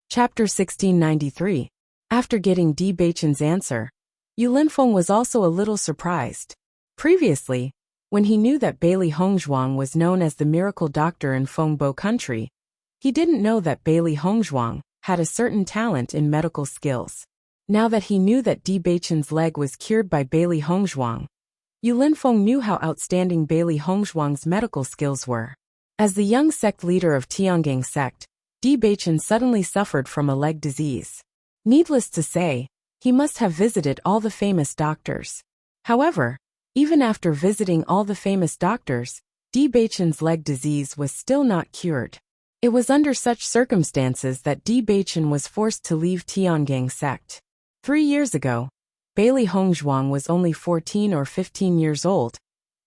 Chapter 1693. After getting Di Beichen's answer, Yu Linfeng was also a little surprised. Previously, when he knew that Bailey Hongzhuang was known as the miracle doctor in Fengbo country, he didn't know that Bailey Hongzhuang had a certain talent in medical skills. Now that he knew that Di Beichen's leg was cured by Bailey Hongzhuang, Yu Linfeng knew how outstanding Bailey Hongzhuang's medical skills were. As the young sect leader of Tiangang sect, Di Beichen suddenly suffered from a leg disease. Needless to say, he must have visited all the famous doctors. However, even after visiting all the famous doctors, Di Beichen's leg disease was still not cured. It was under such circumstances that Di Beichen was forced to leave Tiangang sect. 3 years ago, Bailey Hongzhuang was only 14 or 15 years old,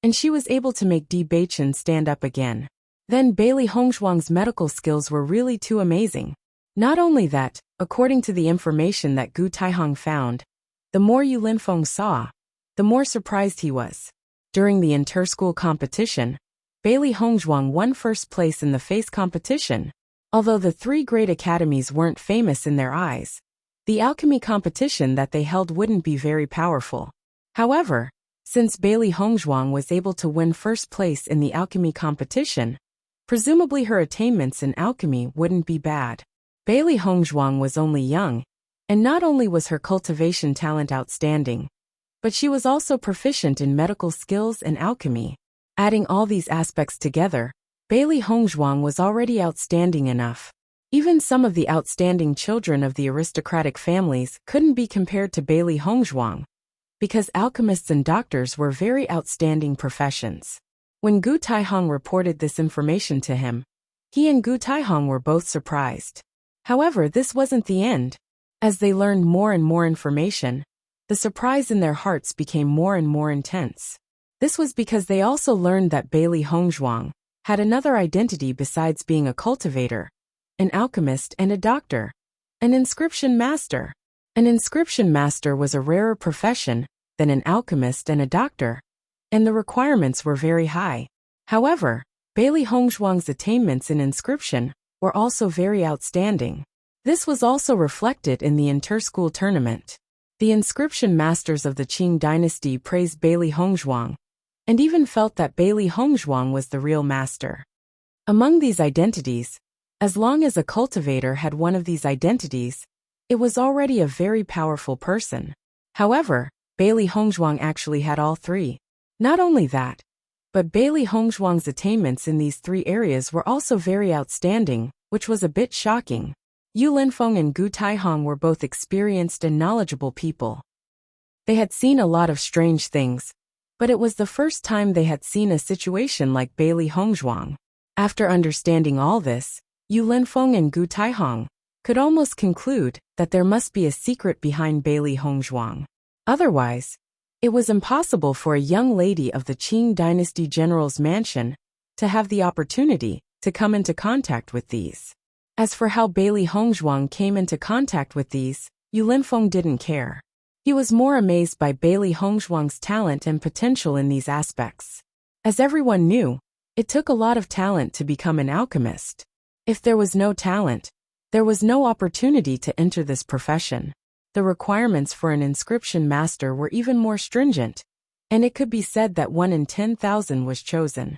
and she was able to make Di Beichen stand up again. Then Bailey Hongzhuang's medical skills were really too amazing. Not only that, according to the information that Gu Taihong found, the more Yu Linfeng saw, the more surprised he was. During the inter-school competition, Bailey Hongzhuang won first place in the face competition. Although the 3 great academies weren't famous in their eyes, the alchemy competition that they held wouldn't be very powerful. However, since Bailey Hongzhuang was able to win first place in the alchemy competition, presumably her attainments in alchemy wouldn't be bad. Bailey Hongzhuang was only young, and not only was her cultivation talent outstanding, but she was also proficient in medical skills and alchemy. Adding all these aspects together, Bailey Hongzhuang was already outstanding enough. Even some of the outstanding children of the aristocratic families couldn't be compared to Bailey Hongzhuang, because alchemists and doctors were very outstanding professions. When Gu Taihong reported this information to him, he and Gu Taihong were both surprised. However, this wasn't the end. As they learned more and more information, the surprise in their hearts became more and more intense. This was because they also learned that Bailey Hongzhuang had another identity besides being a cultivator, an alchemist and a doctor, an inscription master. An inscription master was a rarer profession than an alchemist and a doctor, and the requirements were very high. However, Bailey Hongzhuang's attainments in inscription were also very outstanding. This was also reflected in the inter-school tournament. The inscription masters of the Qing dynasty praised Bailey Hongzhuang, and even felt that Bailey Hongzhuang was the real master. Among these identities, as long as a cultivator had one of these identities, it was already a very powerful person. However, Bailey Hongzhuang actually had all 3. Not only that, but Bailey Hongzhuang's attainments in these 3 areas were also very outstanding, which was a bit shocking. Yu Linfeng and Gu Taihong were both experienced and knowledgeable people. They had seen a lot of strange things, but it was the first time they had seen a situation like Bailey Hongzhuang. After understanding all this, Yu Linfeng and Gu Taihong could almost conclude that there must be a secret behind Bailey Hongzhuang. Otherwise, it was impossible for a young lady of the Qing dynasty general's mansion to have the opportunity to come into contact with these. As for how Bailey Hongzhuang came into contact with these, Yu Linfeng didn't care. He was more amazed by Bailey Hongzhuang's talent and potential in these aspects. As everyone knew, it took a lot of talent to become an alchemist. If there was no talent, there was no opportunity to enter this profession. The requirements for an inscription master were even more stringent, and it could be said that 1 in 10,000 was chosen.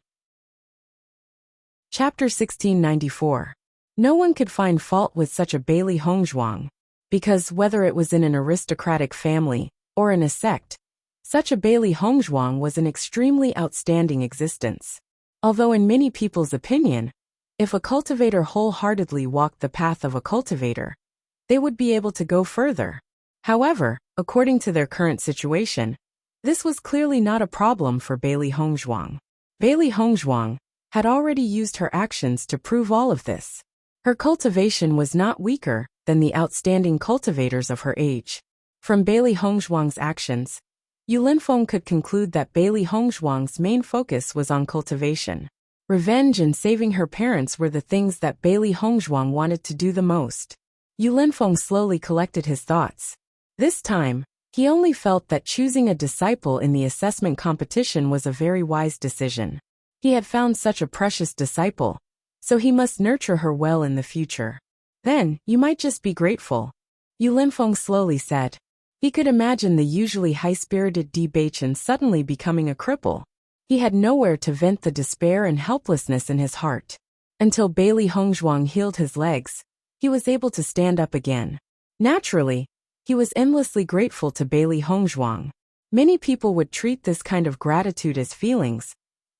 Chapter 1694. No one could find fault with such a Bailey Hongzhuang, because whether it was in an aristocratic family or in a sect, such a Bailey Hongzhuang was an extremely outstanding existence. Although in many people's opinion, if a cultivator wholeheartedly walked the path of a cultivator, they would be able to go further. However, according to their current situation, this was clearly not a problem for Bailey Hongzhuang. Bailey Hongzhuang had already used her actions to prove all of this. Her cultivation was not weaker than the outstanding cultivators of her age. From Bailey Hongzhuang's actions, Yu Linfeng could conclude that Bailey Hongzhuang's main focus was on cultivation. Revenge and saving her parents were the things that Bailey Hongzhuang wanted to do the most. Yu Linfeng slowly collected his thoughts. This time, he only felt that choosing a disciple in the assessment competition was a very wise decision. He had found such a precious disciple, so he must nurture her well in the future. Then, you might just be grateful. Yu Linfeng slowly said. He could imagine the usually high-spirited Di Beichen suddenly becoming a cripple. He had nowhere to vent the despair and helplessness in his heart. Until Bailey Hongzhuang healed his legs, he was able to stand up again. Naturally, he was endlessly grateful to Bailey Hongzhuang. Many people would treat this kind of gratitude as feelings,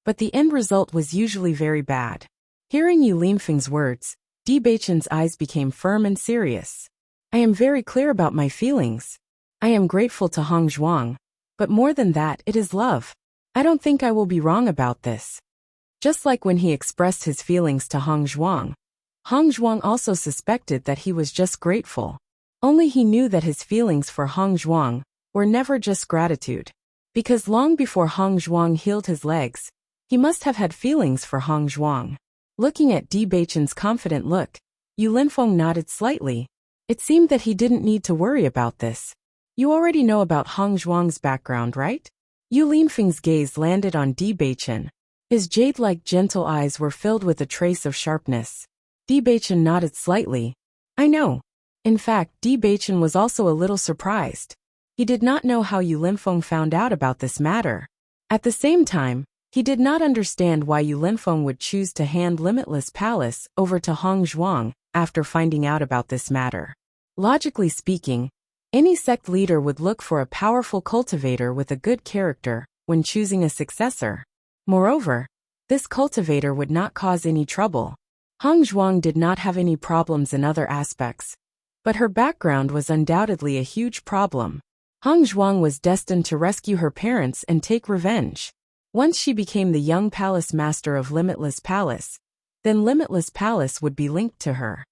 but the end result was usually very bad. Hearing Yu Linfeng's words, Di Beichen's eyes became firm and serious. I am very clear about my feelings. I am grateful to Hongzhuang, but more than that, it is love. I don't think I will be wrong about this. Just like when he expressed his feelings to Hongzhuang also suspected that he was just grateful. Only he knew that his feelings for Hongzhuang were never just gratitude. Because long before Hongzhuang healed his legs, he must have had feelings for Hongzhuang. Looking at Di Beichen's confident look, Yu Linfeng nodded slightly. It seemed that he didn't need to worry about this. You already know about Hongzhuang's background, right? Yu Linfeng's gaze landed on Di Beichen. His jade-like gentle eyes were filled with a trace of sharpness. Di Beichen nodded slightly. I know. In fact, Di Beichen was also a little surprised. He did not know how Yu Linfeng found out about this matter. At the same time, he did not understand why Yu Linfeng would choose to hand Limitless Palace over to Hongzhuang after finding out about this matter. Logically speaking, any sect leader would look for a powerful cultivator with a good character when choosing a successor. Moreover, this cultivator would not cause any trouble. Hongzhuang did not have any problems in other aspects, but her background was undoubtedly a huge problem. Hongzhuang was destined to rescue her parents and take revenge. Once she became the young palace master of Limitless Palace, then Limitless Palace would be linked to her.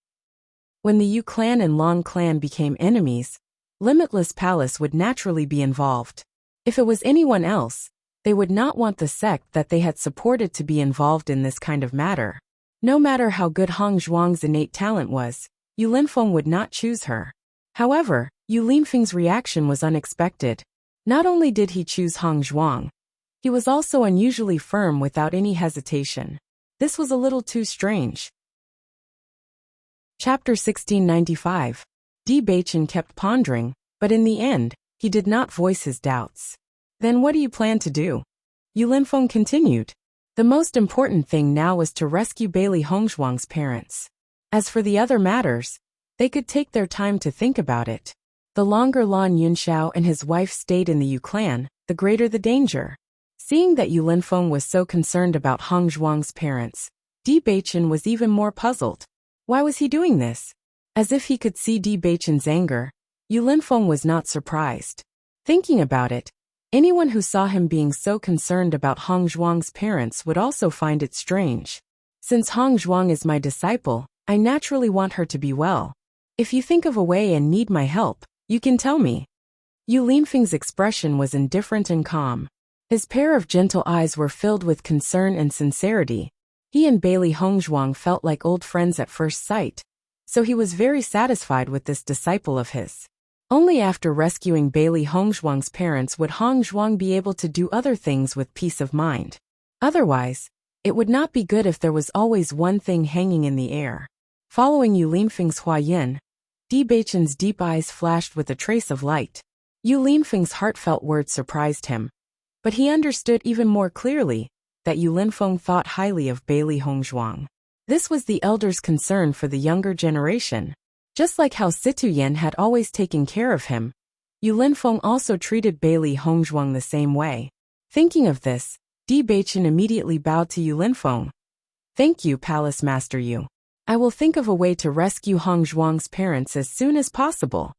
When the Yu clan and Long clan became enemies, Limitless Palace would naturally be involved. If it was anyone else, they would not want the sect that they had supported to be involved in this kind of matter. No matter how good Hongzhuang's innate talent was, Yu Linfeng would not choose her. However, Yu Linfeng's reaction was unexpected. Not only did he choose Hongzhuang, he was also unusually firm without any hesitation. This was a little too strange. Chapter 1695. Di Beichen kept pondering, but in the end, he did not voice his doubts. Then what do you plan to do? Yu Linfeng continued. The most important thing now was to rescue Bailey Hongzhuang's parents. As for the other matters, they could take their time to think about it. The longer Lan Yunxiao and his wife stayed in the Yu clan, the greater the danger. Seeing that Yu Linfeng was so concerned about Hongzhuang's parents, Di Beichen was even more puzzled. Why was he doing this? As if he could see Di Beichen's anger, Yu Linfeng was not surprised. Thinking about it, anyone who saw him being so concerned about Hongzhuang's parents would also find it strange. Since Hongzhuang is my disciple, I naturally want her to be well. If you think of a way and need my help, you can tell me. Yu Linfeng's expression was indifferent and calm. His pair of gentle eyes were filled with concern and sincerity. He and Bailey Hongzhuang felt like old friends at first sight, so he was very satisfied with this disciple of his. Only after rescuing Bailey Hongzhuang's parents would Hongzhuang be able to do other things with peace of mind. Otherwise, it would not be good if there was always one thing hanging in the air. Following Yu Linfeng's Huayin, Di Beichen's deep eyes flashed with a trace of light. Yu Linfeng's heartfelt words surprised him, but he understood even more clearly that Yu Linfeng thought highly of Bailey Hongzhuang. This was the elder's concern for the younger generation. Just like how Situyen had always taken care of him, Yu Linfeng also treated Bailey Hongzhuang the same way. Thinking of this, Di Beichen immediately bowed to Yu Linfeng. Thank you, Palace Master Yu. I will think of a way to rescue Hongzhuang's parents as soon as possible.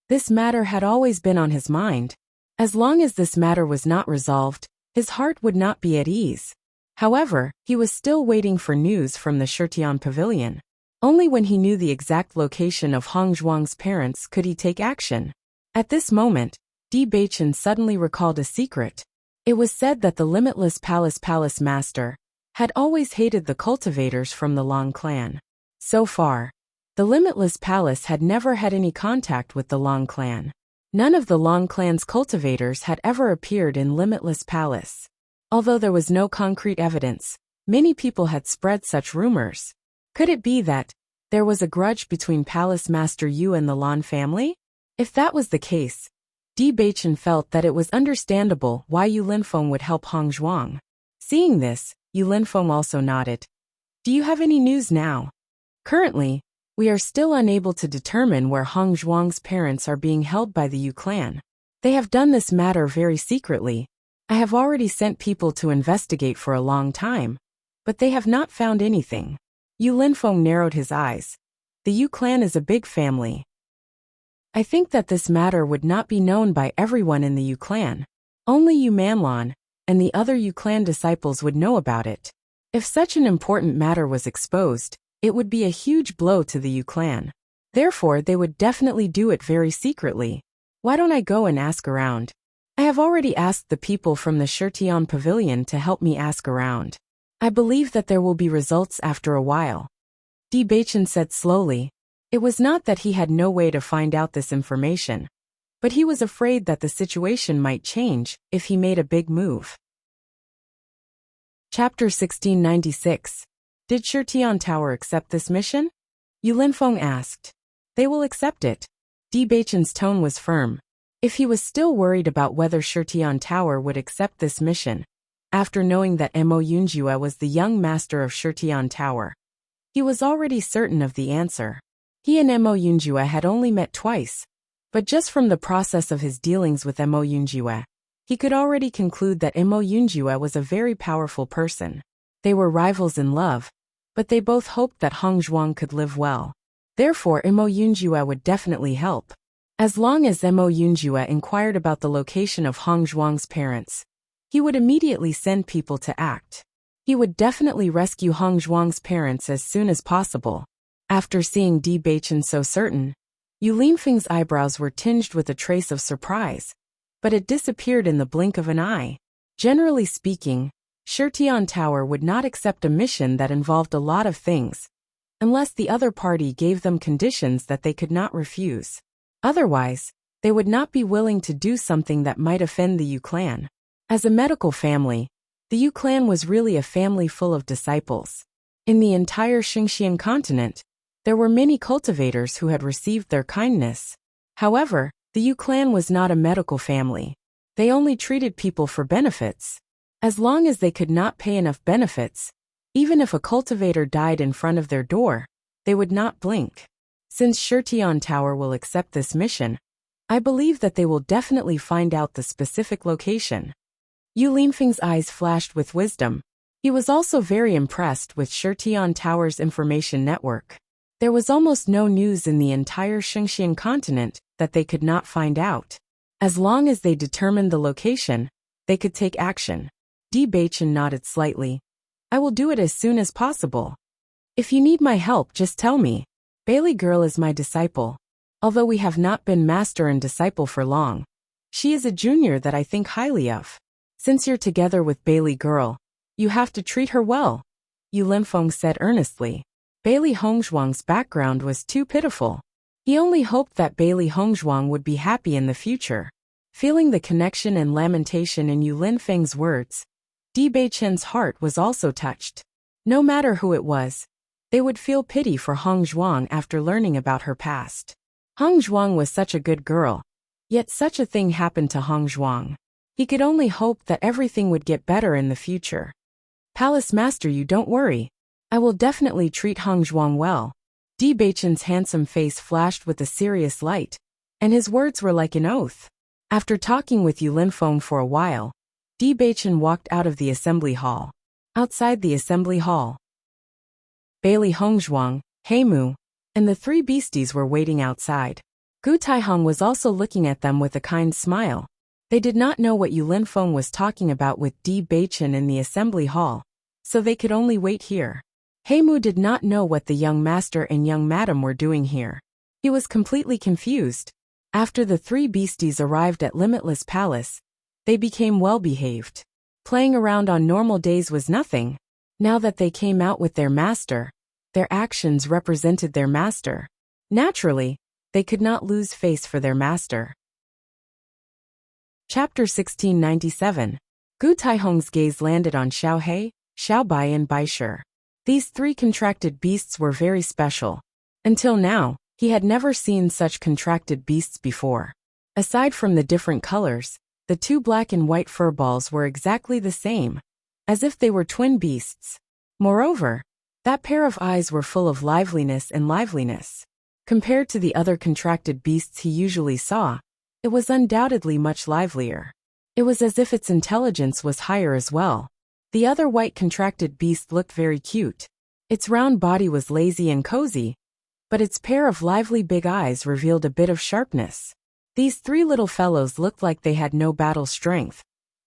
This matter had always been on his mind. As long as this matter was not resolved, his heart would not be at ease. However, he was still waiting for news from the Shirtian Pavilion. Only when he knew the exact location of Hongzhuang's parents could he take action. At this moment, Di Beichen suddenly recalled a secret. It was said that the Limitless Palace Master had always hated the cultivators from the Long clan. So far, the Limitless Palace had never had any contact with the Long clan. None of the Long clan's cultivators had ever appeared in Limitless Palace. Although there was no concrete evidence, many people had spread such rumors. Could it be that There was a grudge between Palace Master Yu and the Lan family? If that was the case, Di Beichen felt that it was understandable why Yu Linfeng would help Hong Zhuang. Seeing this, Yu Linfeng also nodded. Do you have any news now? Currently, we are still unable to determine where Hong Zhuang's parents are being held by the Yu clan. They have done this matter very secretly. I have already sent people to investigate for a long time, but they have not found anything. Yu Linfeng narrowed his eyes. The Yu clan is a big family. I think that this matter would not be known by everyone in the Yu clan. Only Yu Manlan and the other Yu clan disciples would know about it. If such an important matter was exposed, it would be a huge blow to the Yu clan. Therefore, they would definitely do it very secretly. Why don't I go and ask around? I have already asked the people from the Shirtian Pavilion to help me ask around. I believe that there will be results after a while. Di Beichen said slowly. It was not that he had no way to find out this information, but he was afraid that the situation might change if he made a big move. Chapter 1696. Did Shirtian Tower accept this mission? Yu Linfeng asked. They will accept it. Di Beichen's tone was firm. If he was still worried about whether Shirtian Tower would accept this mission, after knowing that Mo Yunjue was the young master of Shirtian Tower, he was already certain of the answer. He and Mo Yunjue had only met twice, but just from the process of his dealings with Mo Yunjue, he could already conclude that Mo Yunjue was a very powerful person. They were rivals in love, but they both hoped that Hong Zhuang could live well. Therefore, Mo Yunjue would definitely help. As long as Mo Yunjue inquired about the location of Hong Zhuang's parents, he would immediately send people to act. He would definitely rescue Hong Zhuang's parents as soon as possible. After seeing Di Beichen so certain, Yu Linfeng's eyebrows were tinged with a trace of surprise, but it disappeared in the blink of an eye. Generally speaking, Shirtian Tower would not accept a mission that involved a lot of things, unless the other party gave them conditions that they could not refuse. Otherwise, they would not be willing to do something that might offend the Yu clan. As a medical family, the Yu clan was really a family full of disciples. In the entire Xingxian continent, there were many cultivators who had received their kindness. However, the Yu clan was not a medical family. They only treated people for benefits. As long as they could not pay enough benefits, even if a cultivator died in front of their door, they would not blink. Since Shirtian Tower will accept this mission, I believe that they will definitely find out the specific location. Yu Linfeng's eyes flashed with wisdom. He was also very impressed with Shirtian Tower's information network. There was almost no news in the entire Xingxian continent that they could not find out. As long as they determined the location, they could take action. Di Beichen nodded slightly. I will do it as soon as possible. If you need my help, just tell me. Bailey Girl is my disciple. Although we have not been master and disciple for long, she is a junior that I think highly of. Since you're together with Bailey Girl, you have to treat her well, Yu Linfeng said earnestly. Bailey Hongzhuang's background was too pitiful. He only hoped that Bailey Hongzhuang would be happy in the future. Feeling the connection and lamentation in Yu Linfeng's words, Di Beichen's heart was also touched. No matter who it was, they would feel pity for Hong Zhuang after learning about her past. Hong Zhuang was such a good girl, yet such a thing happened to Hong Zhuang. He could only hope that everything would get better in the future. Palace Master, you don't worry. I will definitely treat Hong Zhuang well. Di Beichen's handsome face flashed with a serious light, and his words were like an oath. After talking with Yu Linfeng for a while, Di Beichen walked out of the assembly hall. Outside the assembly hall, Bailey Hongzhuang, Heimu, and the three beasties were waiting outside. Gu Taihong was also looking at them with a kind smile. They did not know what Yu Linfeng was talking about with Di Beichen in the assembly hall, so they could only wait here. Heimu did not know what the young master and young madam were doing here. He was completely confused. After the three beasties arrived at Limitless Palace, they became well-behaved. Playing around on normal days was nothing. Now that they came out with their master, their actions represented their master. Naturally, they could not lose face for their master. Chapter 1697. Gu Taihong's gaze landed on Xiaohei, Xiaobai and Baisher. These three contracted beasts were very special. Until now, he had never seen such contracted beasts before. Aside from the different colors, the two black and white fur balls were exactly the same, as if they were twin beasts. Moreover, that pair of eyes were full of liveliness. Compared to the other contracted beasts he usually saw, it was undoubtedly much livelier. It was as if its intelligence was higher as well. The other white contracted beast looked very cute. Its round body was lazy and cozy, but its pair of lively big eyes revealed a bit of sharpness. These three little fellows looked like they had no battle strength,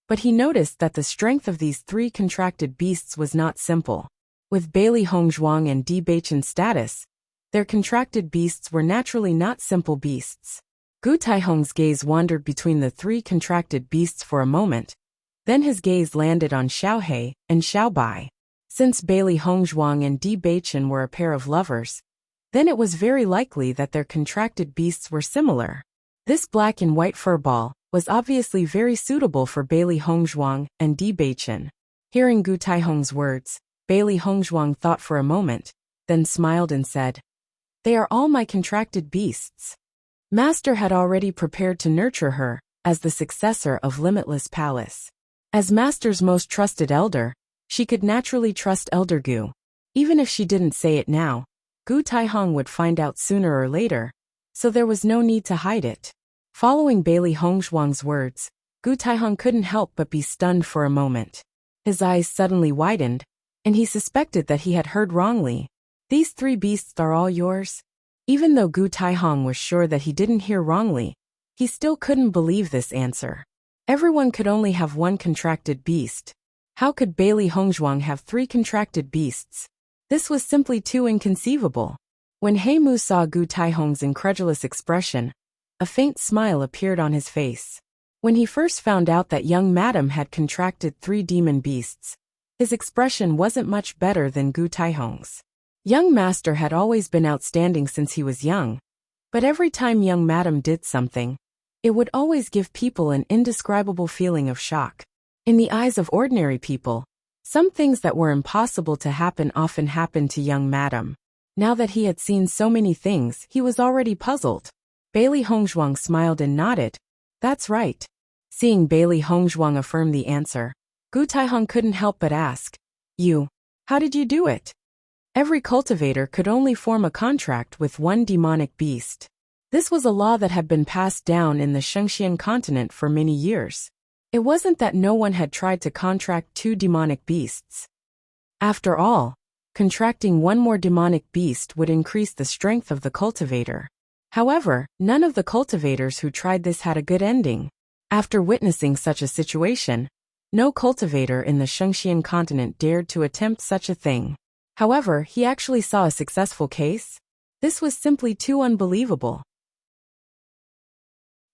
but he noticed that the strength of these three contracted beasts was not simple. With Bailey Hongzhuang and Bewitching's status, their contracted beasts were naturally not simple beasts. Gu Taihong's gaze wandered between the three contracted beasts for a moment, then his gaze landed on Xiaohe and Xiaobai. Since Bailey Hongzhuang and Bewitching were a pair of lovers, then it was very likely that their contracted beasts were similar. This black and white fur ball was obviously very suitable for Bailey Hongzhuang and Bewitching. Hearing Gu Taihong's words, Bailey Hongzhuang thought for a moment, then smiled and said, "They are all my contracted beasts." Master had already prepared to nurture her as the successor of Limitless Palace. As Master's most trusted elder, she could naturally trust Elder Gu. Even if she didn't say it now, Gu Taihong would find out sooner or later, so there was no need to hide it. Following Bailey Hongzhuang's words, Gu Taihong couldn't help but be stunned for a moment. His eyes suddenly widened, and he suspected that he had heard wrongly. "These three beasts are all yours?" Even though Gu Taihong was sure that he didn't hear wrongly, he still couldn't believe this answer. Everyone could only have one contracted beast. How could Bailey Hongzhuang have three contracted beasts? This was simply too inconceivable. When He Mu saw Gu Taihong's incredulous expression, a faint smile appeared on his face. When he first found out that young madam had contracted three demon beasts, his expression wasn't much better than Gu Taihong's. Young master had always been outstanding since he was young, but every time young madam did something, it would always give people an indescribable feeling of shock. In the eyes of ordinary people, some things that were impossible to happen often happened to young madam. Now that he had seen so many things, he was already puzzled. Bailey Hongzhuang smiled and nodded. "That's right." Seeing Bailey Hongzhuang affirm the answer, Gu Taihong couldn't help but ask, How did you do it?" Every cultivator could only form a contract with one demonic beast. This was a law that had been passed down in the Shengxian continent for many years. It wasn't that no one had tried to contract two demonic beasts. After all, contracting one more demonic beast would increase the strength of the cultivator. However, none of the cultivators who tried this had a good ending. After witnessing such a situation, no cultivator in the Shengxian continent dared to attempt such a thing. However, he actually saw a successful case. This was simply too unbelievable.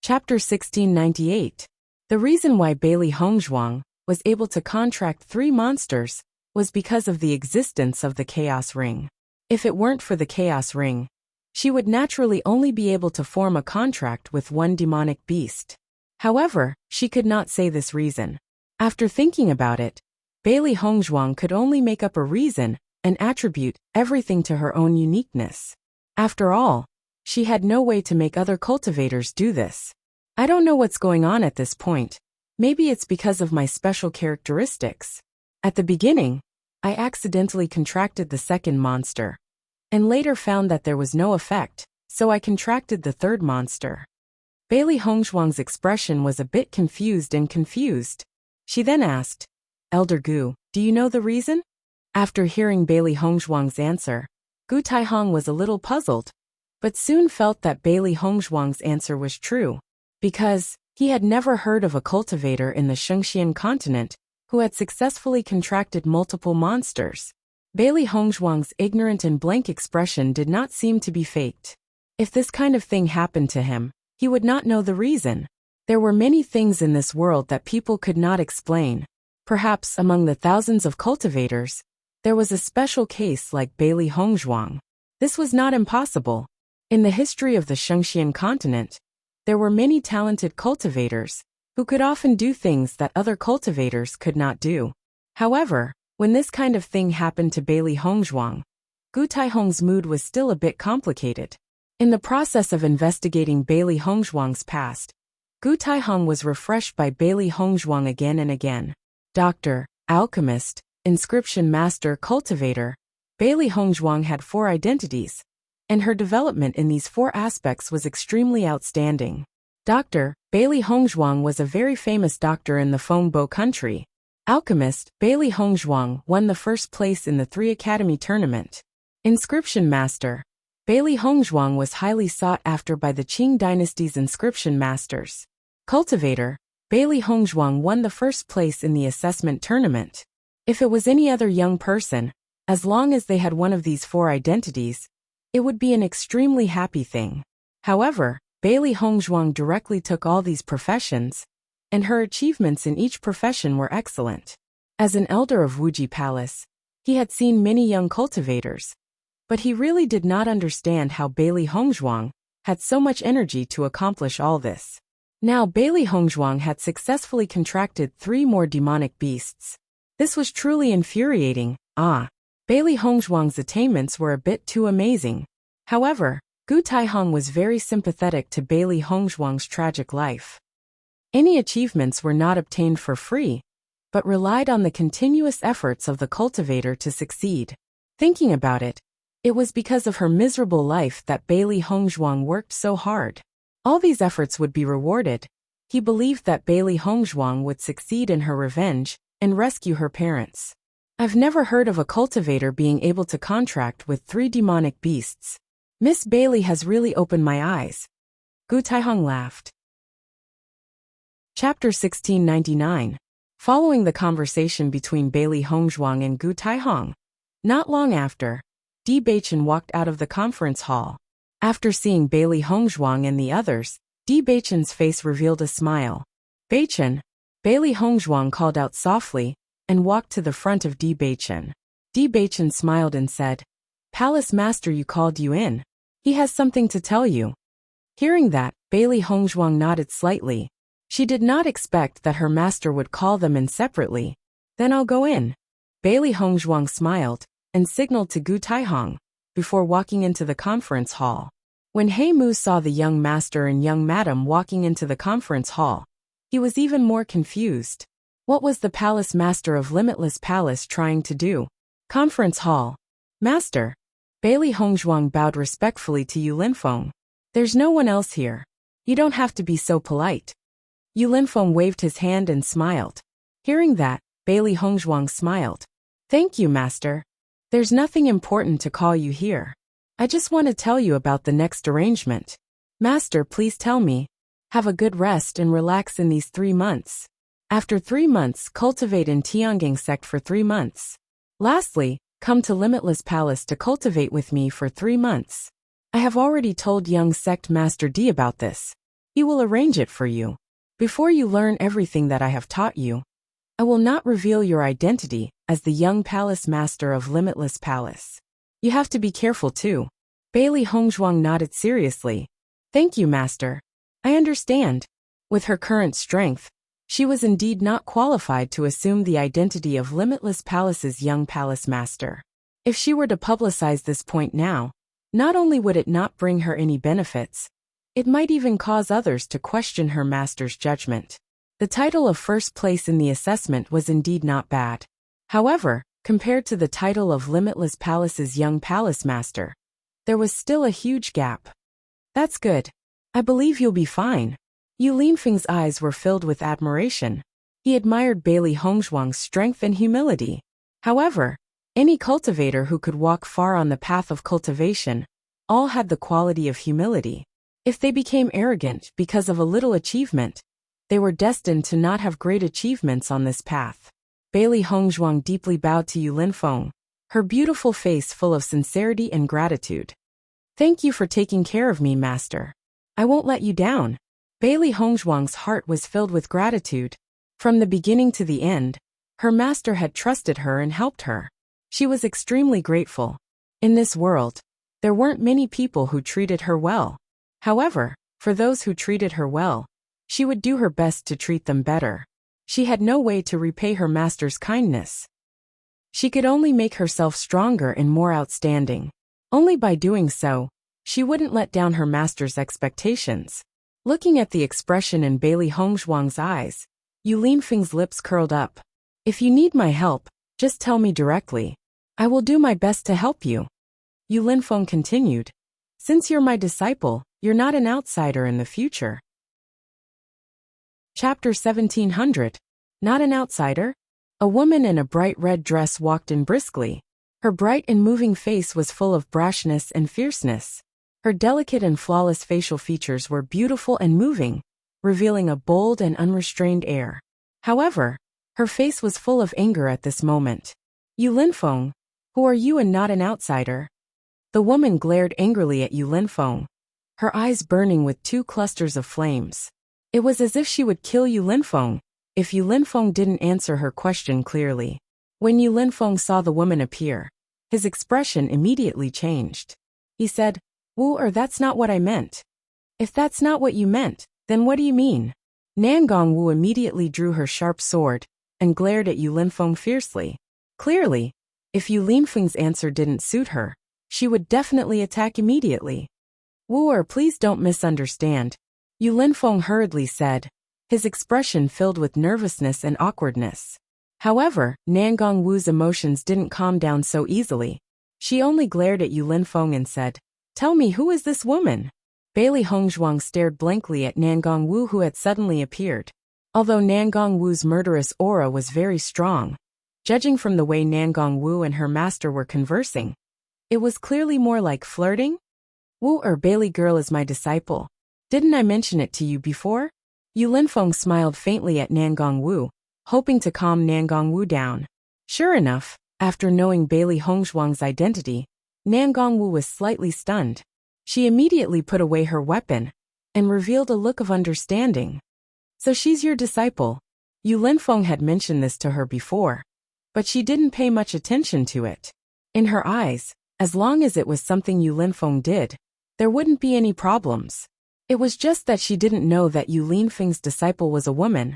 Chapter 1698. The reason why Bailey Hongzhuang was able to contract three monsters was because of the existence of the Chaos Ring. If it weren't for the Chaos Ring, she would naturally only be able to form a contract with one demonic beast. However, she could not say this reason. After thinking about it, Bailey Hongzhuang could only make up a reason and attribute everything to her own uniqueness. After all, she had no way to make other cultivators do this. "I don't know what's going on at this point. Maybe it's because of my special characteristics. At the beginning, I accidentally contracted the second monster, and later found that there was no effect, so I contracted the third monster." Bailey Hongzhuang's expression was a bit confused. She then asked, "Elder Gu, do you know the reason?" After hearing Bailey Hongzhuang's answer, Gu Taihong was a little puzzled, but soon felt that Bailey Hongzhuang's answer was true, because he had never heard of a cultivator in the Shengxian continent who had successfully contracted multiple monsters. Bailey Hongzhuang's ignorant and blank expression did not seem to be faked. If this kind of thing happened to him, he would not know the reason. There were many things in this world that people could not explain. Perhaps among the thousands of cultivators, there was a special case like Bailey Hongzhuang. This was not impossible. In the history of the Shengxian continent, there were many talented cultivators who could often do things that other cultivators could not do. However, when this kind of thing happened to Bailey Hongzhuang, Gu Taihong's mood was still a bit complicated. In the process of investigating Bailey Hongzhuang's past, Gu Taihong was refreshed by Bailey Hongzhuang again and again. Doctor, alchemist, inscription master, cultivator, Bailey Hongzhuang had 4 identities, and her development in these 4 aspects was extremely outstanding. Doctor, Bailey Hongzhuang was a very famous doctor in the Fengbo country. Alchemist, Bailey Hongzhuang won the first place in the 3 Academy tournament. Inscription master, Bailey Hongzhuang was highly sought after by the Qing dynasty's inscription masters. Cultivator, Bailey Hongzhuang won the first place in the assessment tournament. If it was any other young person, as long as they had one of these 4 identities, it would be an extremely happy thing. However, Bailey Hongzhuang directly took all these professions, and her achievements in each profession were excellent. As an elder of Wuji Palace, he had seen many young cultivators, but he really did not understand how Bailey Hongzhuang had so much energy to accomplish all this. Now Bailey Hongzhuang had successfully contracted 3 more demonic beasts. This was truly infuriating. Bailey Hongzhuang's attainments were a bit too amazing. However, Gu Taihong was very sympathetic to Bailey Hongzhuang's tragic life. Any achievements were not obtained for free, but relied on the continuous efforts of the cultivator to succeed. Thinking about it, it was because of her miserable life that Bailey Hongzhuang worked so hard. All these efforts would be rewarded. He believed that Bailey Hongzhuang would succeed in her revenge and rescue her parents. I've never heard of a cultivator being able to contract with 3 demonic beasts. Miss Bailey has really opened my eyes. Gu Taihong laughed. Chapter 1699. Following the conversation between Bailey Hongzhuang and Gu Taihong, not long after, Bewitching walked out of the conference hall. After seeing Bailey Hongzhuang and the others, Bewitching's face revealed a smile. Bewitching, Bailey Hongzhuang called out softly, and walked to the front of Bewitching. Bewitching smiled and said, "Palace Master, you called you in. He has something to tell you." Hearing that, Bailey Hongzhuang nodded slightly. She did not expect that her master would call them in separately. "Then I'll go in." Bailey Hongzhuang smiled and signaled to Gu Taihong before walking into the conference hall. When He Mu saw the young master and young madam walking into the conference hall, he was even more confused. What was the palace master of Limitless Palace trying to do? Conference hall. "Master." Bailey Hongzhuang bowed respectfully to Yu Linfeng. "There's no one else here. You don't have to be so polite." Yu Linfeng waved his hand and smiled. Hearing that, Bailey Hongzhuang smiled. "Thank you, Master. There's nothing important to call you here. I just want to tell you about the next arrangement. Master, please tell me. Have a good rest and relax in these 3 months. After 3 months, cultivate in Tiangang sect for 3 months. Lastly, come to Limitless Palace to cultivate with me for 3 months. I have already told young sect Master D about this. He will arrange it for you. Before you learn everything that I have taught you, I will not reveal your identity as the young palace master of Limitless Palace. You have to be careful too." Bailey Hongzhuang nodded seriously. "Thank you, Master. I understand." With her current strength, she was indeed not qualified to assume the identity of Limitless Palace's young palace master. If she were to publicize this point now, not only would it not bring her any benefits, it might even cause others to question her master's judgment. The title of first place in the assessment was indeed not bad. However, compared to the title of Limitless Palace's young palace master, there was still a huge gap. "That's good. I believe you'll be fine." Yu Linfeng's eyes were filled with admiration. He admired Bailey Hongzhuang's strength and humility. However, any cultivator who could walk far on the path of cultivation all had the quality of humility. If they became arrogant because of a little achievement, they were destined to not have great achievements on this path. Bailey Hongzhuang deeply bowed to Yu Linfeng, her beautiful face full of sincerity and gratitude. "Thank you for taking care of me, Master. I won't let you down." Bailey Hongzhuang's heart was filled with gratitude. From the beginning to the end, her master had trusted her and helped her. She was extremely grateful. In this world, there weren't many people who treated her well. However, for those who treated her well, she would do her best to treat them better. She had no way to repay her master's kindness. She could only make herself stronger and more outstanding. Only by doing so, she wouldn't let down her master's expectations. Looking at the expression in Bailey Hongzhuang's eyes, Yu Linfeng's lips curled up. If you need my help, just tell me directly. I will do my best to help you. Yu Linfeng continued. Since you're my disciple, you're not an outsider in the future. Chapter 1700. Not an outsider? A woman in a bright red dress walked in briskly. Her bright and moving face was full of brashness and fierceness. Her delicate and flawless facial features were beautiful and moving, revealing a bold and unrestrained air. However, her face was full of anger at this moment. Yu Linfeng, who are you and not an outsider? The woman glared angrily at Yu Linfeng, her eyes burning with two clusters of flames. It was as if she would kill Yu Linfeng if Yu Linfeng didn't answer her question clearly. When Yu Linfeng saw the woman appear, his expression immediately changed. He said, Wu, that's not what I meant. If that's not what you meant, then what do you mean? Nangong Wu immediately drew her sharp sword and glared at Yu Linfeng fiercely. Clearly, if Yu Linfeng's answer didn't suit her, she would definitely attack immediately. Wu, please don't misunderstand, Yu Linfeng hurriedly said, his expression filled with nervousness and awkwardness. However, Nangong Wu's emotions didn't calm down so easily. She only glared at Yu Linfeng and said, Tell me, who is this woman? Bailey Hongzhuang stared blankly at Nangong Wu, who had suddenly appeared. Although Nangong Wu's murderous aura was very strong, judging from the way Nangong Wu and her master were conversing, it was clearly more like flirting. Wu, Bailey girl is my disciple. Didn't I mention it to you before? Yu Linfeng smiled faintly at Nangong Wu, hoping to calm Nangong Wu down. Sure enough, after knowing Bailey Hongzhuang's identity, Nangong Wu was slightly stunned. She immediately put away her weapon and revealed a look of understanding. So she's your disciple. Yu Linfeng had mentioned this to her before, but she didn't pay much attention to it. In her eyes, as long as it was something Yu Linfeng did, there wouldn't be any problems. It was just that she didn't know that Yu Linfeng's disciple was a woman,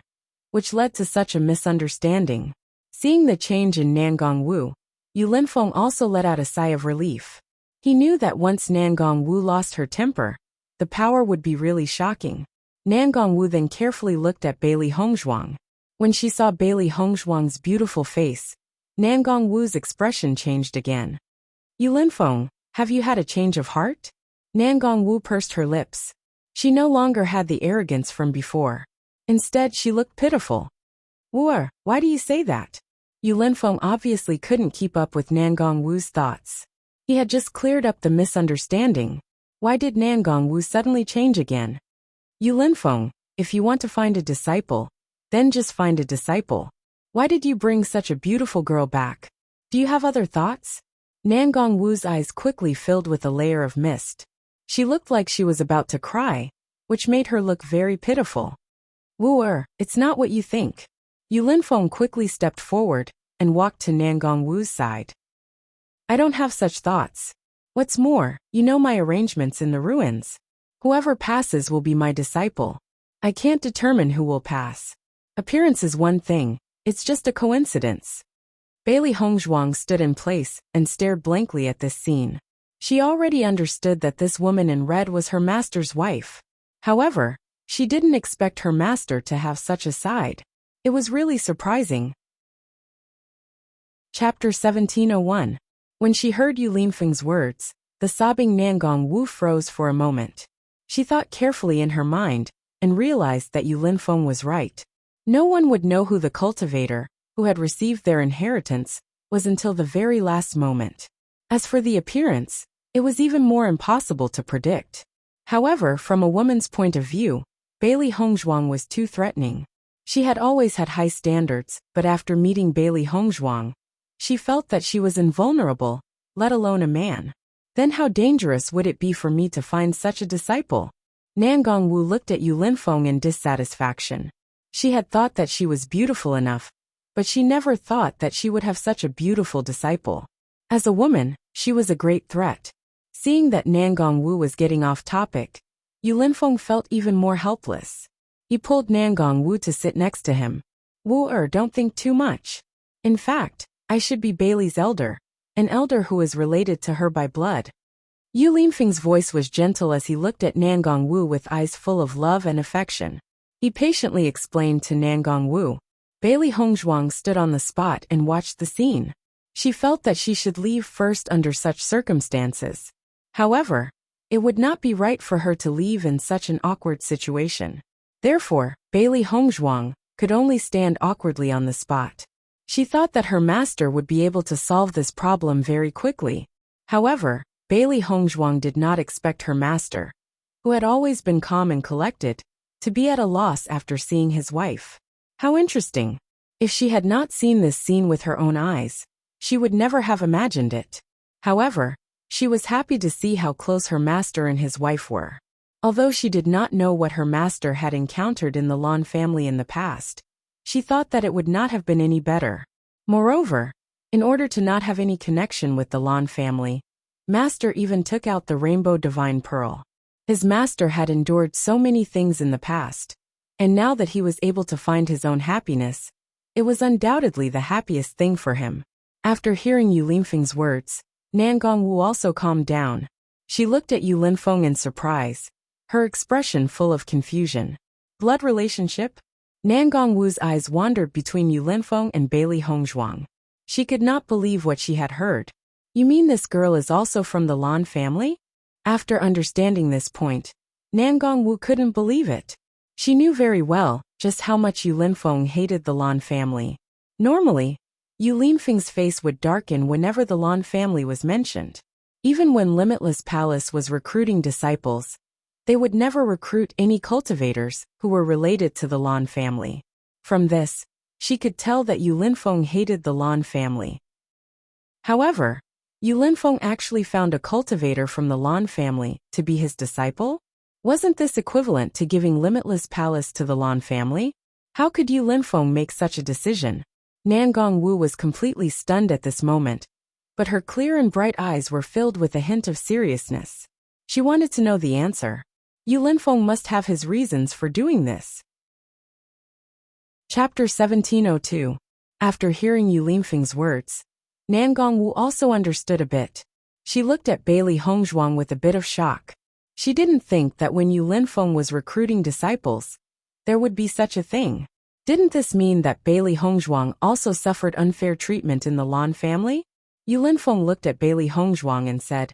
which led to such a misunderstanding. Seeing the change in Nangong Wu, Yu Linfeng also let out a sigh of relief. He knew that once Nangong Wu lost her temper, the power would be really shocking. Nangong Wu then carefully looked at Bailey Hongzhuang. When she saw Bailey Hongzhuang's beautiful face, Nangong Wu's expression changed again. Yu Linfeng, have you had a change of heart? Nangong Wu pursed her lips. She no longer had the arrogance from before. Instead, she looked pitiful. Wu, why do you say that? Yu Linfeng obviously couldn't keep up with Nangong Wu's thoughts. He had just cleared up the misunderstanding. Why did Nangong Wu suddenly change again? Yu Linfeng, if you want to find a disciple, then just find a disciple. Why did you bring such a beautiful girl back? Do you have other thoughts? Nangong Wu's eyes quickly filled with a layer of mist. She looked like she was about to cry, which made her look very pitiful. Wu, it's not what you think. Yu Linfeng quickly stepped forward and walked to Nangong Wu's side. I don't have such thoughts. What's more, you know my arrangements in the ruins. Whoever passes will be my disciple. I can't determine who will pass. Appearance is one thing, it's just a coincidence. Bailey Hongzhuang stood in place and stared blankly at this scene. She already understood that this woman in red was her master's wife. However, she didn't expect her master to have such a side. It was really surprising. Chapter 1701. When she heard Yu Linfeng's words, the sobbing Nangong Wu froze for a moment. She thought carefully in her mind and realized that Yu Linfeng was right. No one would know who the cultivator, who had received their inheritance, was until the very last moment. As for the appearance, it was even more impossible to predict. However, from a woman's point of view, Bailey Hongzhuang was too threatening. She had always had high standards, but after meeting Bailey Hongzhuang, she felt that she was invulnerable, let alone a man. Then how dangerous would it be for me to find such a disciple? Nangong Wu looked at Yu Linfeng in dissatisfaction. She had thought that she was beautiful enough, but she never thought that she would have such a beautiful disciple. As a woman, she was a great threat. Seeing that Nangong Wu was getting off topic, Yu Linfeng felt even more helpless. He pulled Nangong Wu to sit next to him. Wu, don't think too much. In fact, I should be Bailey's elder, an elder who is related to her by blood. Yu Linfeng's voice was gentle as he looked at Nangong Wu with eyes full of love and affection. He patiently explained to Nangong Wu. Bailey Hongzhuang stood on the spot and watched the scene. She felt that she should leave first under such circumstances. However, it would not be right for her to leave in such an awkward situation. Therefore, Bailey Hongzhuang could only stand awkwardly on the spot. She thought that her master would be able to solve this problem very quickly. However, Bailey Hongzhuang did not expect her master, who had always been calm and collected, to be at a loss after seeing his wife. How interesting. If she had not seen this scene with her own eyes, she would never have imagined it. However, she was happy to see how close her master and his wife were. Although she did not know what her master had encountered in the Lan family in the past, she thought that it would not have been any better. Moreover, in order to not have any connection with the Lan family, Master even took out the Rainbow Divine Pearl. His master had endured so many things in the past, and now that he was able to find his own happiness, it was undoubtedly the happiest thing for him. After hearing Yu Linfeng's words, Nangong Wu also calmed down. She looked at Yu Linfeng in surprise, her expression full of confusion. Blood relationship? Nangong Wu's eyes wandered between Yu Linfeng and Bailey Hongzhuang. She could not believe what she had heard. You mean this girl is also from the Lan family? After understanding this point, Nangong Wu couldn't believe it. She knew very well just how much Yu Linfeng hated the Lan family. Normally, Yu Linfeng's face would darken whenever the Lan family was mentioned. Even when Limitless Palace was recruiting disciples, they would never recruit any cultivators who were related to the Lan family. From this, she could tell that Yu Linfeng hated the Lan family. However, Yu Linfeng actually found a cultivator from the Lan family to be his disciple? Wasn't this equivalent to giving Limitless Palace to the Lan family? How could Yu Linfeng make such a decision? Nangong Wu was completely stunned at this moment, but her clear and bright eyes were filled with a hint of seriousness. She wanted to know the answer. Yu Linfeng must have his reasons for doing this. Chapter 1702. After hearing Yu Linfeng's words, Nangong Wu also understood a bit. She looked at Bailey Hongzhuang with a bit of shock. She didn't think that when Yu Linfeng was recruiting disciples, there would be such a thing. Didn't this mean that Bailey Hongzhuang also suffered unfair treatment in the Lan family? Yu Linfeng looked at Bailey Hongzhuang and said,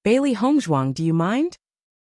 Bailey Hongzhuang, do you mind?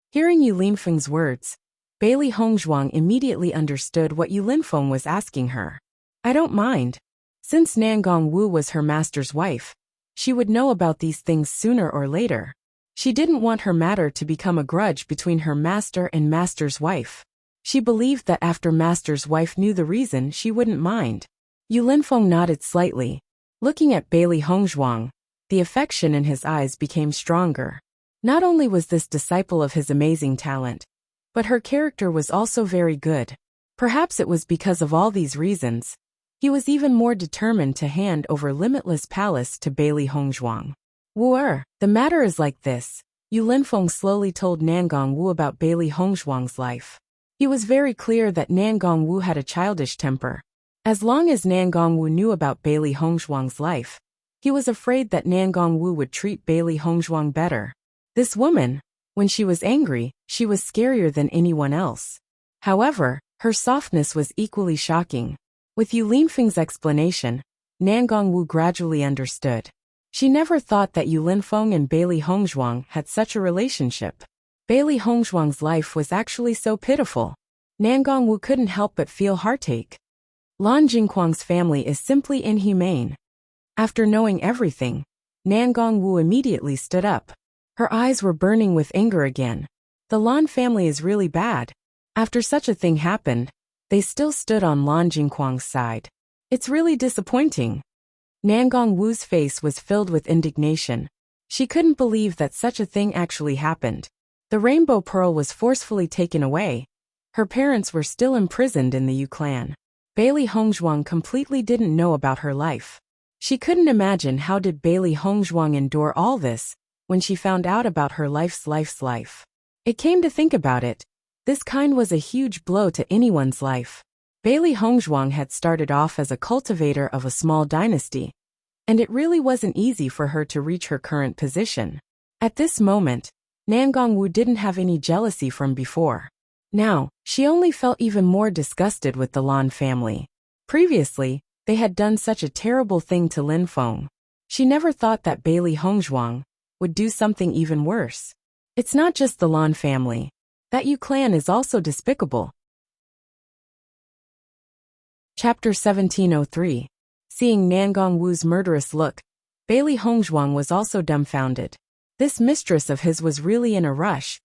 Hearing Yu Linfeng's words, Bailey Hongzhuang immediately understood what Yu Linfeng was asking her. I don't mind. Since Nangong Wu was her master's wife, she would know about these things sooner or later. She didn't want her matter to become a grudge between her master and master's wife. She believed that after master's wife knew the reason, she wouldn't mind. Yu Linfeng nodded slightly. Looking at Bailey Hongzhuang, the affection in his eyes became stronger. Not only was this disciple of his amazing talent, but her character was also very good. Perhaps it was because of all these reasons, he was even more determined to hand over Limitless Palace to Bailey Hongzhuang. Wu, the matter is like this. Yu Linfeng slowly told Nangong Wu about Bailey Hongzhuang's life. He was very clear that Nangong Wu had a childish temper. As long as Nangong Wu knew about Bailey Hongzhuang's life, he was afraid that Nangong Wu would treat Bailey Hongzhuang better. This woman, when she was angry, she was scarier than anyone else. However, her softness was equally shocking. With Yu Linfeng's explanation, Nangong Wu gradually understood. She never thought that Yu Linfeng and Bailey Hongzhuang had such a relationship. Bailey Hongzhuang's life was actually so pitiful. Nangong Wu couldn't help but feel heartache. Lan Jingquang's family is simply inhumane. After knowing everything, Nangong Wu immediately stood up. Her eyes were burning with anger again. The Lan family is really bad. After such a thing happened, they still stood on Lan Jingquang's side. It's really disappointing. Nangong Wu's face was filled with indignation. She couldn't believe that such a thing actually happened. The Rainbow Pearl was forcefully taken away. Her parents were still imprisoned in the Yu clan. Bailey Hongzhuang completely didn't know about her life. She couldn't imagine how did Bailey Hongzhuang endure all this when she found out about her life's life. It came to think about it. This kind was a huge blow to anyone's life. Bailey Hongzhuang had started off as a cultivator of a small dynasty, and it really wasn't easy for her to reach her current position. At this moment, Nangongwu didn't have any jealousy from before. Now, she only felt even more disgusted with the Lan family. Previously, they had done such a terrible thing to Lin Feng. She never thought that Bailey Hongzhuang would do something even worse. It's not just the Lan family. That Yu clan is also despicable. Chapter 1703. Seeing Nangongwu's murderous look, Bailey Hongzhuang was also dumbfounded. This mistress of his was really in a rush,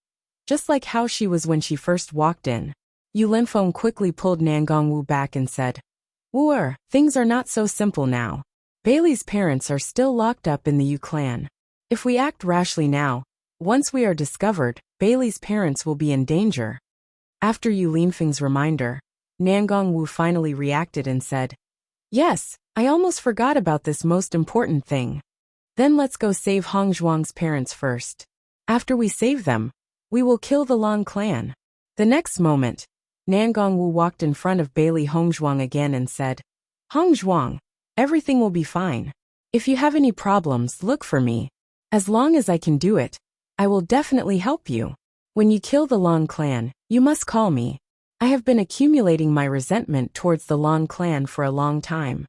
just like how she was when she first walked in. Yu Linfeng quickly pulled Nangongwu back and said, "Wu, things are not so simple now. Bailey's parents are still locked up in the Yu clan. If we act rashly now, once we are discovered, Bailey's parents will be in danger." After Yu Linfeng's reminder, Nangongwu finally reacted and said, "Yes, I almost forgot about this most important thing. Then let's go save Hongzhuang's parents first. After we save them, we will kill the Lan clan." The next moment, Nangongwu walked in front of Bailey Hongzhuang again and said, "Hongzhuang, everything will be fine. If you have any problems, look for me. As long as I can do it, I will definitely help you. When you kill the Lan clan, you must call me. I have been accumulating my resentment towards the Lan clan for a long time."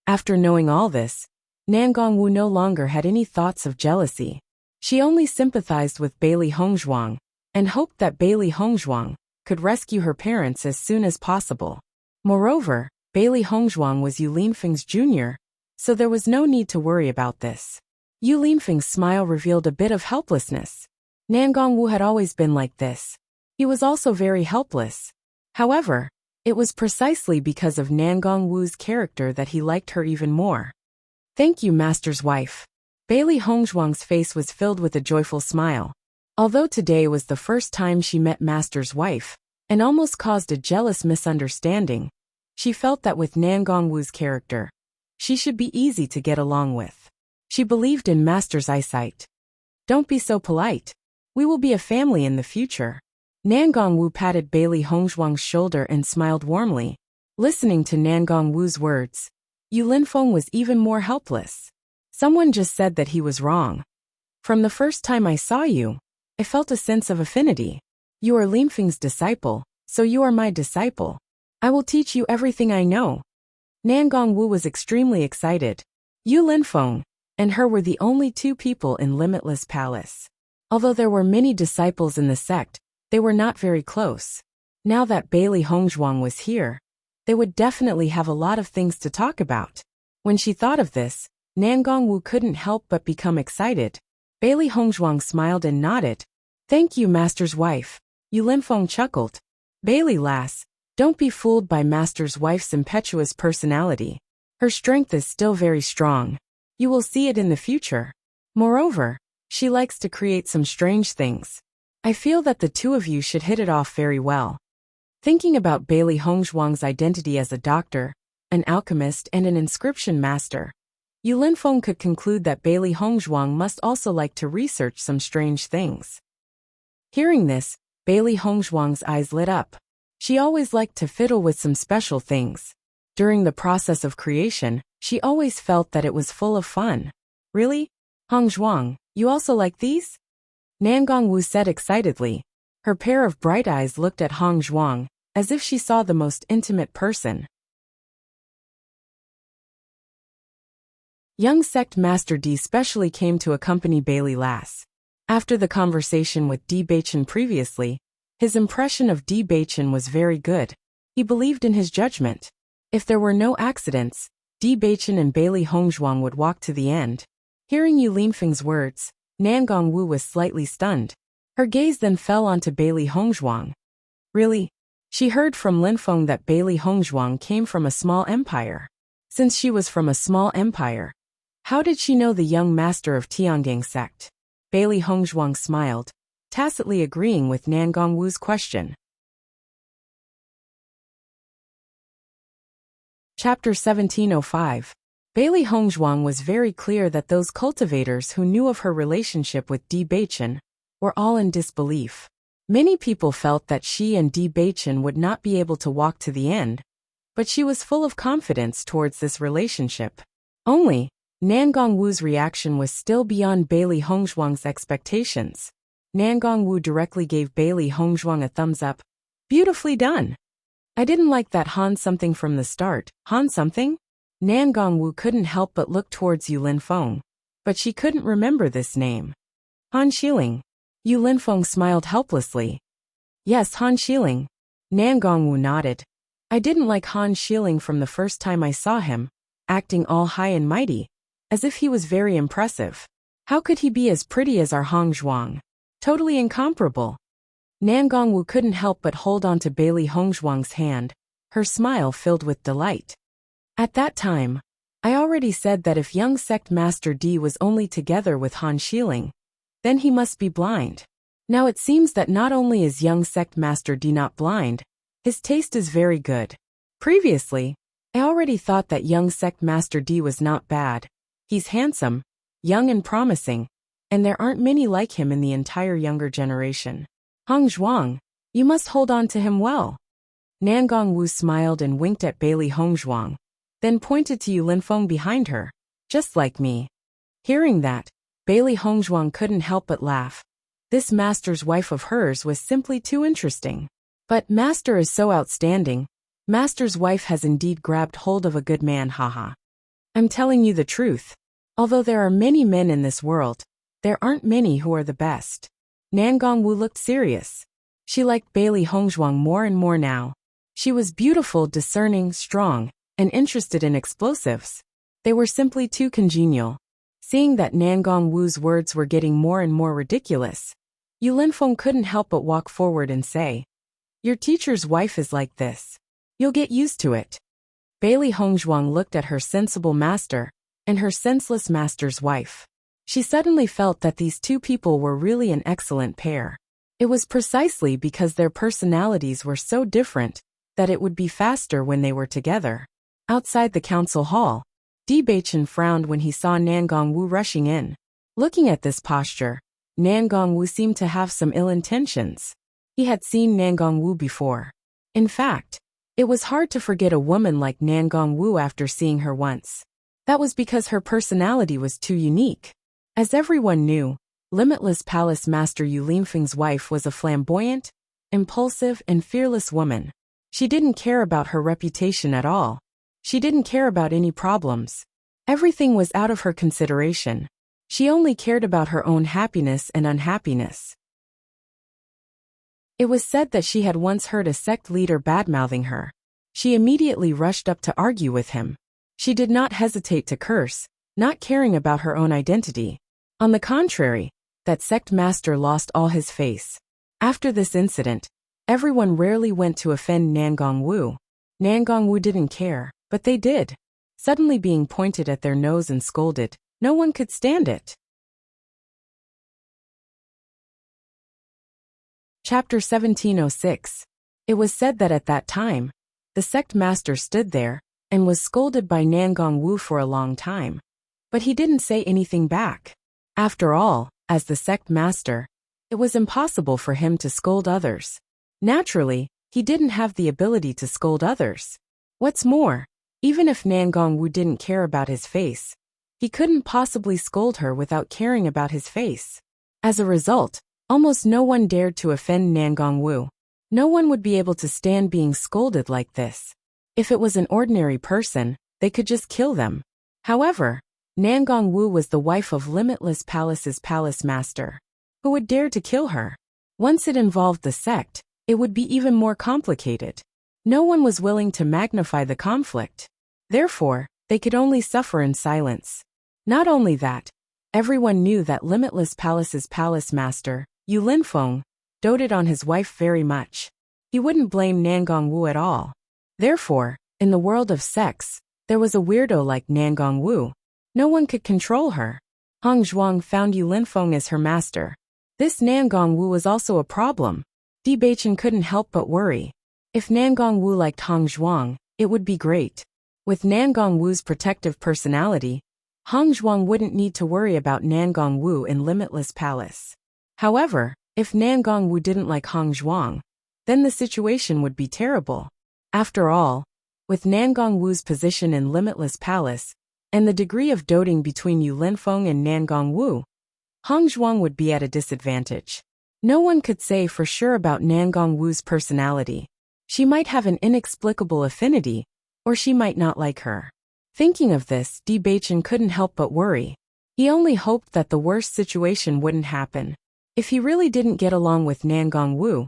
After knowing all this, Nangongwu no longer had any thoughts of jealousy. She only sympathized with Bailey Hongzhuang and hoped that Bailey Hongzhuang could rescue her parents as soon as possible. Moreover, Bailey Hongzhuang was Yu Linfeng's junior, so there was no need to worry about this. Yu Linfeng's smile revealed a bit of helplessness. Nangongwu had always been like this. He was also very helpless. However, it was precisely because of Nangongwu's character that he liked her even more. "Thank you, Master's wife." Bailey Hongzhuang's face was filled with a joyful smile. Although today was the first time she met Master's wife, and almost caused a jealous misunderstanding, she felt that with Nangongwu's character, she should be easy to get along with. She believed in Master's eyesight. "Don't be so polite. We will be a family in the future." Nangongwu patted Bailey Hongzhuang's shoulder and smiled warmly. Listening to Nangongwu's words, Yu Linfeng was even more helpless. Someone just said that he was wrong. "From the first time I saw you, I felt a sense of affinity. You are Linfeng's disciple, so you are my disciple. I will teach you everything I know." Nangongwu was extremely excited. Yu Linfeng and her were the only two people in Limitless Palace. Although there were many disciples in the sect, they were not very close. Now that Bailey Hongzhuang was here, they would definitely have a lot of things to talk about. When she thought of this, Nangongwu couldn't help but become excited. Bailey Hongzhuang smiled and nodded. "Thank you, Master's wife." Yu Linfeng chuckled. "Bailey lass, don't be fooled by Master's wife's impetuous personality. Her strength is still very strong. You will see it in the future. Moreover, she likes to create some strange things. I feel that the two of you should hit it off very well." Thinking about Bailey Hongzhuang's identity as a doctor, an alchemist and an inscription master, Yu Linfeng could conclude that Bailey Hongzhuang must also like to research some strange things. Hearing this, Bailey Hongzhuang's eyes lit up. She always liked to fiddle with some special things. During the process of creation, she always felt that it was full of fun. "Really? Hongzhuang, you also like these?" Nangongwu said excitedly. Her pair of bright eyes looked at Hongzhuang, as if she saw the most intimate person. Young sect master D specially came to accompany Bailey lass. After the conversation with D Beichen previously, his impression of D Beichen was very good. He believed in his judgment. If there were no accidents, D Beichen and Bailey Hongzhuang would walk to the end. Hearing Yu Linfeng's words, Nangongwu was slightly stunned. Her gaze then fell onto Bailey Hongzhuang. Really? She heard from Linfeng that Bailey Hongzhuang came from a small empire. Since she was from a small empire, how did she know the young master of Tiangang sect? Bailey Hongzhuang smiled, tacitly agreeing with Nangongwu's question. Chapter 1705. Bailey Hongzhuang was very clear that those cultivators who knew of her relationship with D Beichen were all in disbelief. Many people felt that she and D Beichen would not be able to walk to the end, but she was full of confidence towards this relationship. Only, Nan Gongwu's reaction was still beyond Bailey Hongzhuang's expectations. Nan Gongwu directly gave Bailey Hongzhuang a thumbs up. Beautifully done. I didn't like that Han something from the start. Han something? Nan Gongwu couldn't help but look towards Yu Linfeng, but she couldn't remember this name. Han Xiling. Yu Linfeng smiled helplessly. Yes, Han Xiling. Nan Gongwu nodded. I didn't like Han Xiling from the first time I saw him, acting all high and mighty, as if he was very impressive. How could he be as pretty as our Hongzhuang? Totally incomparable. Nan Gongwu couldn't help but hold on to Bailey Hongzhuang's hand, her smile filled with delight. At that time, I already said that if young sect Master D was only together with Han Xiling, then he must be blind. Now it seems that not only is young sect Master D not blind, his taste is very good. Previously, I already thought that young sect Master D was not bad. He's handsome, young and promising, and there aren't many like him in the entire younger generation. Hongzhuang, you must hold on to him well. Nan Gongwu smiled and winked at Bailey Hongzhuang, then pointed to Yu Linfeng behind her. Just like me. Hearing that, Bailey Hongzhuang couldn't help but laugh. This master's wife of hers was simply too interesting. But master is so outstanding. Master's wife has indeed grabbed hold of a good man, haha. I'm telling you the truth. Although there are many men in this world, there aren't many who are the best. Nan Gongwu looked serious. She liked Bailey Hongzhuang more and more now. She was beautiful, discerning, strong, and interested in explosives. They were simply too congenial. Seeing that Nan Gongwu's words were getting more and more ridiculous, Yu Linfeng couldn't help but walk forward and say, "Your teacher's wife is like this. You'll get used to it." Bailey Hongzhuang looked at her sensible master and her senseless master's wife. She suddenly felt that these two people were really an excellent pair. It was precisely because their personalities were so different that it would be faster when they were together. Outside the council hall, Bewitching frowned when he saw Nan Gongwu rushing in. Looking at this posture, Nan Gongwu seemed to have some ill intentions. He had seen Nan Gongwu before. In fact, it was hard to forget a woman like Nan Gongwu after seeing her once. That was because her personality was too unique. As everyone knew, Limitless Palace Master Yu Linfeng's wife was a flamboyant, impulsive, and fearless woman. She didn't care about her reputation at all. She didn't care about any problems. Everything was out of her consideration. She only cared about her own happiness and unhappiness. It was said that she had once heard a sect leader badmouthing her. She immediately rushed up to argue with him. She did not hesitate to curse, not caring about her own identity. On the contrary, that sect master lost all his face. After this incident, everyone rarely went to offend Nan Gongwu. Nan Gongwu didn't care, but they did. Suddenly being pointed at their nose and scolded, no one could stand it. Chapter 1706. It was said that at that time, the sect master stood there and was scolded by Nan Gongwu for a long time. But he didn't say anything back. After all, as the sect master, it was impossible for him to scold others. Naturally, he didn't have the ability to scold others. What's more, even if Nan Gongwu didn't care about his face, he couldn't possibly scold her without caring about his face. As a result, almost no one dared to offend Nan Gongwu. No one would be able to stand being scolded like this. If it was an ordinary person, they could just kill them. However, Nan Gongwu was the wife of Limitless Palace's palace master. Who would dare to kill her? Once it involved the sect, it would be even more complicated. No one was willing to magnify the conflict. Therefore, they could only suffer in silence. Not only that, everyone knew that Limitless Palace's palace master, Yu Linfeng, doted on his wife very much. He wouldn't blame Nan Gongwu at all. Therefore, in the world of sects, there was a weirdo like Nan Gongwu. No one could control her. Hongzhuang found Yu Linfeng as her master. This Nan Gongwu was also a problem. Bewitching couldn't help but worry. If Nan Gongwu liked Hongzhuang, it would be great. With Nan Gongwu's protective personality, Hongzhuang wouldn't need to worry about Nan Gongwu in Limitless Palace. However, if Nan Gongwu didn't like Hongzhuang, then the situation would be terrible. After all, with Nan Gongwu's position in Limitless Palace, and the degree of doting between Yu Linfeng and Nan Gongwu, Hong Zhuang would be at a disadvantage. No one could say for sure about Nan Gongwu's personality. She might have an inexplicable affinity, or she might not like her. Thinking of this, Bewitching couldn't help but worry. He only hoped that the worst situation wouldn't happen. If he really didn't get along with Nan Gongwu,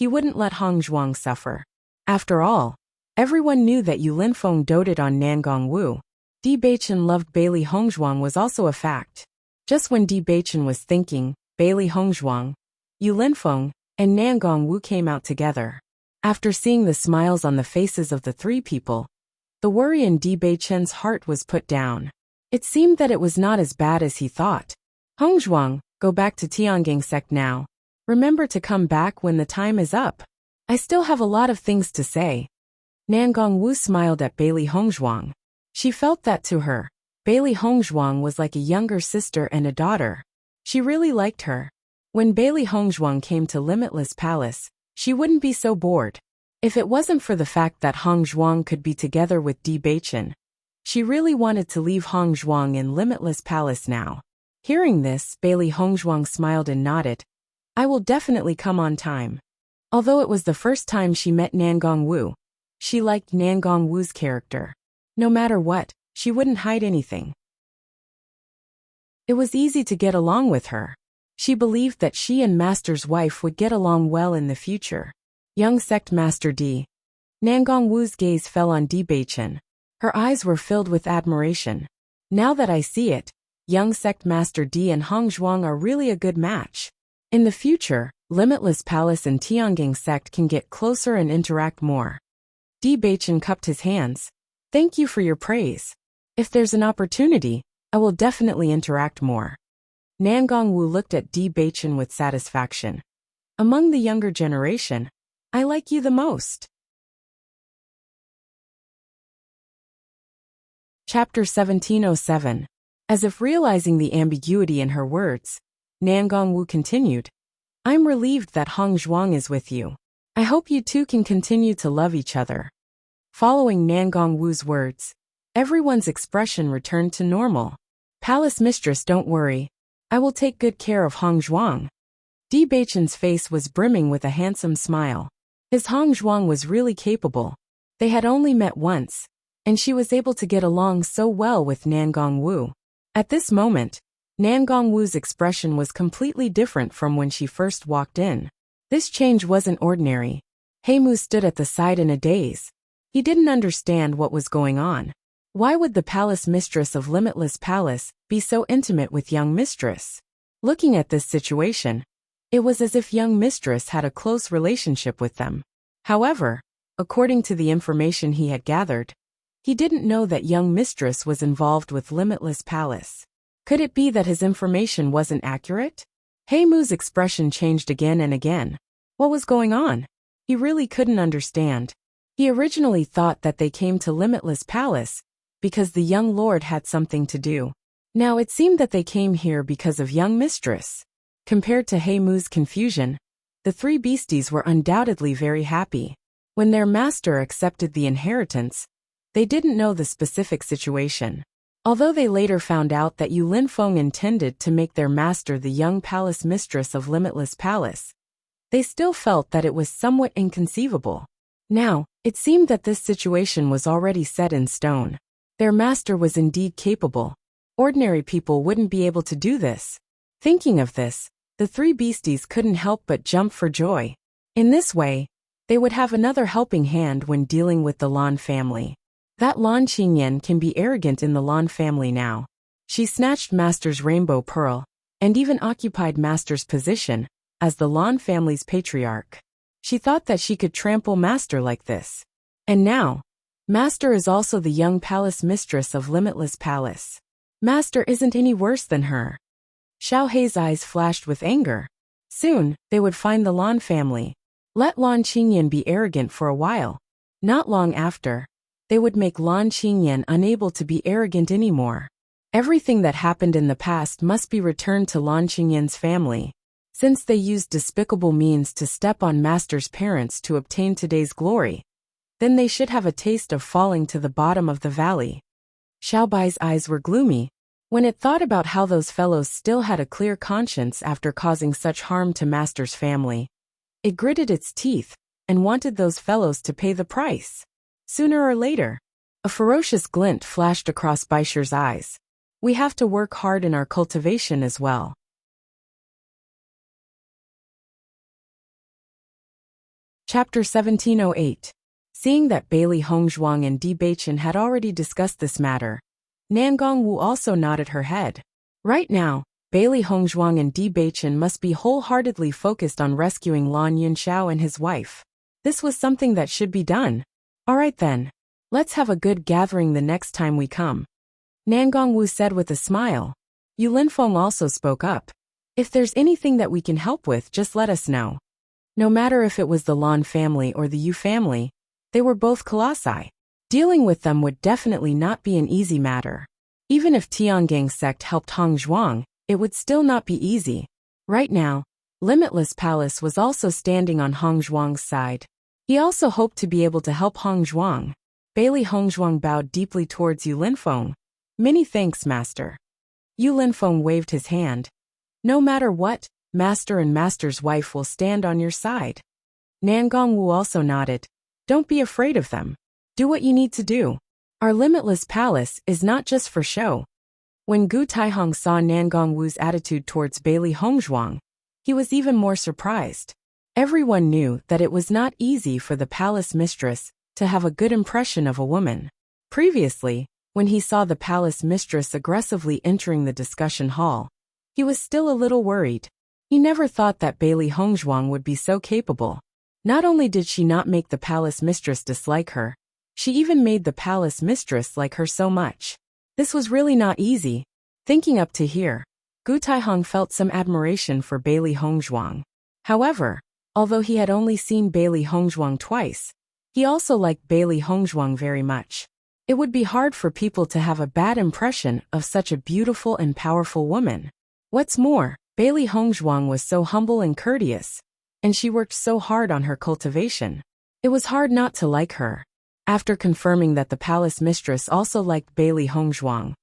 he wouldn't let Hong Zhuang suffer. After all, everyone knew that Yu Linfeng doted on Nan Gongwu. Bewitching loved Bailey Hongzhuang was also a fact. Just when Bewitching was thinking, Bailey Hongzhuang, Yu Linfeng, and Nan Gongwu came out together. After seeing the smiles on the faces of the three people, the worry in Bewitching's heart was put down. It seemed that it was not as bad as he thought. Hongzhuang, go back to Tiangang sect now. Remember to come back when the time is up. I still have a lot of things to say. Nan Gongwu smiled at Bailey Hongzhuang. She felt that to her, Bailey Hongzhuang was like a younger sister and a daughter. She really liked her. When Bailey Hongzhuang came to Limitless Palace, she wouldn't be so bored. If it wasn't for the fact that Hong Zhuang could be together with Bewitching, she really wanted to leave Hong Zhuang in Limitless Palace now. Hearing this, Bailey Hongzhuang smiled and nodded. I will definitely come on time. Although it was the first time she met Nan Gongwu, she liked Nan Gongwu's character. No matter what, she wouldn't hide anything. It was easy to get along with her. She believed that she and Master's wife would get along well in the future. Young sect Master D. Nan Gongwu's gaze fell on Bewitching. Her eyes were filled with admiration. Now that I see it, young sect Master D and Hong Zhuang are really a good match. In the future, Limitless Palace and Tiangang sect can get closer and interact more. Bewitching cupped his hands. Thank you for your praise. If there's an opportunity, I will definitely interact more. Nan Gongwu looked at Bewitching with satisfaction. Among the younger generation, I like you the most. Chapter 1707. As if realizing the ambiguity in her words, Nan Gongwu continued. I'm relieved that Hong Zhuang is with you. I hope you two can continue to love each other. Following Nan Gongwu's words, everyone's expression returned to normal. Palace mistress, don't worry. I will take good care of Hong Zhuang. Bewitching's face was brimming with a handsome smile. His Hong Zhuang was really capable. They had only met once, and she was able to get along so well with Nan Gongwu. At this moment, Nan Gongwu's expression was completely different from when she first walked in. This change wasn't ordinary. Heimu stood at the side in a daze. He didn't understand what was going on. Why would the palace mistress of Limitless Palace be so intimate with young mistress? Looking at this situation, it was as if young mistress had a close relationship with them. However, according to the information he had gathered, he didn't know that young mistress was involved with Limitless Palace. Could it be that his information wasn't accurate? Heimu's expression changed again and again. What was going on? He really couldn't understand. He originally thought that they came to Limitless Palace because the young lord had something to do. Now it seemed that they came here because of young mistress. Compared to Heimu's confusion, the three beasties were undoubtedly very happy. When their master accepted the inheritance, they didn't know the specific situation. Although they later found out that Yu Linfeng intended to make their master the young palace mistress of Limitless Palace, they still felt that it was somewhat inconceivable. Now, it seemed that this situation was already set in stone. Their master was indeed capable. Ordinary people wouldn't be able to do this. Thinking of this, the three beasties couldn't help but jump for joy. In this way, they would have another helping hand when dealing with the Lan family. That Lan Qingyan can be arrogant in the Lan family now. She snatched Master's rainbow pearl, and even occupied Master's position as the Lan family's patriarch. She thought that she could trample Master like this. And now, Master is also the young palace mistress of Limitless Palace. Master isn't any worse than her. Xiao Hei's eyes flashed with anger. Soon, they would find the Lan family. Let Lan Qingyan be arrogant for a while. Not long after, they would make Lan Qingyan unable to be arrogant anymore. Everything that happened in the past must be returned to Lan Qingyan's family. Since they used despicable means to step on Master's parents to obtain today's glory, then they should have a taste of falling to the bottom of the valley. Xiaobai's eyes were gloomy when it thought about how those fellows still had a clear conscience after causing such harm to Master's family. It gritted its teeth and wanted those fellows to pay the price. Sooner or later, a ferocious glint flashed across Baisher's eyes. We have to work hard in our cultivation as well. Chapter 1708. Seeing that Bailey Hongzhuang and Di Beichen had already discussed this matter, Nangong Wu also nodded her head. Right now, Bailey Hongzhuang and Di Beichen must be wholeheartedly focused on rescuing Lan Yunxiao and his wife. This was something that should be done. Alright then. Let's have a good gathering the next time we come. Nangong Wu said with a smile. Yu Linfeng also spoke up. If there's anything that we can help with, just let us know. No matter if it was the Lan family or the Yu family, they were both colossi. Dealing with them would definitely not be an easy matter. Even if Tiangang sect helped Hongzhuang, it would still not be easy. Right now, Limitless Palace was also standing on Hongzhuang's side. He also hoped to be able to help Hongzhuang. Bailey Hongzhuang bowed deeply towards Yu Linfeng. Many thanks, Master. Yu Linfeng waved his hand. No matter what, Master and Master's wife will stand on your side. Nangong Wu also nodded. Don't be afraid of them. Do what you need to do. Our Limitless Palace is not just for show. When Gu Taihong saw Nangong Wu's attitude towards Bailey Hongzhuang, he was even more surprised. Everyone knew that it was not easy for the palace mistress to have a good impression of a woman. Previously, when he saw the palace mistress aggressively entering the discussion hall, he was still a little worried. He never thought that Bailey Hongzhuang would be so capable. Not only did she not make the palace mistress dislike her, she even made the palace mistress like her so much. This was really not easy. Thinking up to here, Gu Taihong felt some admiration for Bailey Hongzhuang. However, although he had only seen Bailey Hongzhuang twice, he also liked Bailey Hongzhuang very much. It would be hard for people to have a bad impression of such a beautiful and powerful woman. What's more, Bailey Hongzhuang was so humble and courteous, and she worked so hard on her cultivation. It was hard not to like her. After confirming that the palace mistress also liked Bailey Hongzhuang,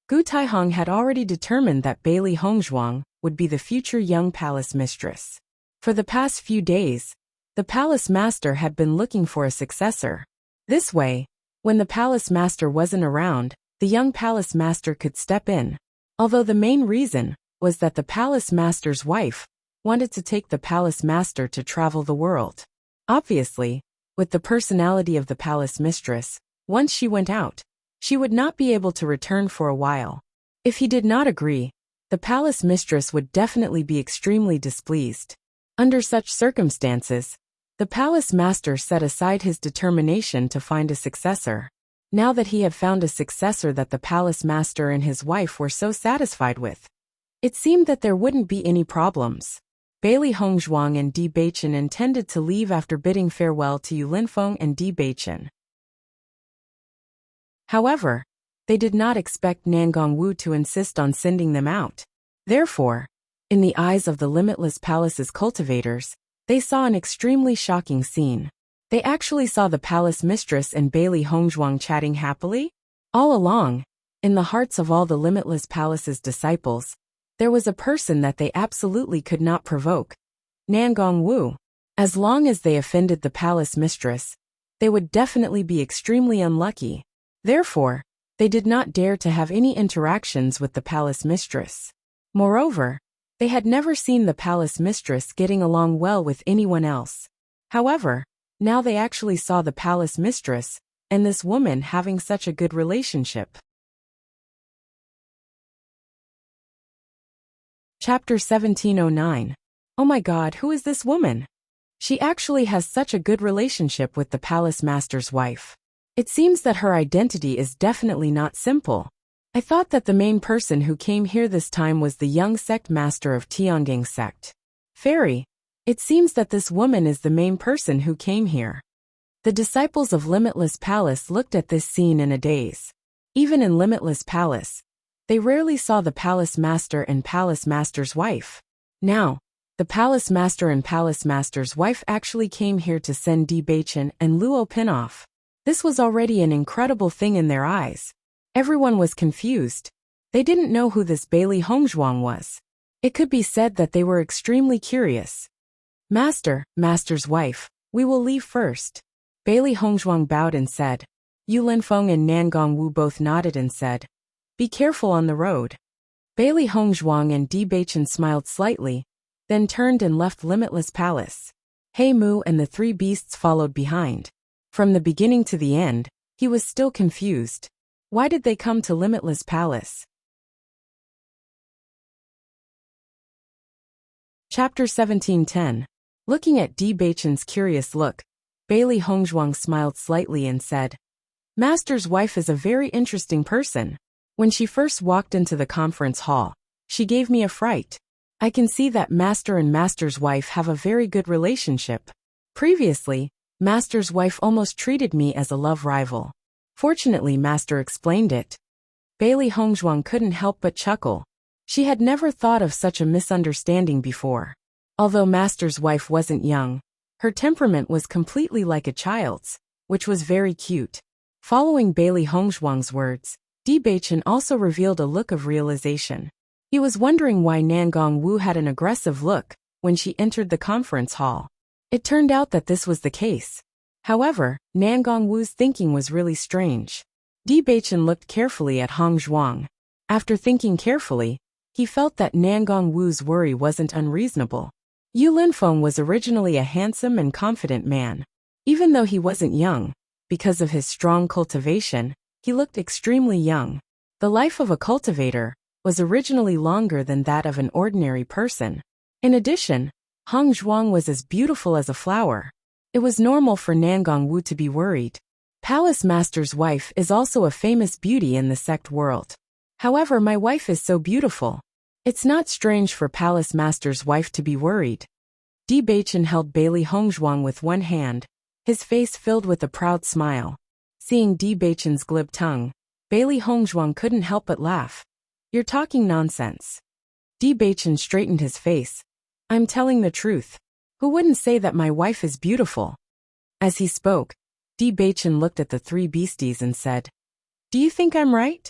Gu Taihong had already determined that Bailey Hongzhuang would be the future young palace mistress. For the past few days, the palace master had been looking for a successor. This way, when the palace master wasn't around, the young palace master could step in. Although the main reason was that the palace master's wife wanted to take the palace master to travel the world. Obviously, with the personality of the palace mistress, once she went out, she would not be able to return for a while. If he did not agree, the palace mistress would definitely be extremely displeased. Under such circumstances, the palace master set aside his determination to find a successor. Now that he had found a successor that the palace master and his wife were so satisfied with, it seemed that there wouldn't be any problems. Bailey Hongzhuang and Di Beichen intended to leave after bidding farewell to Yu Linfeng and Di Beichen. However, they did not expect Nangong Wu to insist on sending them out. Therefore, in the eyes of the Limitless Palace's cultivators, they saw an extremely shocking scene. They actually saw the palace mistress and Bailey Hongzhuang chatting happily. All along, in the hearts of all the Limitless Palace's disciples, there was a person that they absolutely could not provoke. Nangong Wu. As long as they offended the palace mistress, they would definitely be extremely unlucky. Therefore, they did not dare to have any interactions with the palace mistress. Moreover, they had never seen the palace mistress getting along well with anyone else. However, now they actually saw the palace mistress and this woman having such a good relationship. Chapter 1709. Oh my God, who is this woman? She actually has such a good relationship with the palace master's wife. It seems that her identity is definitely not simple. I thought that the main person who came here this time was the young sect master of Tiangang sect. Fairy, it seems that this woman is the main person who came here. The disciples of Limitless Palace looked at this scene in a daze. Even in Limitless Palace, they rarely saw the palace master and palace master's wife. Now, the palace master and palace master's wife actually came here to send Di Beichen and Luo Pin off. This was already an incredible thing in their eyes. Everyone was confused. They didn't know who this Bailey Hongzhuang was. It could be said that they were extremely curious. Master's wife, we will leave first. Bailey Hongzhuang bowed and said. Yu Linfeng and Nangong Wu both nodded and said, be careful on the road. Bailey Hongzhuang and Di Beichen smiled slightly, then turned and left Limitless Palace. He Mu and the three beasts followed behind. From the beginning to the end, he was still confused. Why did they come to Limitless Palace? Chapter 17:10. Looking at Di Beichen's curious look, Bailey Hongzhuang smiled slightly and said, Master's wife is a very interesting person. When she first walked into the conference hall, she gave me a fright. I can see that Master and Master's wife have a very good relationship. Previously, Master's wife almost treated me as a love rival. Fortunately, Master explained it. Bailey Hongzhuang couldn't help but chuckle. She had never thought of such a misunderstanding before. Although Master's wife wasn't young, her temperament was completely like a child's, which was very cute. Following Bailey Hongzhuang's words, Di Beichen also revealed a look of realization. He was wondering why Nangong Wu had an aggressive look when she entered the conference hall. It turned out that this was the case. However, Nangong Wu's thinking was really strange. Di Beichen looked carefully at Hongzhuang. After thinking carefully, he felt that Nangong Wu's worry wasn't unreasonable. Yu Linfeng was originally a handsome and confident man. Even though he wasn't young, because of his strong cultivation, he looked extremely young. The life of a cultivator was originally longer than that of an ordinary person. In addition, Hongzhuang was as beautiful as a flower. It was normal for Nangong Wu to be worried. Palace Master's wife is also a famous beauty in the sect world. However, my wife is so beautiful. It's not strange for Palace Master's wife to be worried. Di Beichen held Bailey Hongzhuang with one hand, his face filled with a proud smile. Seeing Di Beichen's glib tongue, Bailey Hongzhuang couldn't help but laugh. You're talking nonsense. Di Beichen straightened his face. I'm telling the truth. Who wouldn't say that my wife is beautiful? As he spoke, Di Beichen looked at the three beasties and said, Do you think I'm right?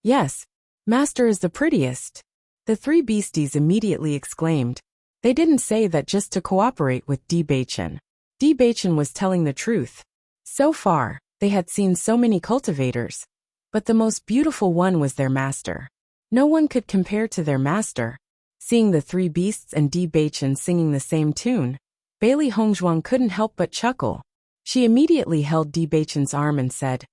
Yes, Master is the prettiest. The three beasties immediately exclaimed. They didn't say that just to cooperate with Di Beichen. Di Beichen was telling the truth. So far, they had seen so many cultivators, but the most beautiful one was their master. No one could compare to their master. Seeing the three beasts and Di Beichen singing the same tune, Bailey Hongzhuang couldn't help but chuckle. She immediately held Di Beichen's arm and said,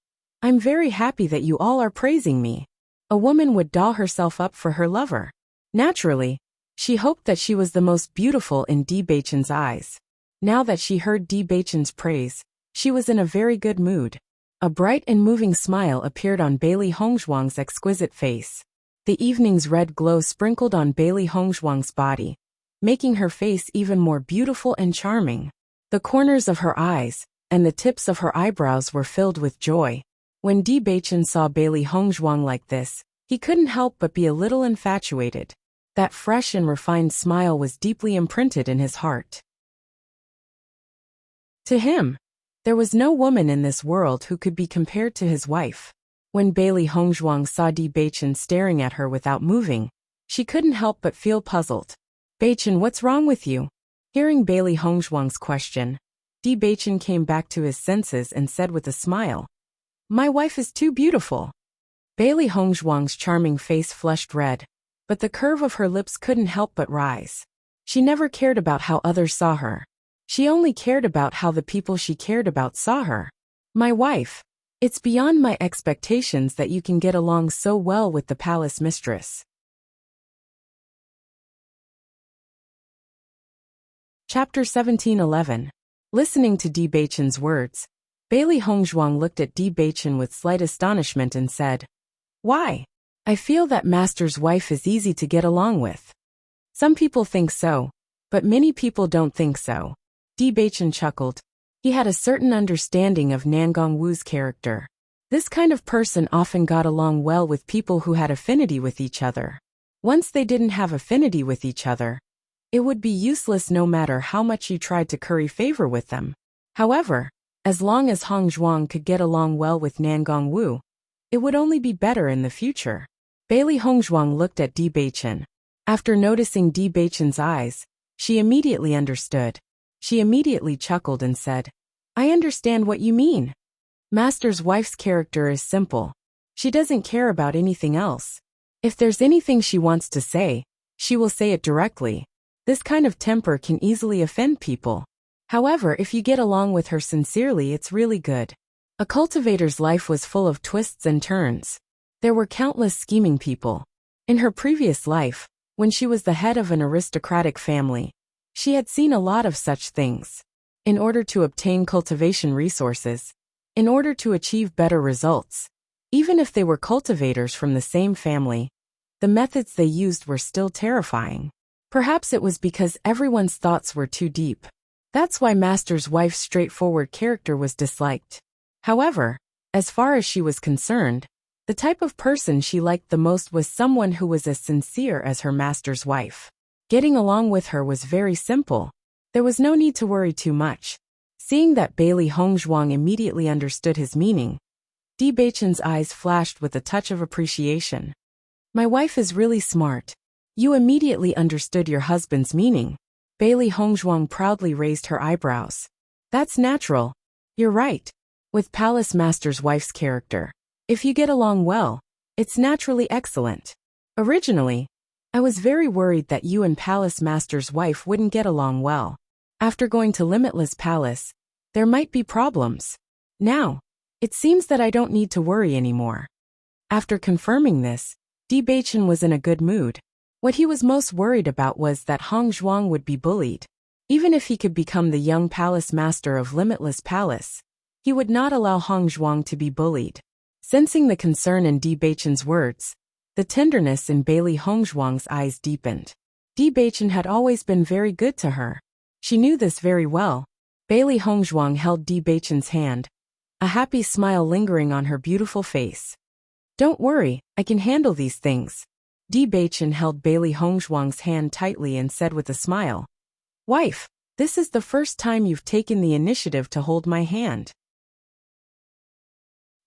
I'm very happy that you all are praising me. A woman would doll herself up for her lover. Naturally, she hoped that she was the most beautiful in Di Beichen's eyes. Now that she heard Di Beichen's praise, she was in a very good mood. A bright and moving smile appeared on Bailey Hongzhuang's exquisite face. The evening's red glow sprinkled on Bailey Hongzhuang's body, making her face even more beautiful and charming. The corners of her eyes and the tips of her eyebrows were filled with joy. When Di Beichen saw Bailey Hongzhuang like this, he couldn't help but be a little infatuated. That fresh and refined smile was deeply imprinted in his heart. To him, there was no woman in this world who could be compared to his wife. When Bailey Hongzhuang saw Di Beichen staring at her without moving, she couldn't help but feel puzzled. Beichen, what's wrong with you? Hearing Bailey Hongzhuang's question, Di Beichen came back to his senses and said with a smile, My wife is too beautiful. Bailey Hongzhuang's charming face flushed red, but the curve of her lips couldn't help but rise. She never cared about how others saw her. She only cared about how the people she cared about saw her. My wife. It's beyond my expectations that you can get along so well with the palace mistress. Chapter 17:11. Listening to Di Beichen's words, Bailey Hongzhuang looked at Di Beichen with slight astonishment and said, Why? I feel that Master's wife is easy to get along with. Some people think so, but many people don't think so. Di Beichen chuckled. He had a certain understanding of Nangong Wu's character. This kind of person often got along well with people who had affinity with each other. Once they didn't have affinity with each other, it would be useless no matter how much you tried to curry favor with them. However, as long as Hongzhuang could get along well with Nangong Wu, It would only be better in the future. Bailey Hongzhuang looked at Di Beichen. After noticing Di Beichen's eyes, she immediately understood. She immediately chuckled and said, I understand what you mean. Master's wife's character is simple. She doesn't care about anything else. If there's anything she wants to say, she will say it directly. This kind of temper can easily offend people. However, if you get along with her sincerely, it's really good. A cultivator's life was full of twists and turns. There were countless scheming people. In her previous life, when she was the head of an aristocratic family, she had seen a lot of such things. In order to obtain cultivation resources, in order to achieve better results, even if they were cultivators from the same family, the methods they used were still terrifying. Perhaps it was because everyone's thoughts were too deep. That's why Master's wife's straightforward character was disliked. However, as far as she was concerned, the type of person she liked the most was someone who was as sincere as her master's wife. Getting along with her was very simple. There was no need to worry too much. Seeing that Bailey Hongzhuang immediately understood his meaning, Di Beichen's eyes flashed with a touch of appreciation. My wife is really smart. You immediately understood your husband's meaning. Bailey Hongzhuang proudly raised her eyebrows. That's natural. You're right. With Palace Master's wife's character, if you get along well, it's naturally excellent. Originally, I was very worried that you and Palace Master's wife wouldn't get along well. After going to Limitless Palace, there might be problems. Now, it seems that I don't need to worry anymore. After confirming this, Di Beichen was in a good mood. What he was most worried about was that Hongzhuang would be bullied. Even if he could become the young Palace Master of Limitless Palace, he would not allow Hongzhuang to be bullied. Sensing the concern in Di Beichen's words, the tenderness in Bailey Hongzhuang's eyes deepened. Di Beichen had always been very good to her. She knew this very well. Bailey Hongzhuang held Di Beichen's hand, a happy smile lingering on her beautiful face. Don't worry, I can handle these things. Di Beichen held Bailey Hongzhuang's hand tightly and said with a smile, Wife, this is the first time you've taken the initiative to hold my hand.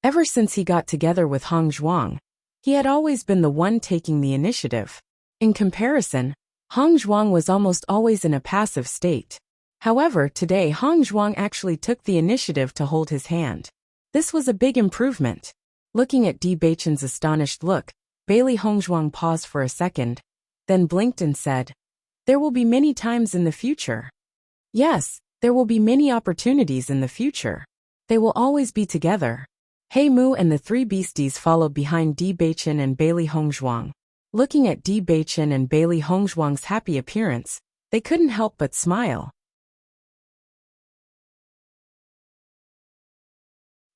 Ever since he got together with Hongzhuang, he had always been the one taking the initiative. In comparison, Hongzhuang was almost always in a passive state. However, today Hongzhuang actually took the initiative to hold his hand. This was a big improvement. Looking at Di Beichen's astonished look, Bailey Hongzhuang paused for a second, then blinked and said, There will be many times in the future. Yes, there will be many opportunities in the future. They will always be together. He Mu and the three beasties followed behind Di Beichen and Bailey Hongzhuang. Looking at Di Beichen and Bailey Hongzhuang's happy appearance, they couldn't help but smile.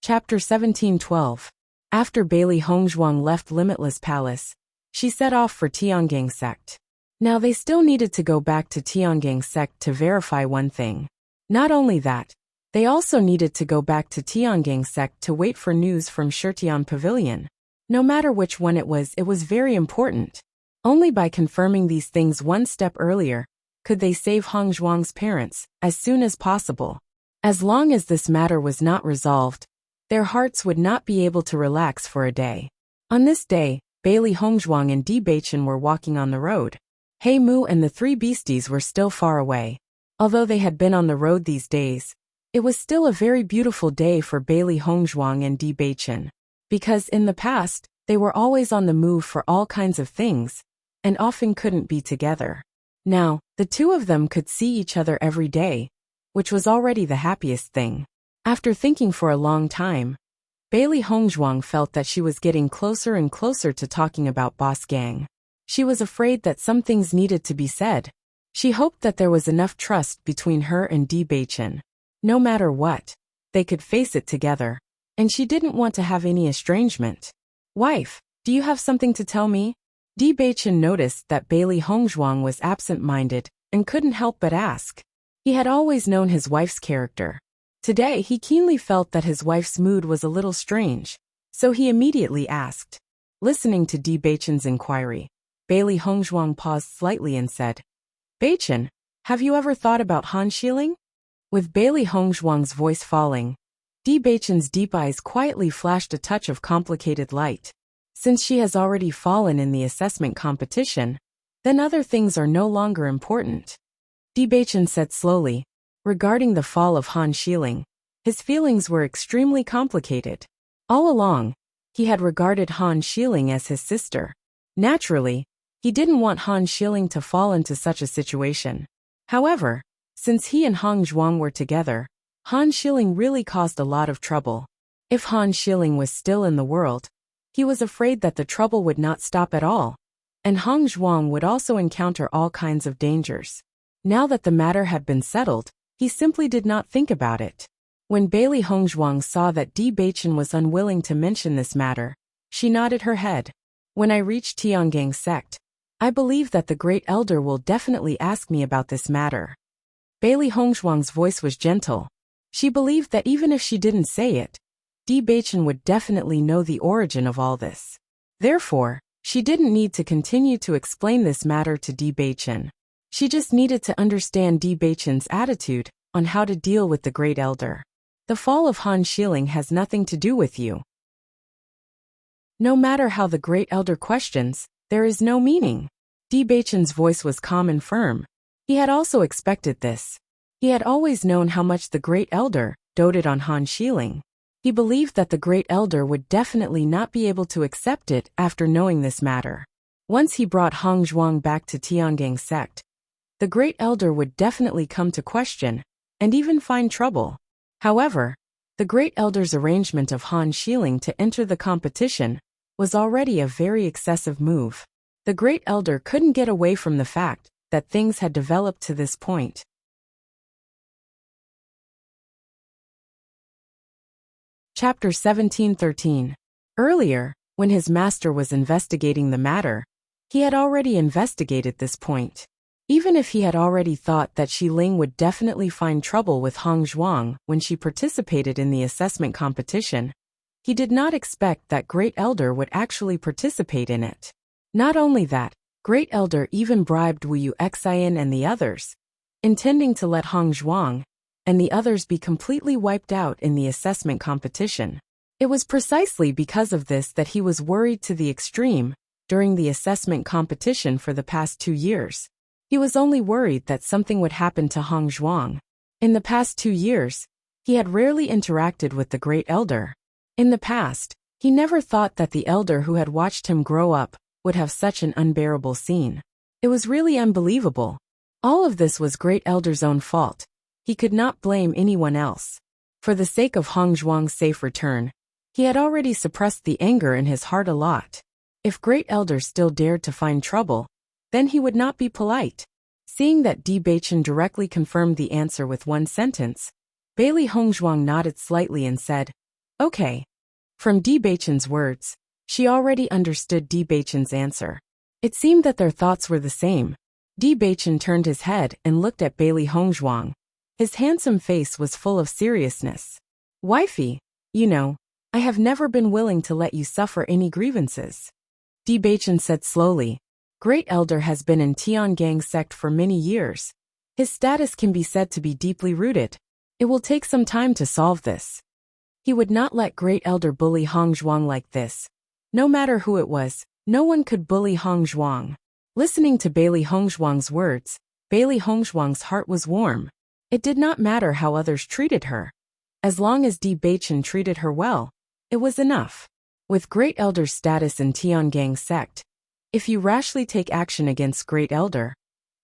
Chapter 17:12. After Bailey Hongzhuang left Limitless Palace, she set off for Tiangang sect. Now they still needed to go back to Tiangang sect to verify one thing. Not only that, they also needed to go back to Tiangang sect to wait for news from Shirtian Pavilion. No matter which one it was very important. Only by confirming these things one step earlier, could they save Hongzhuang's parents, as soon as possible. As long as this matter was not resolved, their hearts would not be able to relax for a day. On this day, Bailey Hongzhuang and Di Beichen were walking on the road. He Mu and the three beasties were still far away. Although they had been on the road these days, it was still a very beautiful day for Bailey Hongzhuang and Di Beichen. Because in the past, they were always on the move for all kinds of things, and often couldn't be together. Now, the two of them could see each other every day, which was already the happiest thing. After thinking for a long time, Bailey Hongzhuang felt that she was getting closer and closer to talking about Boss Gang. She was afraid that some things needed to be said. She hoped that there was enough trust between her and Di Beichen. No matter what, they could face it together. And she didn't want to have any estrangement. Wife, do you have something to tell me? Di Beichen noticed that Bailey Hongzhuang was absent-minded and couldn't help but ask. He had always known his wife's character. Today he keenly felt that his wife's mood was a little strange, so he immediately asked. Listening to Di Beichen's inquiry, Bailey Hongzhuang paused slightly and said, Beichen, have you ever thought about Han Shilling? With Bailey Hongzhuang's voice falling, Beichen's deep eyes quietly flashed a touch of complicated light. Since she has already fallen in the assessment competition, then other things are no longer important. Beichen said slowly. Regarding the fall of Han Xiling, his feelings were extremely complicated. All along, he had regarded Han Xiling as his sister. Naturally, he didn't want Han Xiling to fall into such a situation. However, since he and Hong Zhuang were together, Han Xiling really caused a lot of trouble. If Han Xiling was still in the world, he was afraid that the trouble would not stop at all, and Hong Zhuang would also encounter all kinds of dangers. Now that the matter had been settled, he simply did not think about it. When Bailey Hongzhuang saw that Beichen was unwilling to mention this matter, she nodded her head. When I reach Tiangang sect, I believe that the Great Elder will definitely ask me about this matter. Bailey Hongzhuang's voice was gentle. She believed that even if she didn't say it, Beichen would definitely know the origin of all this. Therefore, she didn't need to continue to explain this matter to Beichen. She just needed to understand Beichen's attitude on how to deal with the Great Elder. The fall of Han Xiling has nothing to do with you. No matter how the Great Elder questions, there is no meaning. Beichen's voice was calm and firm. He had also expected this. He had always known how much the Great Elder doted on Han Xiling. He believed that the Great Elder would definitely not be able to accept it after knowing this matter. Once he brought Hong Zhuang back to Tiangang sect, the Great Elder would definitely come to question, and even find trouble. However, the Great Elder's arrangement of Han Xiling to enter the competition was already a very excessive move. The Great Elder couldn't get away from the fact that things had developed to this point. Chapter 1713. Earlier, when his master was investigating the matter, he had already investigated this point. Even if he had already thought that Xi Ling would definitely find trouble with Hong Zhuang when she participated in the assessment competition, he did not expect that Great Elder would actually participate in it. Not only that, Great Elder even bribed Wu Xian and the others, intending to let Hong Zhuang and the others be completely wiped out in the assessment competition. It was precisely because of this that he was worried to the extreme during the assessment competition for the past 2 years. He was only worried that something would happen to Hong Zhuang. In the past 2 years, he had rarely interacted with the Great Elder. In the past, he never thought that the elder who had watched him grow up would have such an unbearable scene. It was really unbelievable. All of this was Great Elder's own fault. He could not blame anyone else. For the sake of Hong Zhuang's safe return, he had already suppressed the anger in his heart a lot. If Great Elder still dared to find trouble, then he would not be polite. Seeing that Beichen directly confirmed the answer with one sentence, Bailey Hongzhuang nodded slightly and said, "Okay." From Beichen's words, she already understood Beichen's answer. It seemed that their thoughts were the same. Beichen turned his head and looked at Bailey Hongzhuang. His handsome face was full of seriousness. "Wifey, you know, I have never been willing to let you suffer any grievances." Beichen said slowly. Great Elder has been in Tiangang sect for many years. His status can be said to be deeply rooted. It will take some time to solve this. He would not let Great Elder bully Hong Zhuang like this. No matter who it was, no one could bully Hong Zhuang. Listening to Bailey Hongzhuang's words, Bailey Hongzhuang's heart was warm. It did not matter how others treated her. As long as Beichen treated her well, it was enough. With Great Elder's status in Tiangang sect, if you rashly take action against Great Elder,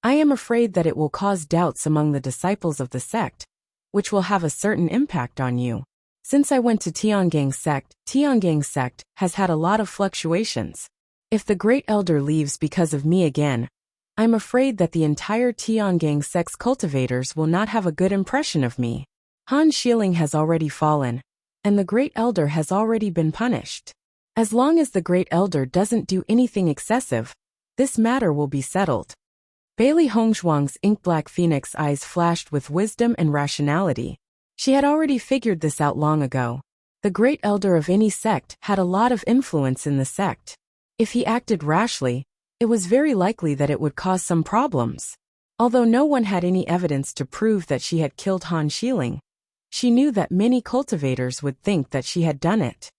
I am afraid that it will cause doubts among the disciples of the sect, which will have a certain impact on you. Since I went to Tiangang sect has had a lot of fluctuations. If the Great Elder leaves because of me again, I'm afraid that the entire Tiangang sect's cultivators will not have a good impression of me. Han Xiling has already fallen, and the Great Elder has already been punished. As long as the Great Elder doesn't do anything excessive, this matter will be settled. Bailey Hongzhuang's ink-black phoenix eyes flashed with wisdom and rationality. She had already figured this out long ago. The Great Elder of any sect had a lot of influence in the sect. If he acted rashly, it was very likely that it would cause some problems. Although no one had any evidence to prove that she had killed Han Xiling, She knew that many cultivators would think that she had done it.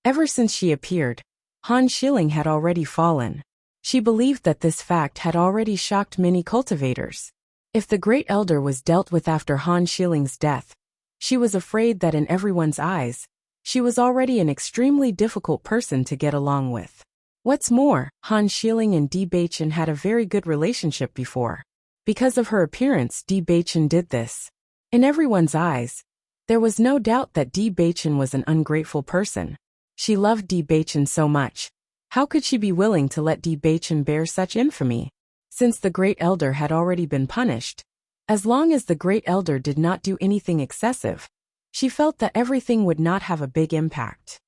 Ever since she appeared, Han Shilling had already fallen. She believed that this fact had already shocked many cultivators. If the Great Elder was dealt with after Han Shilling's death, she was afraid that in everyone's eyes, she was already an extremely difficult person to get along with. What's more, Han Shilling and Di Baichen had a very good relationship before. Because of her appearance, Di Baichen did this. In everyone's eyes, there was no doubt that Di Baichen was an ungrateful person. She loved Di Baichen so much. How could she be willing to let Di Baichen bear such infamy? Since the Great Elder had already been punished, as long as the Great Elder did not do anything excessive, she felt that everything would not have a big impact.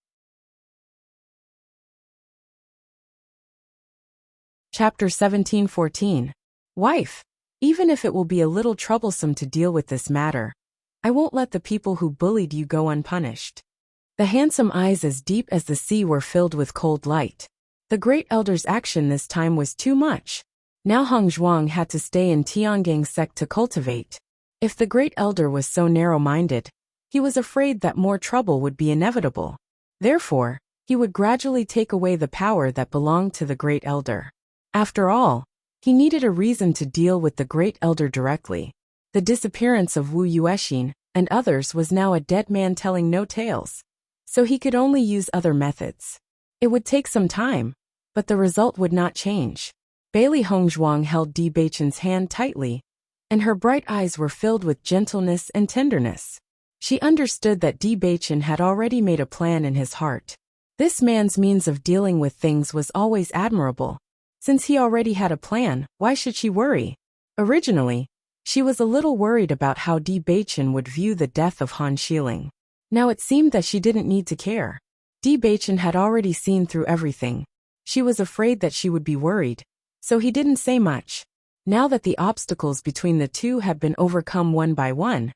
Chapter 17:14. Wife, even if it will be a little troublesome to deal with this matter, I won't let the people who bullied you go unpunished. The handsome eyes as deep as the sea were filled with cold light. The Great Elder's action this time was too much. Now Hong Zhuang had to stay in Tiangang sect to cultivate. If the Great Elder was so narrow-minded, he was afraid that more trouble would be inevitable. Therefore, he would gradually take away the power that belonged to the Great Elder. After all, he needed a reason to deal with the Great Elder directly. The disappearance of Wu Yuexin and others was now a dead man telling no tales. So he could only use other methods. It would take some time, but the result would not change. Bailey Hongzhuang held Di Baichen's hand tightly, and her bright eyes were filled with gentleness and tenderness. She understood that Di Baichen had already made a plan in his heart. This man's means of dealing with things was always admirable. Since he already had a plan, why should she worry? Originally, she was a little worried about how Di Baichen would view the death of Han Shilling. Now it seemed that she didn't need to care. Di Baichen had already seen through everything. She was afraid that she would be worried, so he didn't say much. Now that the obstacles between the two had been overcome one by one,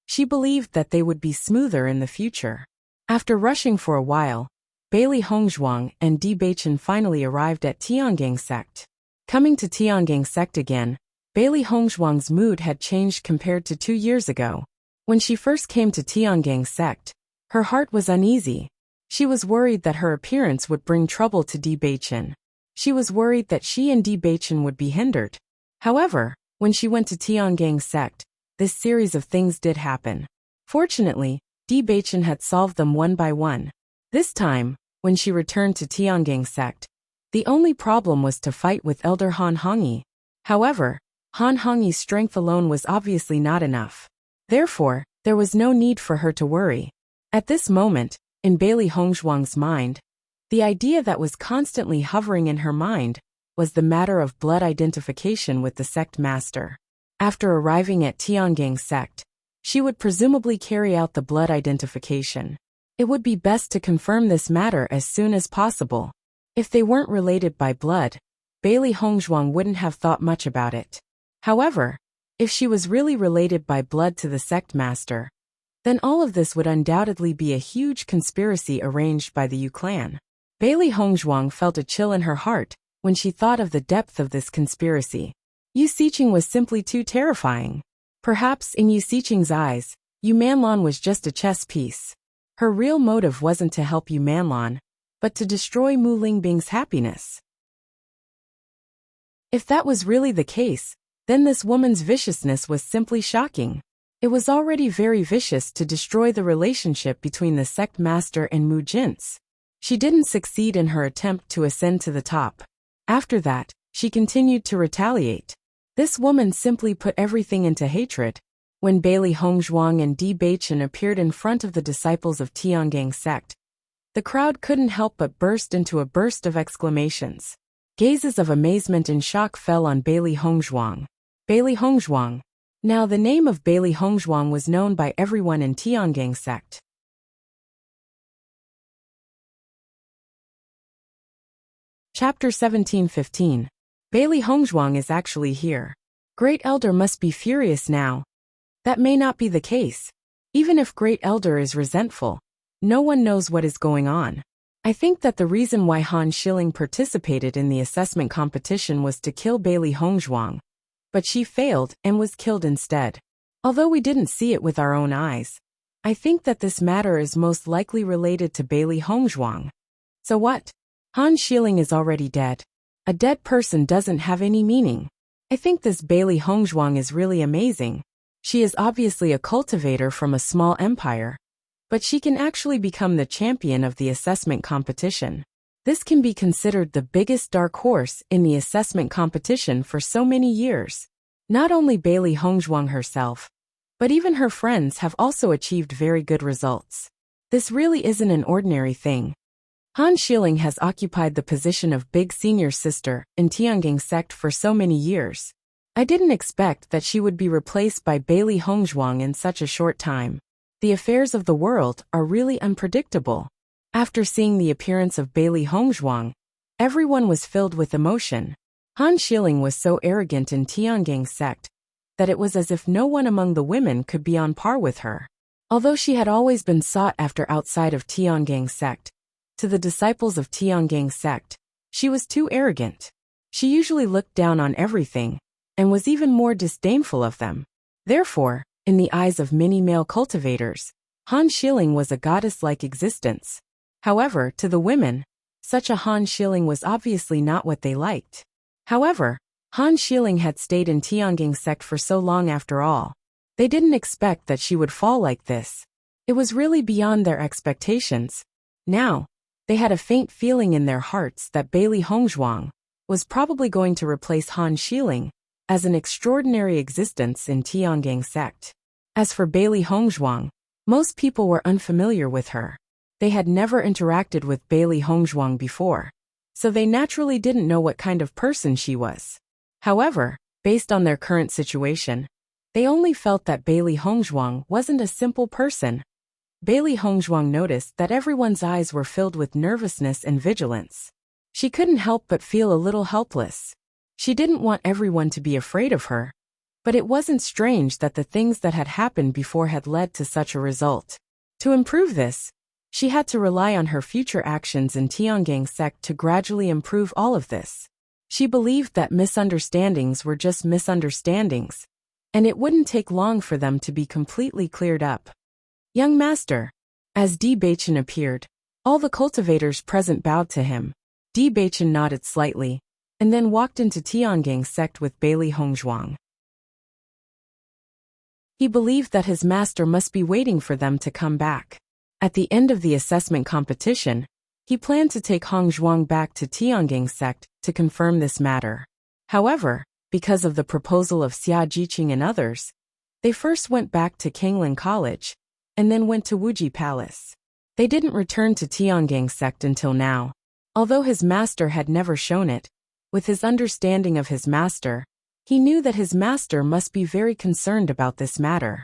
she believed that they would be smoother in the future. After rushing for a while, Bailey Hongzhuang and Di Baichen finally arrived at Tiangang sect. Coming to Tiangang sect again, Bailey Hongzhuang's mood had changed compared to 2 years ago. When she first came to Tiangang sect, her heart was uneasy. She was worried that her appearance would bring trouble to Di Baichen. She was worried that she and Di Baichen would be hindered. However, when she went to Tiangang sect, this series of things did happen. Fortunately, Di Baichen had solved them one by one. This time, when she returned to Tiangang sect, the only problem was to fight with Elder Han Hongyi. However, Han Hongyi's strength alone was obviously not enough. Therefore, there was no need for her to worry. At this moment, in Bailey Hongzhuang's mind, the idea that was constantly hovering in her mind was the matter of blood identification with the sect master. After arriving at Tiangang sect, she would presumably carry out the blood identification. It would be best to confirm this matter as soon as possible. If they weren't related by blood, Bailey Hongzhuang wouldn't have thought much about it. However, if she was really related by blood to the sect master, then all of this would undoubtedly be a huge conspiracy arranged by the Yu clan. Bailey Hongzhuang felt a chill in her heart when she thought of the depth of this conspiracy. Yu Xiqing was simply too terrifying. Perhaps in Yu Xiqing's eyes, Yu Manlan was just a chess piece. Her real motive wasn't to help Yu Manlan, but to destroy Mu Lingbing's happiness. If that was really the case, then this woman's viciousness was simply shocking. It was already very vicious to destroy the relationship between the sect master and Mu Jintz. She didn't succeed in her attempt to ascend to the top. After that, she continued to retaliate. This woman simply put everything into hatred. When Bailey Hongzhuang and Di Baichen appeared in front of the disciples of Tiangang sect, the crowd couldn't help but burst into a burst of exclamations. Gazes of amazement and shock fell on Bailey Hongzhuang. Bailey Hongzhuang. Now the name of Bailey Hongzhuang was known by everyone in Tiangang sect. Chapter 17:15. Bailey Hongzhuang is actually here. Great Elder must be furious now. That may not be the case. Even if Great Elder is resentful, no one knows what is going on. I think that the reason why Han Shilling participated in the assessment competition was to kill Bailey Hongzhuang, but she failed and was killed instead. Although we didn't see it with our own eyes, I think that this matter is most likely related to Bailey Hongzhuang. So what? Han Xiling is already dead. A dead person doesn't have any meaning. I think this Bailey Hongzhuang is really amazing. She is obviously a cultivator from a small empire, but she can actually become the champion of the assessment competition. This can be considered the biggest dark horse in the assessment competition for so many years. Not only Bailey Hongzhuang herself, but even her friends have also achieved very good results. This really isn't an ordinary thing. Han Xiling has occupied the position of big senior sister in Tiangang sect for so many years. I didn't expect that she would be replaced by Bailey Hongzhuang in such a short time. The affairs of the world are really unpredictable. After seeing the appearance of Bailey Hongzhuang, everyone was filled with emotion. Han Xiling was so arrogant in Tiangang sect that it was as if no one among the women could be on par with her. Although she had always been sought after outside of Tiangang sect, to the disciples of Tiangang sect, she was too arrogant. She usually looked down on everything, and was even more disdainful of them. Therefore, in the eyes of many male cultivators, Han Xiling was a goddess-like existence. However, to the women, such a Han Xiling was obviously not what they liked. However, Han Xiling had stayed in Tiangang sect for so long after all. They didn't expect that she would fall like this. It was really beyond their expectations. Now, they had a faint feeling in their hearts that Bailey Hongzhuang was probably going to replace Han Xiling as an extraordinary existence in Tiangang sect. As for Bailey Hongzhuang, most people were unfamiliar with her. They had never interacted with Bailey Hongzhuang before, so they naturally didn't know what kind of person she was. However, based on their current situation, they only felt that Bailey Hongzhuang wasn't a simple person. Bailey Hongzhuang noticed that everyone's eyes were filled with nervousness and vigilance. She couldn't help but feel a little helpless. She didn't want everyone to be afraid of her, but it wasn't strange that the things that had happened before had led to such a result. To improve this, she had to rely on her future actions in Tiangang sect to gradually improve all of this. She believed that misunderstandings were just misunderstandings, and it wouldn't take long for them to be completely cleared up. Young master. As Bewitching appeared, all the cultivators present bowed to him. Bewitching nodded slightly, and then walked into Tiangang sect with Bailey Hongzhuang. He believed that his master must be waiting for them to come back. At the end of the assessment competition, he planned to take Hongzhuang back to Tiangang sect to confirm this matter. However, because of the proposal of Xia Jiqing and others, they first went back to Kanglan College, and then went to Wuxia Palace. They didn't return to Tiangang sect until now. Although his master had never shown it, with his understanding of his master, he knew that his master must be very concerned about this matter.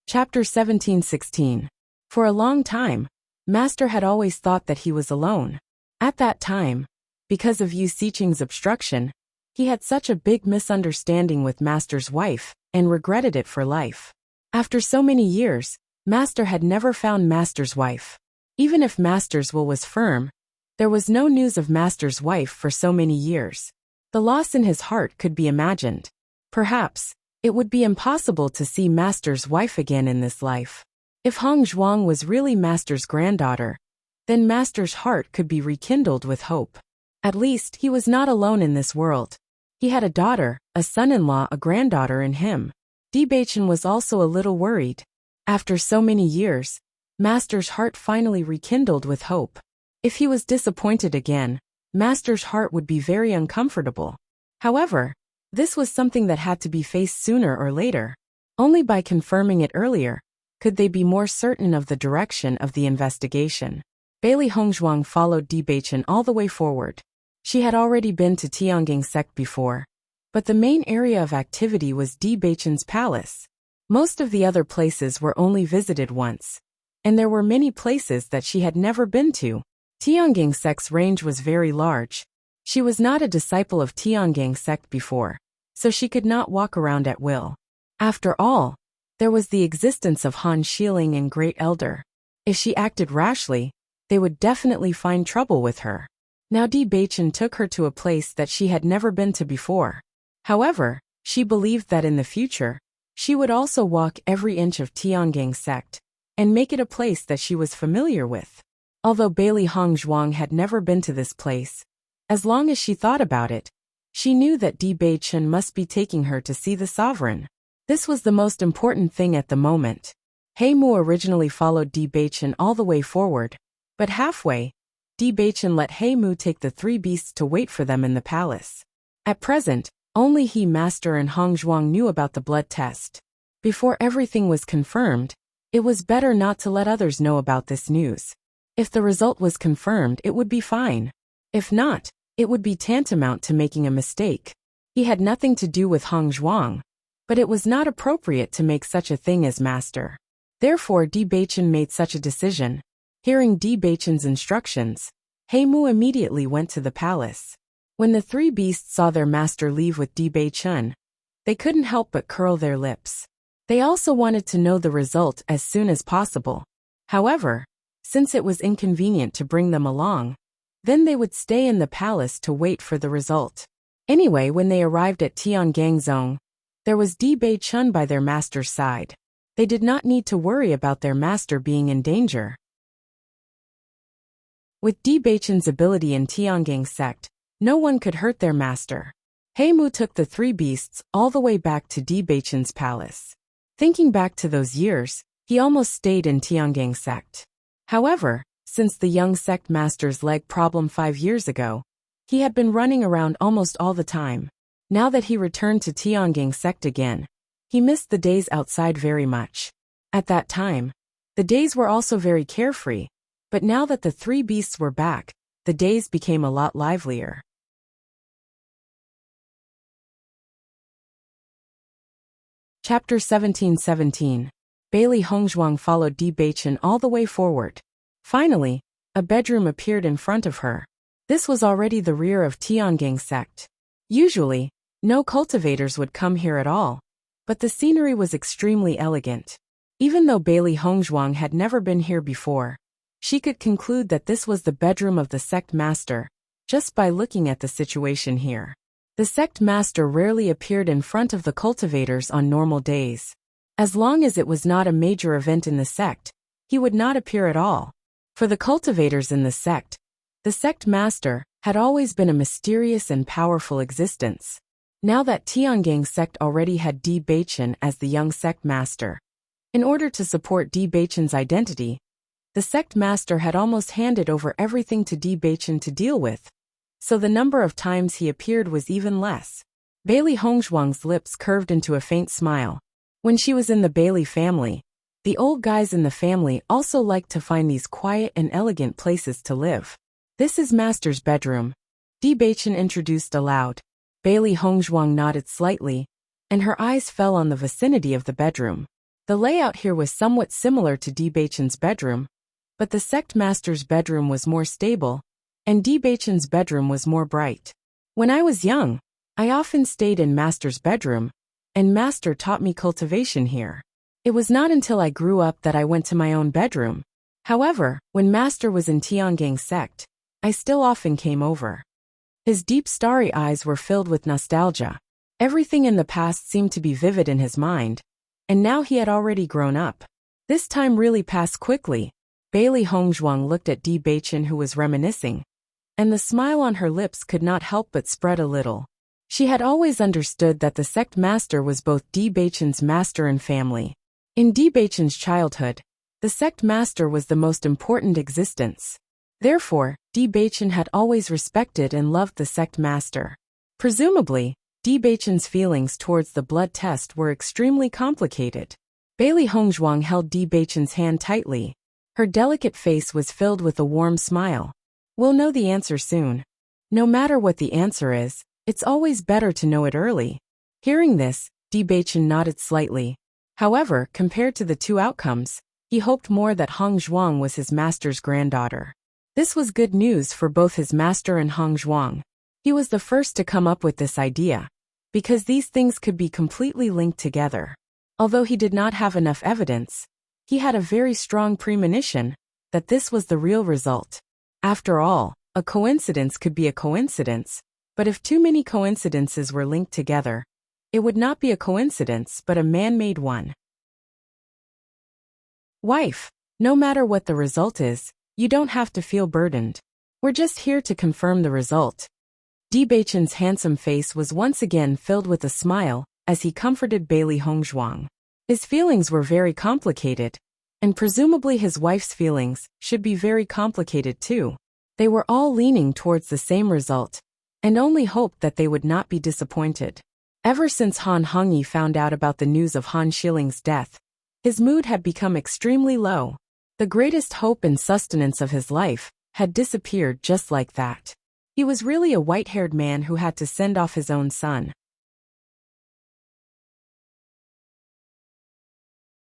Chapter 17:16. For a long time, Master had always thought that he was alone. At that time, because of Yu Xiqing's obstruction, he had such a big misunderstanding with Master's wife, and regretted it for life. After so many years, Master had never found Master's wife. Even if Master's will was firm, there was no news of Master's wife for so many years. The loss in his heart could be imagined. Perhaps, it would be impossible to see Master's wife again in this life. If Hongzhuang was really Master's granddaughter, then Master's heart could be rekindled with hope. At least, he was not alone in this world. He had a daughter, a son-in-law, a granddaughter in him. Bewitching was also a little worried. After so many years, Master's heart finally rekindled with hope. If he was disappointed again, Master's heart would be very uncomfortable. However, this was something that had to be faced sooner or later. Only by confirming it earlier could they be more certain of the direction of the investigation. Bailey Hongzhuang followed Bewitching all the way forward. She had already been to Tiangang sect before, but the main area of activity was Bewitching's palace. Most of the other places were only visited once, and there were many places that she had never been to. Tiangang sect's range was very large. She was not a disciple of Tiangang sect before, so she could not walk around at will. After all, there was the existence of Han Xiling and Great Elder. If she acted rashly, they would definitely find trouble with her. Now Di Baichen took her to a place that she had never been to before. However, she believed that in the future, she would also walk every inch of Tiangang sect and make it a place that she was familiar with. Although Bailey Hongzhuang had never been to this place, as long as she thought about it, she knew that Di Baichen must be taking her to see the sovereign. This was the most important thing at the moment. He Mu originally followed Di Baichen all the way forward, but halfway, Di Baichen let He Mu take the three beasts to wait for them in the palace. At present, only he Master and Hongzhuang knew about the blood test. Before everything was confirmed, it was better not to let others know about this news. If the result was confirmed, it would be fine. If not, it would be tantamount to making a mistake. He had nothing to do with Hongzhuang, but it was not appropriate to make such a thing as master. Therefore Di Baichen made such a decision. Hearing Di Baichen's instructions, He Mu immediately went to the palace. When the three beasts saw their master leave with Di Baichen, they couldn't help but curl their lips. They also wanted to know the result as soon as possible. However, since it was inconvenient to bring them along, then they would stay in the palace to wait for the result. Anyway, when they arrived at Tiangangzong, there was Di Baichen by their master's side. They did not need to worry about their master being in danger. With Di Baichen's ability in Tiangang sect, no one could hurt their master. He Mu took the three beasts all the way back to Di Baichen's palace. Thinking back to those years, he almost stayed in Tiangang sect. However, since the young sect master's leg problem 5 years ago, he had been running around almost all the time. Now that he returned to Tiangang sect again, he missed the days outside very much. At that time, the days were also very carefree, but now that the three beasts were back, the days became a lot livelier. Chapter 17:17. Bailey Hongzhuang followed Di Baichen all the way forward. Finally, a bedroom appeared in front of her. This was already the rear of Tiangang sect. Usually, no cultivators would come here at all, but the scenery was extremely elegant. Even though Bailey Hongzhuang had never been here before, she could conclude that this was the bedroom of the sect master, just by looking at the situation here. The sect master rarely appeared in front of the cultivators on normal days. As long as it was not a major event in the sect, he would not appear at all. For the cultivators in the sect master had always been a mysterious and powerful existence. Now that Tiangang sect already had Di Baichen as the young sect master, in order to support Di Baichen's identity, the sect master had almost handed over everything to Di Baichen to deal with, so the number of times he appeared was even less. Bailey Hongzhuang's lips curved into a faint smile. When she was in the Bailey family, the old guys in the family also liked to find these quiet and elegant places to live. This is master's bedroom, Di Baichen introduced aloud. Bailey Hongzhuang nodded slightly, and her eyes fell on the vicinity of the bedroom. The layout here was somewhat similar to Di Baichen's bedroom, but the sect master's bedroom was more stable, and Di Baichen's bedroom was more bright. When I was young, I often stayed in master's bedroom, and master taught me cultivation here. It was not until I grew up that I went to my own bedroom. However, when master was in Tiangang sect, I still often came over. His deep starry eyes were filled with nostalgia. Everything in the past seemed to be vivid in his mind, and now he had already grown up. This time really passed quickly. Bailey Hongzhuang looked at Di Baichen, who was reminiscing, and the smile on her lips could not help but spread a little. She had always understood that the sect master was both Di Baichen's master and family. In Di Baichen's childhood, the sect master was the most important existence. Therefore, Di Baichen had always respected and loved the sect master. Presumably, Di Baichen's feelings towards the blood test were extremely complicated. Bailey Hongzhuang held Di Baichen's hand tightly. Her delicate face was filled with a warm smile. We'll know the answer soon. No matter what the answer is, it's always better to know it early. Hearing this, Di Baichen nodded slightly. However, compared to the two outcomes, he hoped more that Hongzhuang was his master's granddaughter. This was good news for both his master and Hongzhuang. He was the first to come up with this idea, because these things could be completely linked together. Although he did not have enough evidence, he had a very strong premonition that this was the real result. After all, A coincidence could be a coincidence, but if too many coincidences were linked together, it would not be a coincidence but a man-made one. Wife, no matter what the result is, you don't have to feel burdened. We're just here to confirm the result. Bewitching's handsome face was once again filled with a smile as he comforted Bailey Hongzhuang. His feelings were very complicated, and presumably his wife's feelings should be very complicated too. They were all leaning towards the same result, and only hoped that they would not be disappointed. Ever since Han Hongyi found out about the news of Han Shiling's death, his mood had become extremely low. The greatest hope and sustenance of his life had disappeared just like that. He was really a white-haired man who had to send off his own son.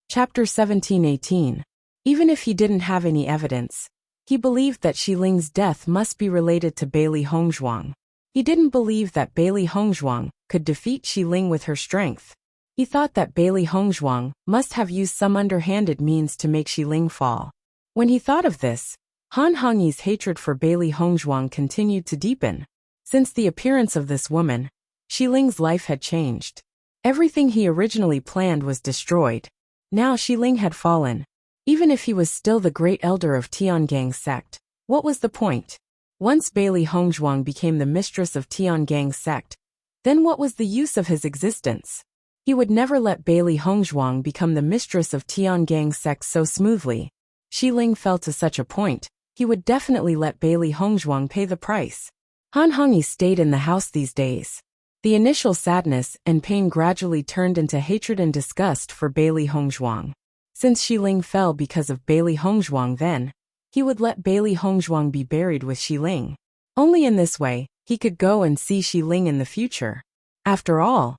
Chapter 17:18. Even if he didn't have any evidence, he believed that Shiling's death must be related to Bailey Hongzhuang. He didn't believe that Bailey Hongzhuang could defeat Shiling with her strength. He thought that Bailey Hongzhuang must have used some underhanded means to make Shiling fall. When he thought of this, Han Hongyi's hatred for Bailey Hongzhuang continued to deepen. Since the appearance of this woman, Shiling's life had changed. Everything he originally planned was destroyed. Now Shiling had fallen. Even if he was still the great elder of Tiangang's sect, what was the point? Once Bailey Hongzhuang became the mistress of Tiangang's sect, then what was the use of his existence? He would never let Bailey Hongzhuang become the mistress of Tiangang's sect so smoothly. Shiling fell to such a point, he would definitely let Bailey Hongzhuang pay the price. Han Hongyi stayed in the house these days. The initial sadness and pain gradually turned into hatred and disgust for Bailey Hongzhuang. Since Shiling fell because of Bailey Hongzhuang, then he would let Bailey Hongzhuang be buried with Shiling. Only in this way, he could go and see Shiling in the future. After all,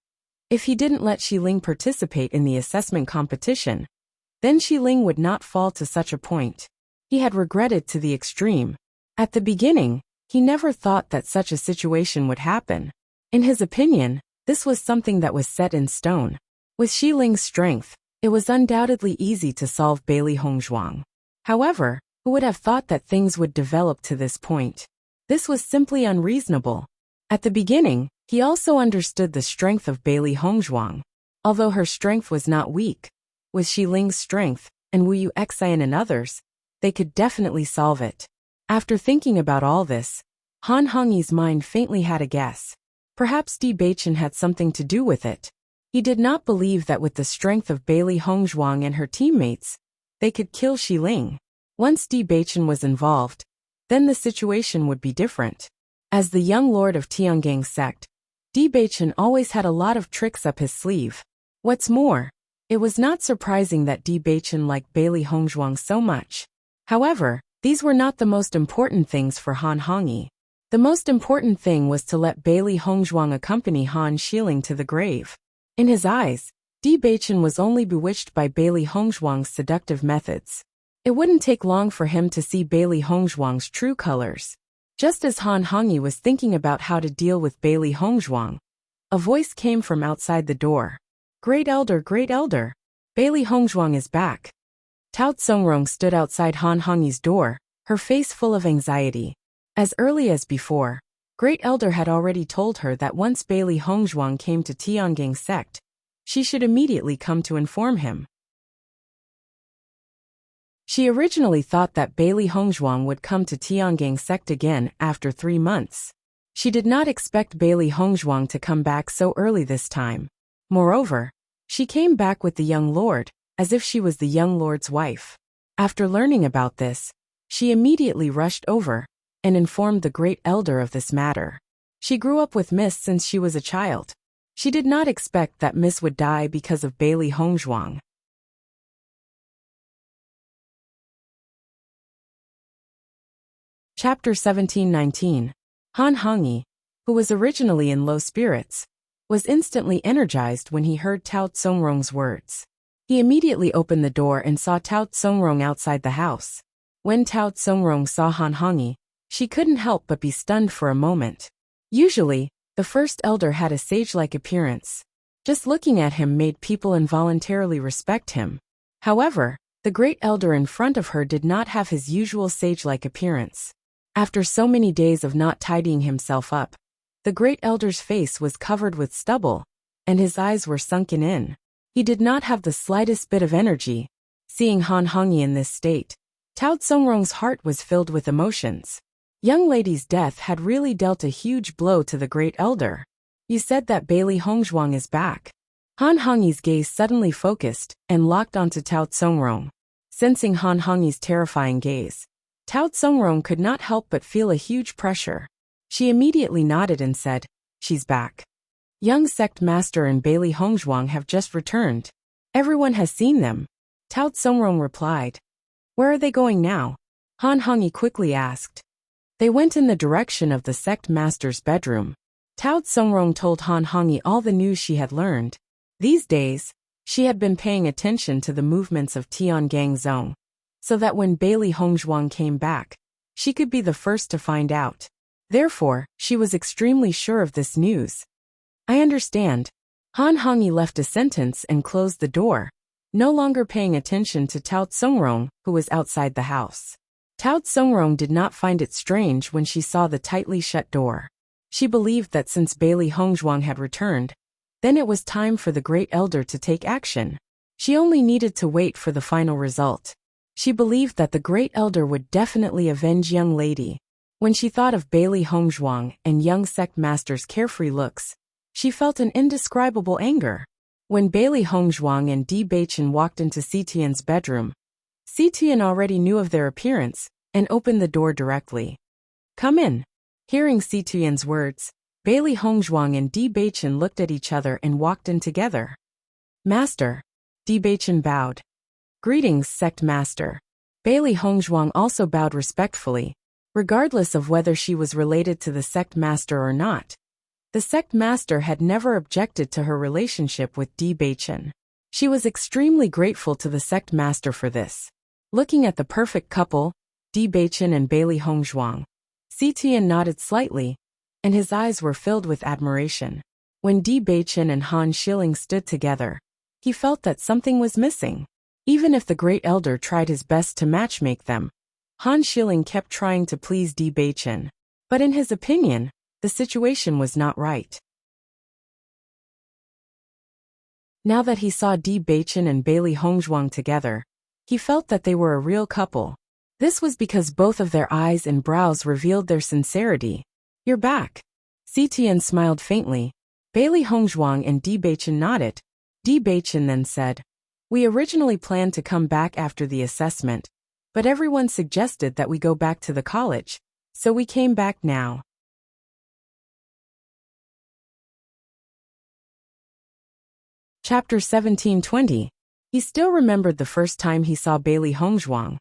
if he didn't let Shiling participate in the assessment competition, then Shiling would not fall to such a point. He had regretted to the extreme. At the beginning, he never thought that such a situation would happen. In his opinion, this was something that was set in stone. With Shiling's strength, it was undoubtedly easy to solve Bailey Hongzhuang. However, who would have thought that things would develop to this point? This was simply unreasonable. At the beginning, he also understood the strength of Bailey Hongzhuang. Although her strength was not weak, with Shiling's strength, and Wu Yuxian and others, they could definitely solve it. After thinking about all this, Han Hongyi's mind faintly had a guess. Perhaps Bewitching had something to do with it. He did not believe that with the strength of Bailey Hongzhuang and her teammates, they could kill Shiling. Once Bewitching was involved, then the situation would be different. As the young lord of Tiangang's sect, Bewitching always had a lot of tricks up his sleeve. What's more, it was not surprising that Bewitching liked Bailey Hongzhuang so much. However, these were not the most important things for Han Hongyi. The most important thing was to let Bailey Hongzhuang accompany Han Shiling to the grave. In his eyes, Bewitching was only bewitched by Bailey Hongzhuang's seductive methods. It wouldn't take long for him to see Bailey Hongzhuang's true colors. Just as Han Hongyi was thinking about how to deal with Bailey Hongzhuang, a voice came from outside the door. Great Elder, Bailey Hongzhuang is back. Tao Tsongrong stood outside Han Hongyi's door, her face full of anxiety. As early as before, Great Elder had already told her that once Bailey Hongzhuang came to Tiangang's sect, she should immediately come to inform him. She originally thought that Bailey Hongzhuang would come to Tiangang's sect again after 3 months. She did not expect Bailey Hongzhuang to come back so early this time. Moreover, she came back with the young lord, as if she was the young lord's wife. After learning about this, she immediately rushed over and informed the Great Elder of this matter. She grew up with Miss since she was a child. She did not expect that Miss would die because of Bailey Hongzhuang. Chapter 17:19. Han Hongyi, who was originally in low spirits, was instantly energized when he heard Tao Tsongrong's words. He immediately opened the door and saw Tao Tsongrong outside the house. When Tao Tsongrong saw Han Hongyi, she couldn't help but be stunned for a moment. Usually, the first elder had a sage-like appearance. Just looking at him made people involuntarily respect him. However, the great elder in front of her did not have his usual sage-like appearance. After so many days of not tidying himself up, the great elder's face was covered with stubble, and his eyes were sunken in. He did not have the slightest bit of energy. Seeing Han Hongyi in this state, Tao Tsongrong's heart was filled with emotions. Young lady's death had really dealt a huge blow to the great elder. You said that Bailey Hongzhuang is back. Han Hongyi's gaze suddenly focused and locked onto Tao Tsongrong. Sensing Han Hongyi's terrifying gaze, Tao Tsongrong could not help but feel a huge pressure. She immediately nodded and said, "She's back. Young sect master and Bailey Hongzhuang have just returned. Everyone has seen them." Tao Tsongrong replied. "Where are they going now?" Han Hongyi quickly asked. They went in the direction of the sect master's bedroom. Tao Tsongrong told Han Hongyi all the news she had learned. These days, she had been paying attention to the movements of Tiangang Zone, so that when Bailey Hongzhuang came back, she could be the first to find out. Therefore, she was extremely sure of this news. "I understand." Han Hongyi left a sentence and closed the door, no longer paying attention to Tao Tsongrong, who was outside the house. Tao Tsongrong did not find it strange when she saw the tightly shut door. She believed that since Bailey Hongzhuang had returned, then it was time for the great elder to take action. She only needed to wait for the final result. She believed that the great elder would definitely avenge young lady. When she thought of Bailey Hongzhuang and young sect master's carefree looks, she felt an indescribable anger. When Bailey Hongzhuang and Bewitching walked into Citian's bedroom, Citian already knew of their appearance and opened the door directly. "Come in." Hearing Citian's words, Bailey Hongzhuang and Bewitching looked at each other and walked in together. "Master." Bewitching bowed. "Greetings, sect master." Bailey Hongzhuang also bowed respectfully, regardless of whether she was related to the sect master or not. The sect master had never objected to her relationship with Bewitching. She was extremely grateful to the sect master for this. Looking at the perfect couple, Bewitching and Bailey Hongzhuang, Citian nodded slightly, and his eyes were filled with admiration. When Bewitching and Han Shilling stood together, he felt that something was missing. Even if the great elder tried his best to matchmake them, Han Shilling kept trying to please Bewitching. But in his opinion, the situation was not right. Now that he saw Bewitching and Bailey Hongzhuang together, he felt that they were a real couple. This was because both of their eyes and brows revealed their sincerity. "You're back." Citian smiled faintly. Bailey Hongzhuang and Bewitching nodded. Bewitching then said, "We originally planned to come back after the assessment, but everyone suggested that we go back to the college, so we came back now." Chapter 1720. He still remembered the first time he saw Bailey Hongzhuang.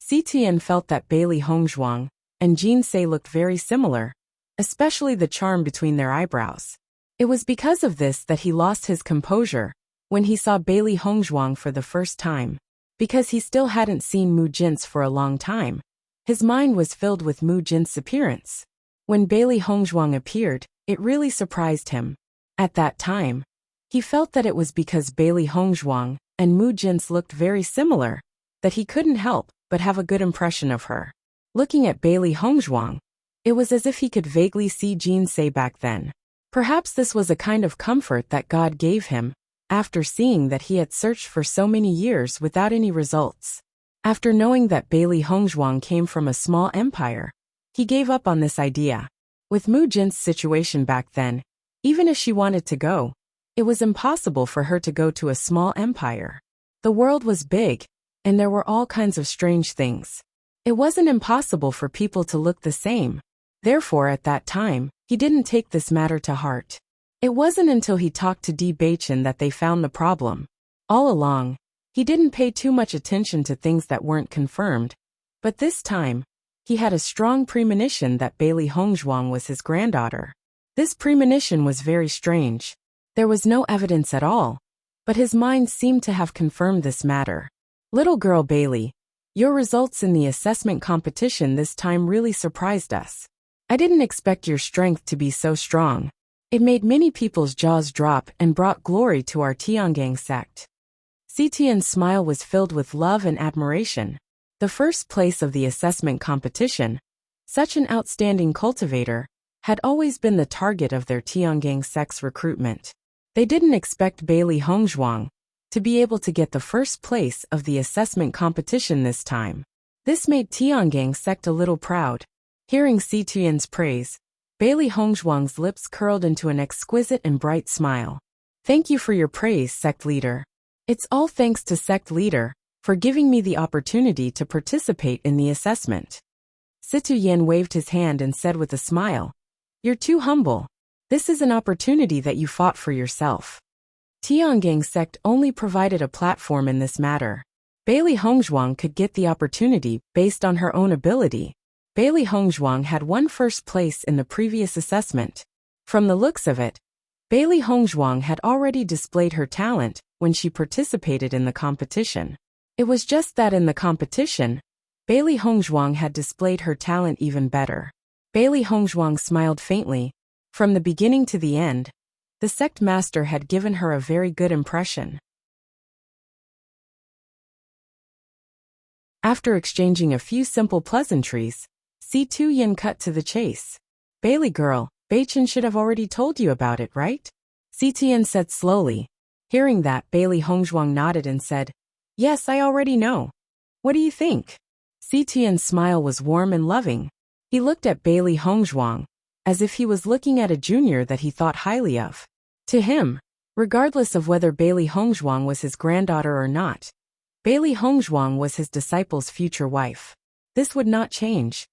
Citian felt that Bailey Hongzhuang and Jinsei looked very similar, especially the charm between their eyebrows. It was because of this that he lost his composure when he saw Bailey Hongzhuang for the first time. Because he still hadn't seen Mu Jin's for a long time, his mind was filled with Mu Jin's appearance. When Bailey Hongzhuang appeared, it really surprised him. At that time, he felt that it was because Bailey Hongzhuang and Mu Jin's looked very similar that he couldn't help but have a good impression of her. Looking at Bailey Hongzhuang, it was as if he could vaguely see Jinsei back then. Perhaps this was a kind of comfort that God gave him, after seeing that he had searched for so many years without any results. After knowing that Bailey Hongzhuang came from a small empire, he gave up on this idea. With Mu Jin's situation back then, even if she wanted to go, it was impossible for her to go to a small empire. The world was big, and there were all kinds of strange things. It wasn't impossible for people to look the same. Therefore, at that time, he didn't take this matter to heart. It wasn't until he talked to Bewitching that they found the problem. All along, he didn't pay too much attention to things that weren't confirmed, but this time, he had a strong premonition that Bailey Hongzhuang was his granddaughter. This premonition was very strange. There was no evidence at all, but his mind seemed to have confirmed this matter. "Little girl Bailey, your results in the assessment competition this time really surprised us. I didn't expect your strength to be so strong. It made many people's jaws drop and brought glory to our Tiangang sect." Citian's smile was filled with love and admiration. The first place of the assessment competition, such an outstanding cultivator, had always been the target of their Tiangang sect's recruitment. They didn't expect Bailey Hongzhuang to be able to get the first place of the assessment competition this time. This made Tiangang sect a little proud. Hearing Si Tuyan's praise, Bailey Hongzhuang's lips curled into an exquisite and bright smile. Thank you for your praise, sect leader. It's all thanks to sect leader for giving me the opportunity to participate in the assessment. Si Tuyan waved his hand and said with a smile, "You're too humble. This is an opportunity that you fought for yourself." Tiangang sect only provided a platform in this matter. Bailey Hongzhuang could get the opportunity based on her own ability. Bailey Hongzhuang had won first place in the previous assessment. From the looks of it, Bailey Hongzhuang had already displayed her talent when she participated in the competition. It was just that in the competition, Bailey Hongzhuang had displayed her talent even better. Bailey Hongzhuang smiled faintly. From the beginning to the end, the sect master had given her a very good impression. After exchanging a few simple pleasantries, Si Tuyan cut to the chase. "Bailey girl, Beichin should have already told you about it, right?" Si Tuyan said slowly. Hearing that, Bailey Hongzhuang nodded and said, "Yes, I already know. What do you think?" Si Tuyan's smile was warm and loving. He looked at Bailey Hongzhuang as if he was looking at a junior that he thought highly of. To him, regardless of whether Bailey Hongzhuang was his granddaughter or not, Bailey Hongzhuang was his disciple's future wife. This would not change.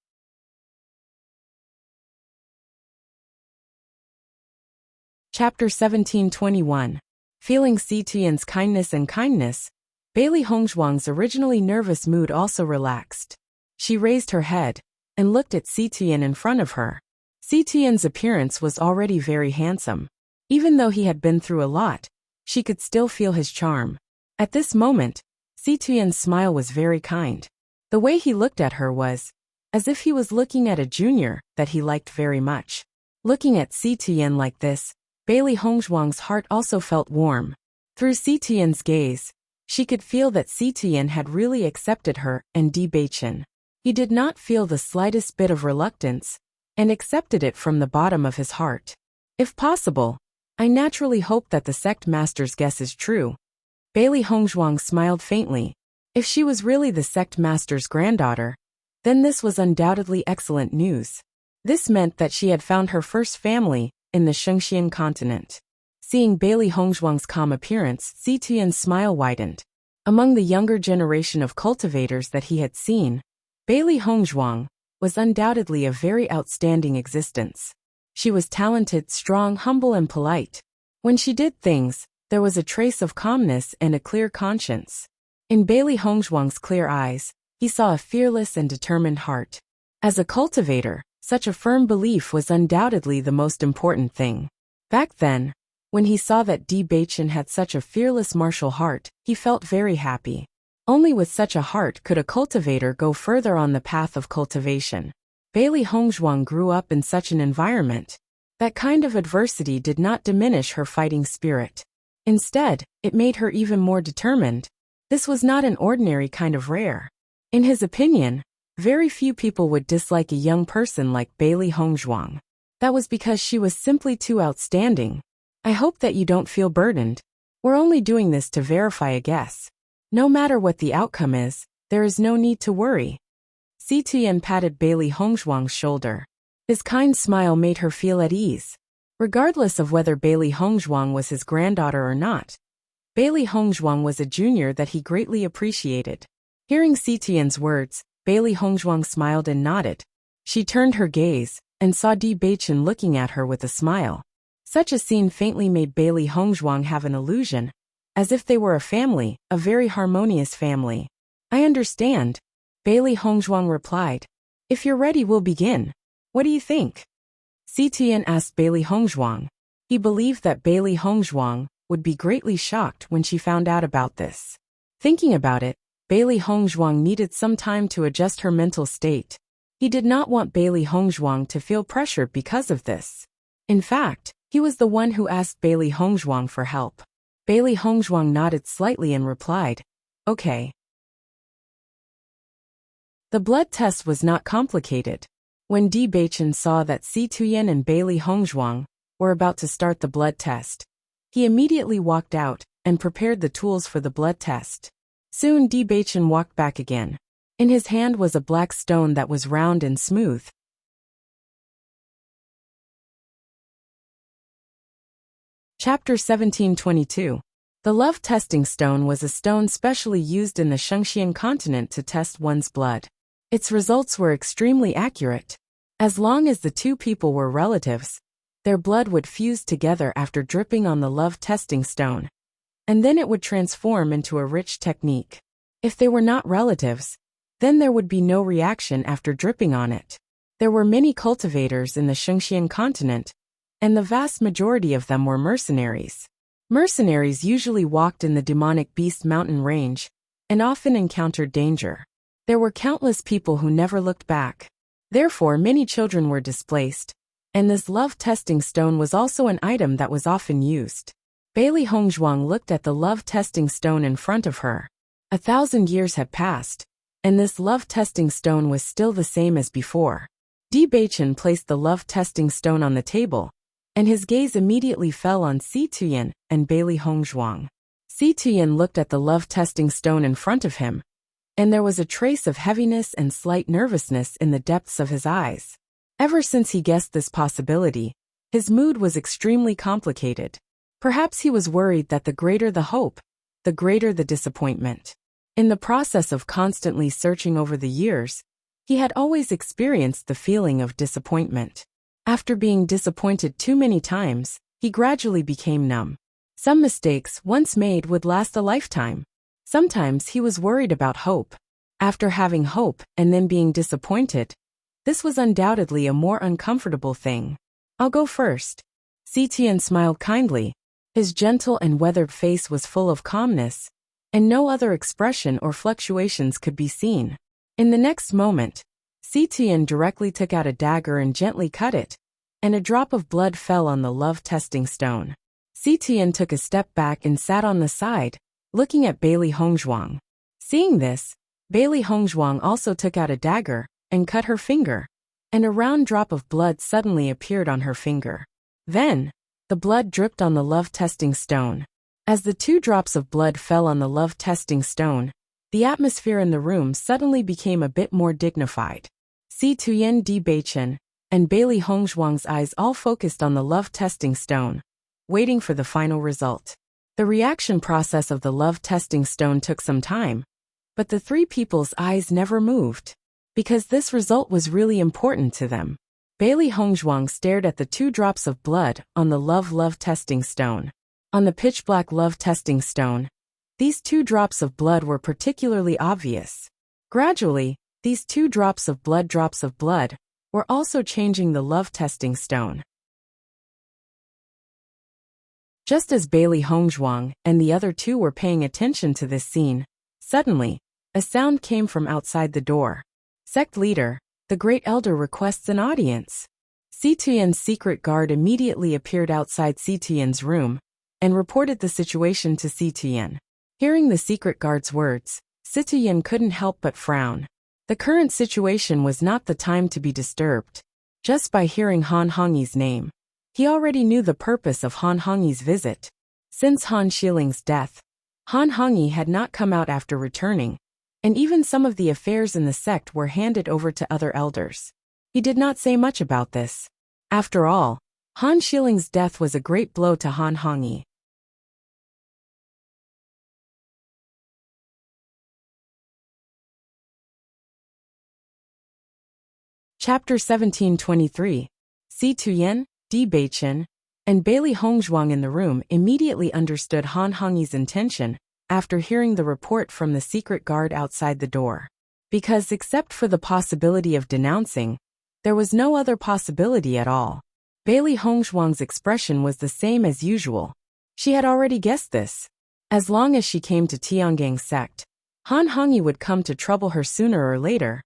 Chapter 1721. Feeling Si Tuyan's kindness, Bailey Hongzhuang's originally nervous mood also relaxed. She raised her head and looked at Si Tuyan in front of her. Si Tuyan's appearance was already very handsome. Even though he had been through a lot, she could still feel his charm. At this moment, Si Tuyan's smile was very kind. The way he looked at her was as if he was looking at a junior that he liked very much. Looking at Si Tuyan like this, Bailey Hongzhuang's heart also felt warm. Through Si Tuyan's gaze, she could feel that Si Tuyan had really accepted her and Bewitching. He did not feel the slightest bit of reluctance, and accepted it from the bottom of his heart. If possible, I naturally hope that the sect master's guess is true. Bailey Hongzhuang smiled faintly. If she was really the sect master's granddaughter, then this was undoubtedly excellent news. This meant that she had found her first family in the Shengxian continent. Seeing Bailey Hongzhuang's calm appearance, Si Tuyan's smile widened. Among the younger generation of cultivators that he had seen, Bailey Hongzhuang was undoubtedly a very outstanding existence. She was talented, strong, humble, and polite. When she did things, there was a trace of calmness and a clear conscience. In Bailey Hongzhuang's clear eyes, he saw a fearless and determined heart. As a cultivator, such a firm belief was undoubtedly the most important thing. Back then, when he saw that Bewitching had such a fearless martial heart, he felt very happy. Only with such a heart could a cultivator go further on the path of cultivation. Bailey Hongzhuang grew up in such an environment. That kind of adversity did not diminish her fighting spirit. Instead, it made her even more determined. This was not an ordinary kind of rare. In his opinion, very few people would dislike a young person like Bailey Hongzhuang. That was because she was simply too outstanding. I hope that you don't feel burdened. We're only doing this to verify a guess. No matter what the outcome is, there is no need to worry. Si Tuyan patted Bailey Hongzhuang's shoulder. His kind smile made her feel at ease. Regardless of whether Bailey Hongzhuang was his granddaughter or not, Bailey Hongzhuang was a junior that he greatly appreciated. Hearing Si Tuyan's words, Bailey Hongzhuang smiled and nodded. She turned her gaze and saw Bewitching looking at her with a smile. Such a scene faintly made Bailey Hongzhuang have an illusion, as if they were a family, a very harmonious family. I understand, Bailey Hongzhuang replied. If you're ready, we'll begin. What do you think? Si Tuyan asked Bailey Hongzhuang. He believed that Bailey Hongzhuang would be greatly shocked when she found out about this. Thinking about it, Bailey Hongzhuang needed some time to adjust her mental state. He did not want Bailey Hongzhuang to feel pressured because of this. In fact, he was the one who asked Bailey Hongzhuang for help. Bailey Hongzhuang nodded slightly and replied, "Okay." The blood test was not complicated. When Di Beichen saw that Si Tuyen and Bailey Hongzhuang were about to start the blood test, he immediately walked out and prepared the tools for the blood test. Soon Di Beichen walked back again. In his hand was a black stone that was round and smooth. Chapter 1722. The love testing stone was a stone specially used in the Shengxian continent to test one's blood. Its results were extremely accurate. As long as the two people were relatives, their blood would fuse together after dripping on the love testing stone, and then it would transform into a rich technique. If they were not relatives, then there would be no reaction after dripping on it. There were many cultivators in the Shengxian continent, and the vast majority of them were mercenaries. Mercenaries usually walked in the demonic beast mountain range and often encountered danger. There were countless people who never looked back. Therefore, many children were displaced, and this love testing stone was also an item that was often used. Bailey Hongzhuang looked at the love testing stone in front of her. 1,000 years had passed, and this love testing stone was still the same as before. Di Beichen placed the love testing stone on the table, and his gaze immediately fell on Si Tuyen and Bailey Hongzhuang. Si Tuyen looked at the love testing stone in front of him, and there was a trace of heaviness and slight nervousness in the depths of his eyes. Ever since he guessed this possibility, his mood was extremely complicated. Perhaps he was worried that the greater the hope, the greater the disappointment. In the process of constantly searching over the years, he had always experienced the feeling of disappointment. After being disappointed too many times, he gradually became numb. Some mistakes once made would last a lifetime. Sometimes he was worried about hope. After having hope and then being disappointed, this was undoubtedly a more uncomfortable thing. "I'll go first." Si Tian smiled kindly. His gentle and weathered face was full of calmness, and no other expression or fluctuations could be seen. In the next moment, Si Tian directly took out a dagger and gently cut it, and a drop of blood fell on the love testing stone. Si Tian took a step back and sat on the side, looking at Bailey Hongzhuang. Seeing this, Bailey Hongzhuang also took out a dagger and cut her finger, and a round drop of blood suddenly appeared on her finger. Then, the blood dripped on the love testing stone. As the 2 drops of blood fell on the love testing stone, the atmosphere in the room suddenly became a bit more dignified. Si Tuyen, Di Beichen, and Bailey Hongzhuang's eyes all focused on the love testing stone, waiting for the final result. The reaction process of the love testing stone took some time, but the 3 people's eyes never moved, because this result was really important to them. Bailey Hongzhuang stared at the 2 drops of blood on the love testing stone. On the pitch-black love testing stone, these 2 drops of blood were particularly obvious. Gradually, these 2 drops of blood were also changing the love testing stone. Just as Bailey Hongzhuang and the other 2 were paying attention to this scene, suddenly, a sound came from outside the door. "Sect leader, the great elder requests an audience." Si Tuyen's secret guard immediately appeared outside Si Tuyen's room and reported the situation to Si Tuyen. Hearing the secret guard's words, Si Tuyen couldn't help but frown. The current situation was not the time to be disturbed. Just by hearing Han Hongyi's name, he already knew the purpose of Han Hongyi's visit. Since Han Shiling's death, Han Hongyi had not come out after returning, and even some of the affairs in the sect were handed over to other elders. He did not say much about this. After all, Han Shiling's death was a great blow to Han Hongyi. Chapter 1723. Si Tuyen, Di Beichen, and Bailey Hongzhuang in the room immediately understood Han Hongyi's intention after hearing the report from the secret guard outside the door. Because except for the possibility of denouncing, there was no other possibility at all. Bailey Hongzhuang's expression was the same as usual. She had already guessed this. As long as she came to Tiangang's sect, Han Hongyi would come to trouble her sooner or later.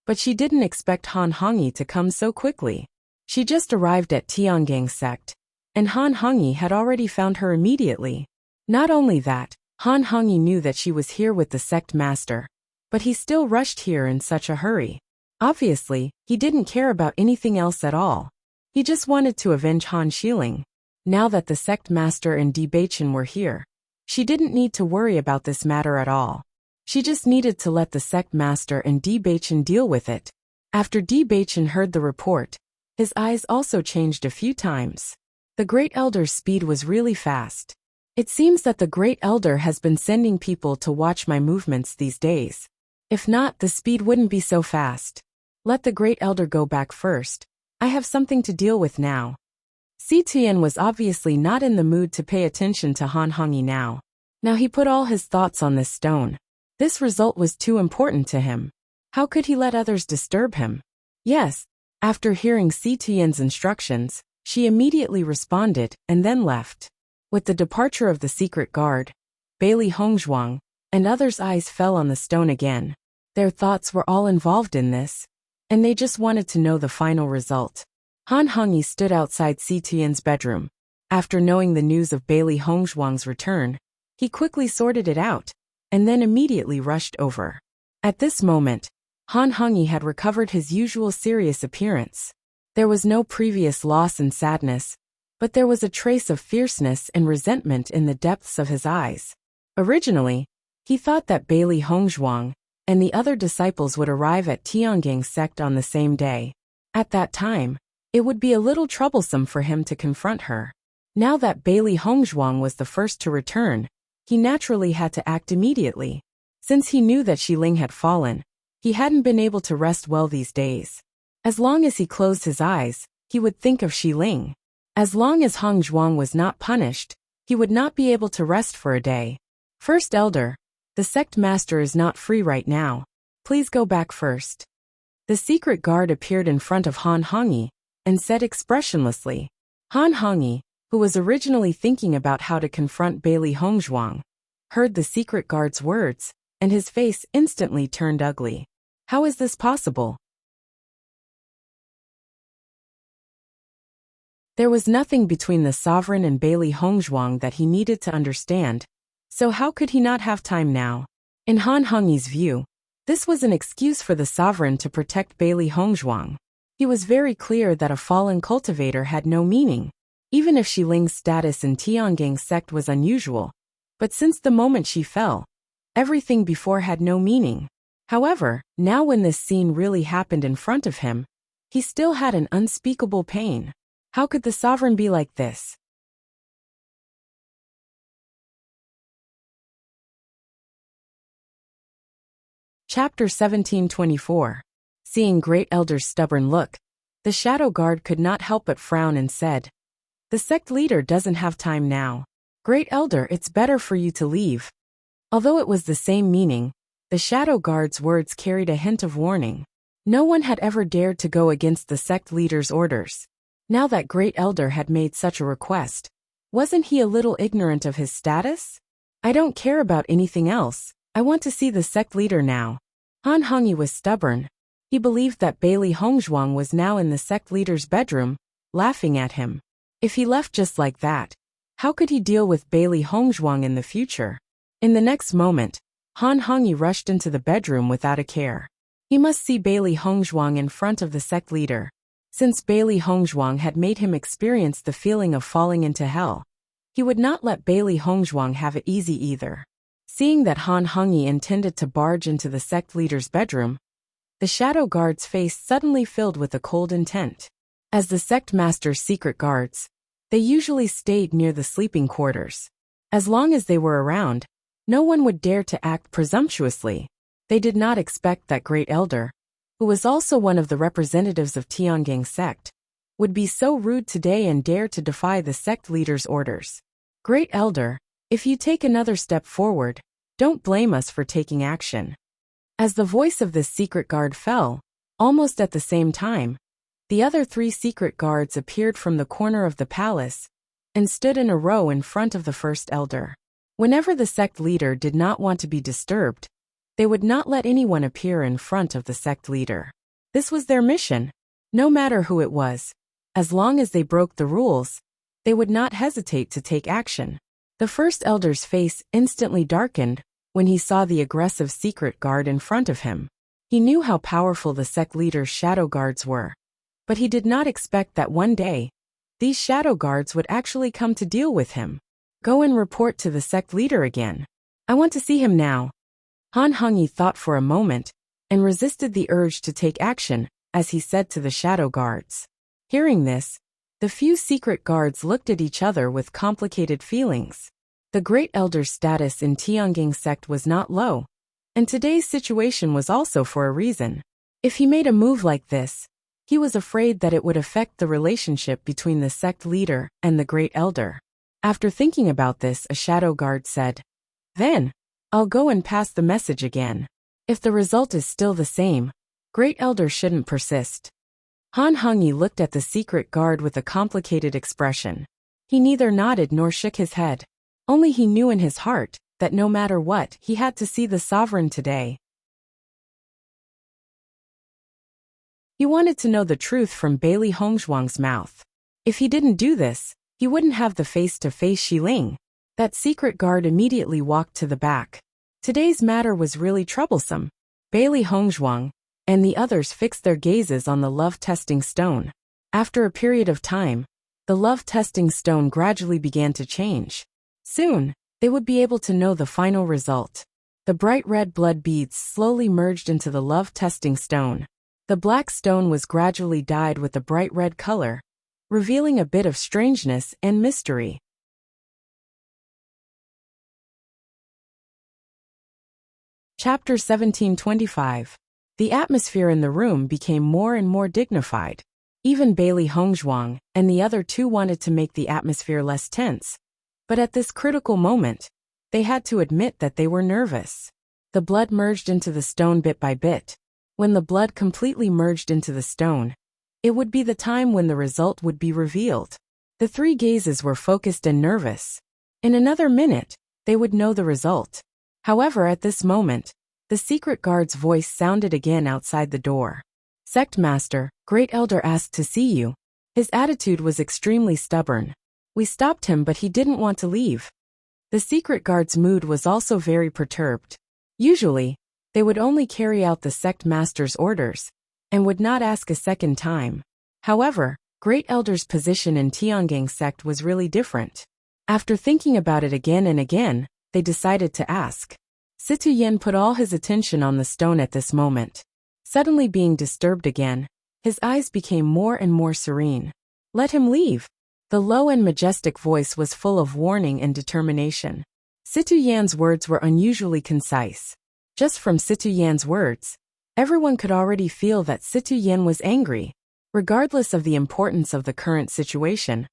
But she didn't expect Han Hongyi to come so quickly. She just arrived at Tiangang's sect, and Han Hongyi had already found her immediately. Not only that, Han Hongyi knew that she was here with the sect master, but he still rushed here in such a hurry. Obviously, he didn't care about anything else at all. He just wanted to avenge Han Xiling. Now that the sect master and Bewitching were here, she didn't need to worry about this matter at all. She just needed to let the sect master and Bewitching deal with it. After Bewitching heard the report, his eyes also changed a few times. The Great Elder's speed was really fast. It seems that the Great Elder has been sending people to watch my movements these days. If not, the speed wouldn't be so fast. Let the Great Elder go back first. I have something to deal with now. Si Tian was obviously not in the mood to pay attention to Han Hongyi now. Now he put all his thoughts on this stone. This result was too important to him. How could he let others disturb him? Yes. After hearing Si Tian's instructions, she immediately responded and then left. With the departure of the secret guard, Bailey Hongzhuang and others' eyes fell on the stone again. Their thoughts were all involved in this, and they just wanted to know the final result. Han Hongyi stood outside Si Tian's bedroom. After knowing the news of Bailey Hongzhuang's return, he quickly sorted it out, and then immediately rushed over. At this moment, Han Hongyi had recovered his usual serious appearance. There was no previous loss and sadness, but there was a trace of fierceness and resentment in the depths of his eyes. Originally, he thought that Bailey Hongzhuang and the other disciples would arrive at Tiangang sect on the same day. At that time, it would be a little troublesome for him to confront her. Now that Bailey Hongzhuang was the first to return, he naturally had to act immediately. Since he knew that Xiling had fallen, he hadn't been able to rest well these days. As long as he closed his eyes, he would think of Xiling. As long as Hongzhuang was not punished, he would not be able to rest for a day. First Elder, the sect master is not free right now. Please go back first. The secret guard appeared in front of Han Hongyi and said expressionlessly. Han Hongyi, who was originally thinking about how to confront Bailey Hongzhuang, heard the secret guard's words, and his face instantly turned ugly. How is this possible? There was nothing between the sovereign and Bailey Hongzhuang that he needed to understand, so how could he not have time now? In Han Hongyi's view, this was an excuse for the sovereign to protect Bailey Hongzhuang. He was very clear that a fallen cultivator had no meaning, even if Xiling's status in Tiangang sect was unusual. But since the moment she fell, everything before had no meaning. However, now when this scene really happened in front of him, he still had an unspeakable pain. How could the sovereign be like this? Chapter 1724. Seeing Great Elder's stubborn look, the shadow guard could not help but frown and said, "The sect leader doesn't have time now. Great Elder, it's better for you to leave." Although it was the same meaning, the shadow guard's words carried a hint of warning. No one had ever dared to go against the sect leader's orders. Now that Great Elder had made such a request, wasn't he a little ignorant of his status? "I don't care about anything else. I want to see the sect leader now." Han Hongyi was stubborn. He believed that Bailey Hongzhuang was now in the sect leader's bedroom, laughing at him. If he left just like that, how could he deal with Bailey Hongzhuang in the future? In the next moment, Han Hongyi rushed into the bedroom without a care. He must see Bailey Hongzhuang in front of the sect leader. Since Bailey Hongzhuang had made him experience the feeling of falling into hell, he would not let Bailey Hongzhuang have it easy either. Seeing that Han Hongyi intended to barge into the sect leader's bedroom, the shadow guard's face suddenly filled with a cold intent. As the sect master's secret guards, they usually stayed near the sleeping quarters. As long as they were around, no one would dare to act presumptuously. They did not expect that Great Elder, who was also one of the representatives of Tiangang sect, would be so rude today and dare to defy the sect leader's orders. "Great Elder, if you take another step forward, don't blame us for taking action." As the voice of this secret guard fell, almost at the same time, the other 3 secret guards appeared from the corner of the palace and stood in a row in front of the first elder. Whenever the sect leader did not want to be disturbed, they would not let anyone appear in front of the sect leader. This was their mission. No matter who it was, as long as they broke the rules, they would not hesitate to take action. The first elder's face instantly darkened when he saw the aggressive secret guard in front of him. He knew how powerful the sect leader's shadow guards were, but he did not expect that one day, these shadow guards would actually come to deal with him. Go and report to the sect leader again. I want to see him now. Han Hongyi thought for a moment and resisted the urge to take action, as he said to the shadow guards. Hearing this, the few secret guards looked at each other with complicated feelings. The Great Elder's status in Tiangang sect was not low, and today's situation was also for a reason. If he made a move like this, he was afraid that it would affect the relationship between the sect leader and the Great Elder. After thinking about this, a shadow guard said, "Then, I'll go and pass the message again. If the result is still the same, Great Elder shouldn't persist." Han Hongyi looked at the secret guard with a complicated expression. He neither nodded nor shook his head. Only he knew in his heart that no matter what, he had to see the sovereign today. He wanted to know the truth from Bailey Hongzhuang's mouth. If he didn't do this, he wouldn't have the face to face Xiling. That secret guard immediately walked to the back. Today's matter was really troublesome. Bailey Hongzhuang and the others fixed their gazes on the love-testing stone. After a period of time, the love-testing stone gradually began to change. Soon, they would be able to know the final result. The bright red blood beads slowly merged into the love-testing stone. The black stone was gradually dyed with a bright red color, revealing a bit of strangeness and mystery. Chapter 1725. The atmosphere in the room became more and more dignified. Even Bailey Hongzhuang and the other two wanted to make the atmosphere less tense, but at this critical moment, they had to admit that they were nervous. The blood merged into the stone bit by bit. When the blood completely merged into the stone, it would be the time when the result would be revealed. The three gazes were focused and nervous. In another minute, they would know the result. However, at this moment, the secret guard's voice sounded again outside the door. "Sect Master, Great Elder asked to see you." His attitude was extremely stubborn. We stopped him, but he didn't want to leave. The secret guard's mood was also very perturbed. Usually, they would only carry out the sect master's orders and would not ask a second time. However, Great Elder's position in Tiangang sect was really different. After thinking about it again and again, they decided to ask. Situ Yen put all his attention on the stone at this moment. Suddenly being disturbed again, his eyes became more and more serene. "Let him leave." The low and majestic voice was full of warning and determination. Situ Yan's words were unusually concise. Just from Situ Yan's words, everyone could already feel that Situ Yan was angry. Regardless of the importance of the current situation,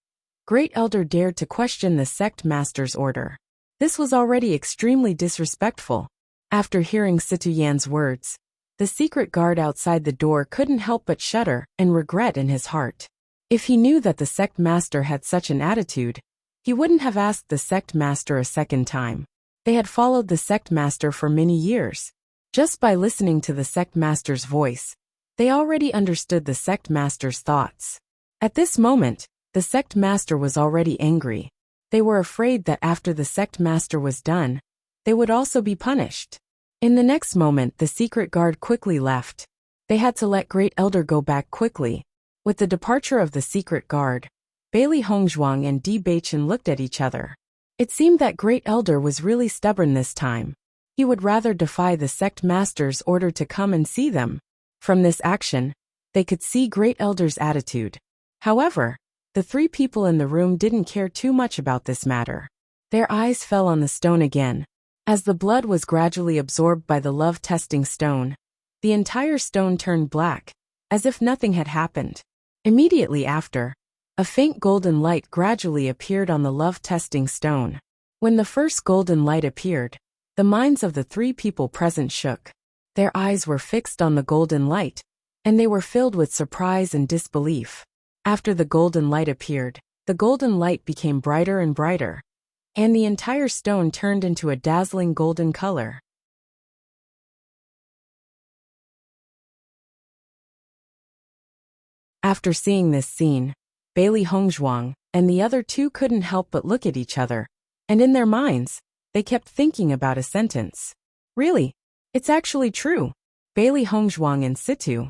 Great Elder dared to question the sect master's order. This was already extremely disrespectful. After hearing Situ Yan's words, the secret guard outside the door couldn't help but shudder and regret in his heart. If he knew that the sect master had such an attitude, he wouldn't have asked the sect master a second time. They had followed the sect master for many years. Just by listening to the sect master's voice, they already understood the sect master's thoughts. At this moment, the sect master was already angry. They were afraid that after the sect master was done, they would also be punished. In the next moment, the secret guard quickly left. They had to let Great Elder go back quickly. With the departure of the secret guard, Bailey Hongzhuang and Bewitching looked at each other. It seemed that Great Elder was really stubborn this time. He would rather defy the sect master's order to come and see them. From this action, they could see Great Elder's attitude. However, the three people in the room didn't care too much about this matter. Their eyes fell on the stone again. As the blood was gradually absorbed by the love-testing stone, the entire stone turned black, as if nothing had happened. Immediately after, a faint golden light gradually appeared on the love-testing stone. When the first golden light appeared, the minds of the three people present shook. Their eyes were fixed on the golden light, and they were filled with surprise and disbelief. After the golden light appeared, the golden light became brighter and brighter, and the entire stone turned into a dazzling golden color. After seeing this scene, Bailey Hongzhuang and the other two couldn't help but look at each other, and in their minds, they kept thinking about a sentence. Really, it's actually true. Bailey Hongzhuang in situ.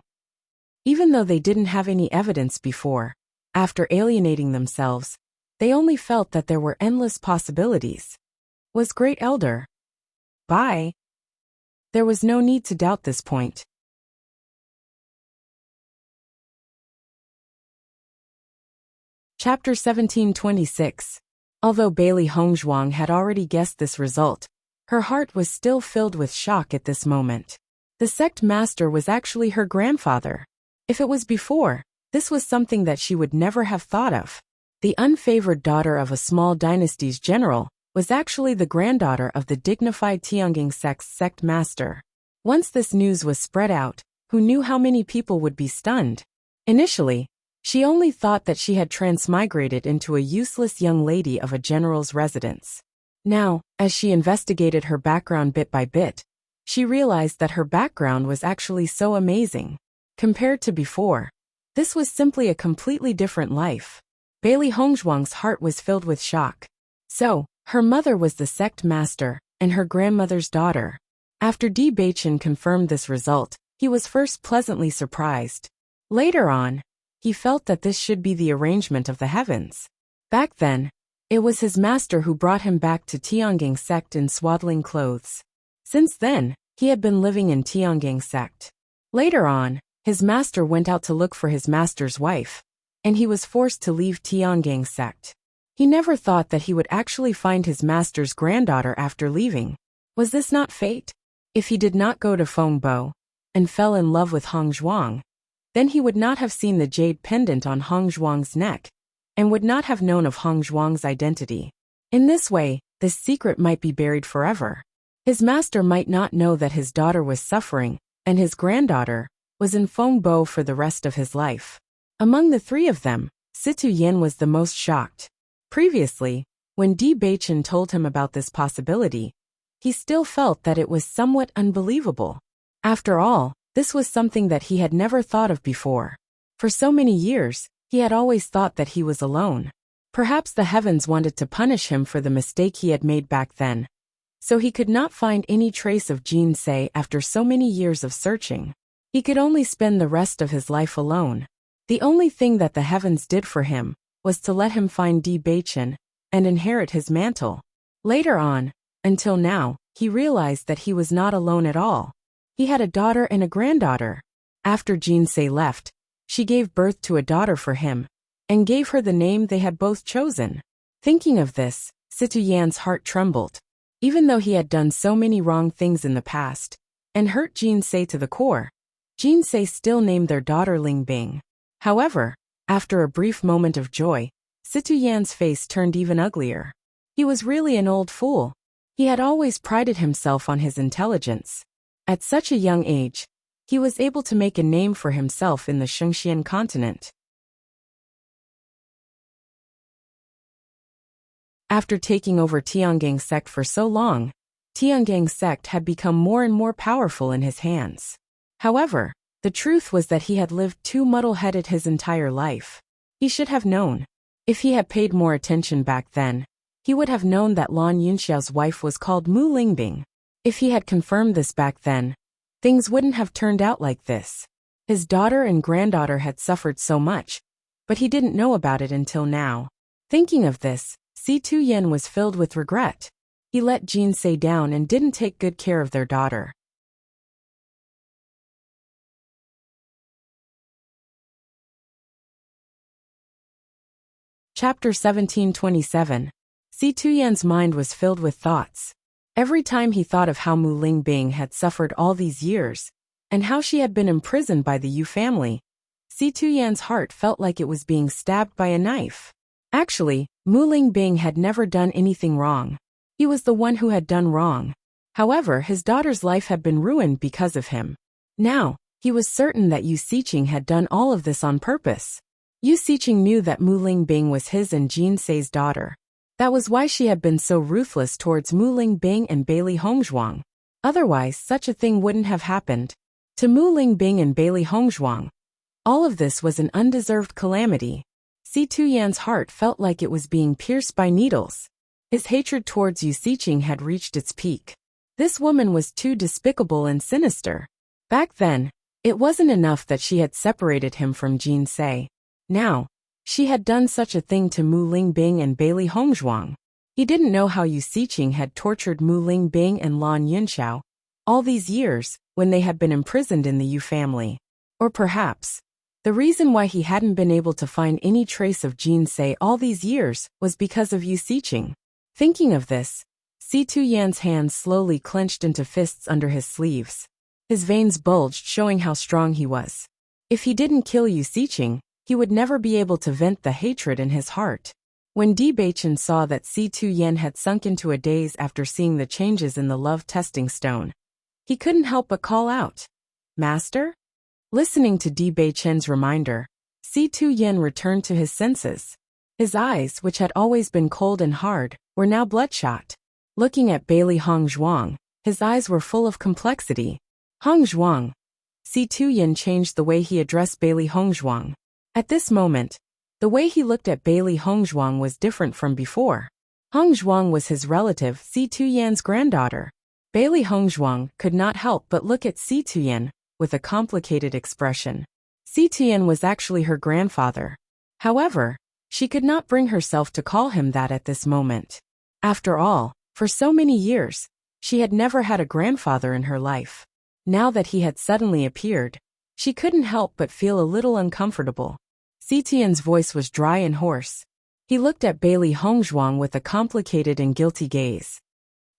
Even though they didn't have any evidence before, after alienating themselves, they only felt that there were endless possibilities. Was Great Elder by? There was no need to doubt this point. Chapter 1726. Although Bailey Hongzhuang had already guessed this result, her heart was still filled with shock at this moment. The sect master was actually her grandfather. If it was before, this was something that she would never have thought of. The unfavored daughter of a small dynasty's general was actually the granddaughter of the dignified Tianjing sect's sect master. Once this news was spread out, who knew how many people would be stunned? Initially, she only thought that she had transmigrated into a useless young lady of a general's residence. Now, as she investigated her background bit by bit, she realized that her background was actually so amazing. Compared to before, this was simply a completely different life. Bailey Hongzhuang's heart was filled with shock. So, her mother was the sect master, and her grandmother's daughter. After Bewitching confirmed this result, he was first pleasantly surprised. Later on, he felt that this should be the arrangement of the heavens. Back then, it was his master who brought him back to Tianjing sect in swaddling clothes. Since then, he had been living in Tianjing sect. Later on, his master went out to look for his master's wife, and he was forced to leave Tianjing sect. He never thought that he would actually find his master's granddaughter after leaving. Was this not fate? If he did not go to Fengbo and fell in love with Hongzhuang, then he would not have seen the jade pendant on Hongzhuang's neck, and would not have known of Hongzhuang's identity. In this way, this secret might be buried forever. His master might not know that his daughter was suffering, and his granddaughter was in Fengbo for the rest of his life. Among the three of them, Situ Yan was the most shocked. Previously, when Bewitching told him about this possibility, he still felt that it was somewhat unbelievable. After all, this was something that he had never thought of before. For so many years, he had always thought that he was alone. Perhaps the heavens wanted to punish him for the mistake he had made back then. So he could not find any trace of Jinsei after so many years of searching. He could only spend the rest of his life alone. The only thing that the heavens did for him was to let him find Bewitching and inherit his mantle. Later on, until now, he realized that he was not alone at all. He had a daughter and a granddaughter. After Jinsei left, she gave birth to a daughter for him, and gave her the name they had both chosen. Thinking of this, Situ Yan's heart trembled. Even though he had done so many wrong things in the past, and hurt Jinsei to the core, Jinsei still named their daughter Lingbing. However, after a brief moment of joy, Situ Yan's face turned even uglier. He was really an old fool. He had always prided himself on his intelligence. At such a young age, he was able to make a name for himself in the Shengxian continent. After taking over Tianjing sect for so long, Tianjing sect had become more and more powerful in his hands. However, the truth was that he had lived too muddle-headed his entire life. He should have known. If he had paid more attention back then, he would have known that Lan Yunxiao's wife was called Mu Lingbing. If he had confirmed this back then, things wouldn't have turned out like this. His daughter and granddaughter had suffered so much, but he didn't know about it until now. Thinking of this, Situ Yan was filled with regret. He let Jinsei down and didn't take good care of their daughter. Chapter 1727. Situ Yan's mind was filled with thoughts. Every time he thought of how Mu Lingbing had suffered all these years, and how she had been imprisoned by the Yu family, Situ Yan's heart felt like it was being stabbed by a knife. Actually, Mu Lingbing had never done anything wrong. He was the one who had done wrong. However, his daughter's life had been ruined because of him. Now, he was certain that Yu Siqing had done all of this on purpose. Yu Siqing knew that Mu Lingbing was his and Jinsei's daughter. That was why she had been so ruthless towards Mu Lingbing and Bailey Hongzhuang. Otherwise, such a thing wouldn't have happened. To Mu Lingbing and Bailey Hongzhuang, all of this was an undeserved calamity. Situ Yan's heart felt like it was being pierced by needles. His hatred towards Yu Siqing had reached its peak. This woman was too despicable and sinister. Back then, it wasn't enough that she had separated him from Jin Se. Now, she had done such a thing to Mu Lingbing and Bailey Hongzhuang. He didn't know how Yu Siqing had tortured Mu Lingbing and Lan Yunxiao all these years when they had been imprisoned in the Yu family. Or perhaps, the reason why he hadn't been able to find any trace of Jin Se all these years was because of Yu Siqing. Thinking of this, Si Tuyan's hands slowly clenched into fists under his sleeves. His veins bulged, showing how strong he was. If he didn't kill Yu Siqing, he would never be able to vent the hatred in his heart. When Bewitching saw that Si Tuyan had sunk into a daze after seeing the changes in the love testing stone, he couldn't help but call out, "Master?" Listening to Bewitching's reminder, Si Tuyan returned to his senses. His eyes, which had always been cold and hard, were now bloodshot. Looking at Bailey Hongzhuang, his eyes were full of complexity. "Hongzhuang." Si Tuyan changed the way he addressed Bailey Hongzhuang. At this moment, the way he looked at Bailey Hongzhuang was different from before. Hongzhuang was his relative, Si Tuyan's granddaughter. Bailey Hongzhuang could not help but look at Si Tuyan with a complicated expression. Si Tuyan was actually her grandfather. However, she could not bring herself to call him that at this moment. After all, for so many years, she had never had a grandfather in her life. Now that he had suddenly appeared, she couldn't help but feel a little uncomfortable. Si Tuyan's voice was dry and hoarse. He looked at Bailey Hongzhuang with a complicated and guilty gaze.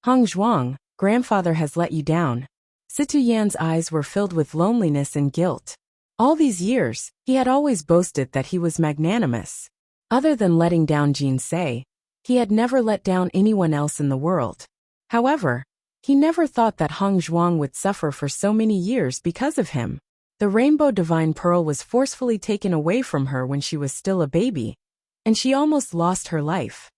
"Hongzhuang, grandfather has let you down." Si Tuyan's eyes were filled with loneliness and guilt. All these years, he had always boasted that he was magnanimous. Other than letting down Jin Se, he had never let down anyone else in the world. However, he never thought that Hongzhuang would suffer for so many years because of him. The Rainbow Divine Pearl was forcefully taken away from her when she was still a baby, and she almost lost her life.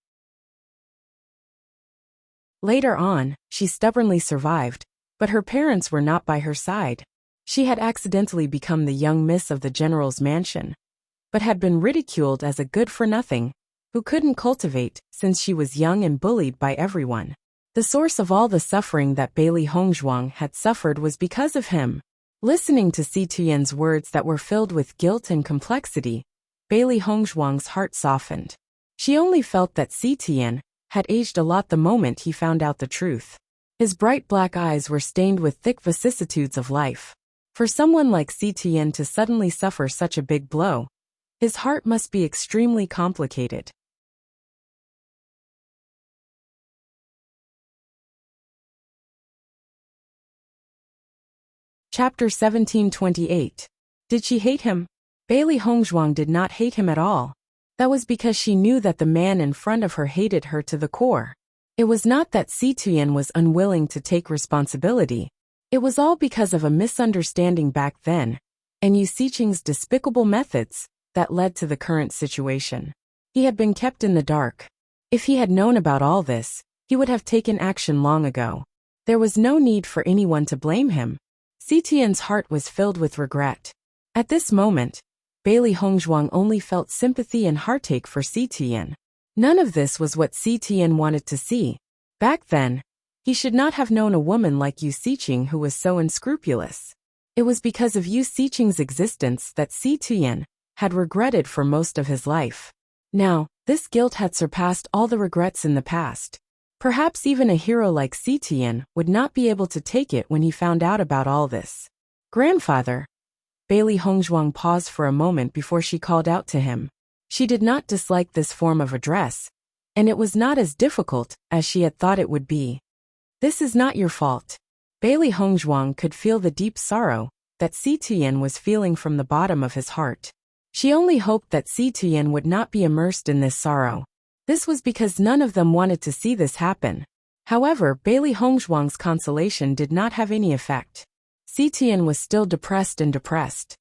Later on, she stubbornly survived, but her parents were not by her side. She had accidentally become the young miss of the general's mansion, but had been ridiculed as a good-for-nothing who couldn't cultivate since she was young and bullied by everyone. The source of all the suffering that Bailey Hongzhuang had suffered was because of him. Listening to Si Tuyan's words that were filled with guilt and complexity, Bailey Hongzhuang's heart softened. She only felt that Si Tuyan had aged a lot the moment he found out the truth. His bright black eyes were stained with thick vicissitudes of life. For someone like Si Tuyan to suddenly suffer such a big blow, his heart must be extremely complicated. Chapter 1728. Did she hate him? Bailey Hongzhuang did not hate him at all. That was because she knew that the man in front of her hated her to the core. It was not that Si Tuyan was unwilling to take responsibility. It was all because of a misunderstanding back then, and Yu Siqing's despicable methods that led to the current situation. He had been kept in the dark. If he had known about all this, he would have taken action long ago. There was no need for anyone to blame him. Si Tuyan's heart was filled with regret. At this moment, Bailey Hongzhuang only felt sympathy and heartache for Si Tuyan. None of this was what Si Tuyan wanted to see. Back then, he should not have known a woman like Yu Siqing who was so unscrupulous. It was because of Yu Siqing's existence that Si Tuyan had regretted for most of his life. Now, this guilt had surpassed all the regrets in the past. Perhaps even a hero like Si Tuyan would not be able to take it when he found out about all this. "Grandfather." Bailey Hongzhuang paused for a moment before she called out to him. She did not dislike this form of address, and it was not as difficult as she had thought it would be. "This is not your fault." Bailey Hongzhuang could feel the deep sorrow that Si Tuyan was feeling from the bottom of his heart. She only hoped that Si Tuyan would not be immersed in this sorrow. This was because none of them wanted to see this happen. However, Bailey Hongzhuang's consolation did not have any effect. Si Tuyan was still depressed and depressed.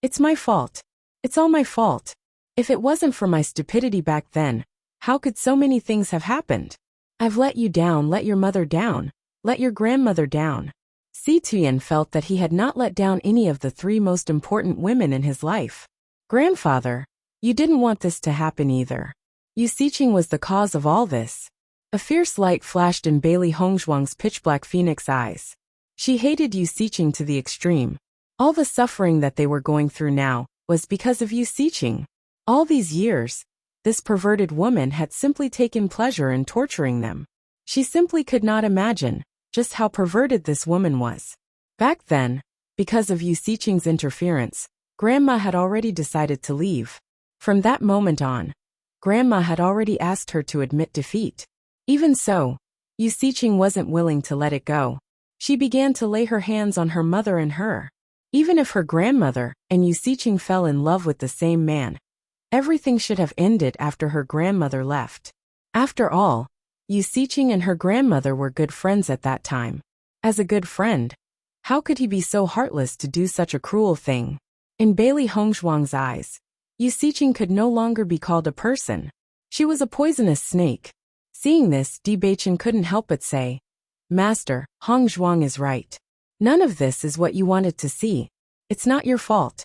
"It's my fault. It's all my fault. If it wasn't for my stupidity back then, how could so many things have happened? I've let you down, let your mother down, let your grandmother down." Si Tuyan felt that he had not let down any of the three most important women in his life. "Grandfather, you didn't want this to happen either. Yu Siqing was the cause of all this." A fierce light flashed in Bailey Hongzhuang's pitch-black phoenix eyes. She hated Wuxia to the extreme. All the suffering that they were going through now was because of Wuxia. All these years, this perverted woman had simply taken pleasure in torturing them. She simply could not imagine just how perverted this woman was. Back then, because of Wuxia's interference, Grandma had already decided to leave. From that moment on, Grandma had already asked her to admit defeat. Even so, Wuxia wasn't willing to let it go. She began to lay her hands on her mother and her. Even if her grandmother and Wuxia fell in love with the same man, everything should have ended after her grandmother left. After all, Wuxia and her grandmother were good friends at that time. As a good friend, how could he be so heartless to do such a cruel thing? In Bailey Hongzhuang's eyes, Wuxia could no longer be called a person. She was a poisonous snake. Seeing this, Bewitching couldn't help but say, "Master, Hongzhuang is right. None of this is what you wanted to see. It's not your fault."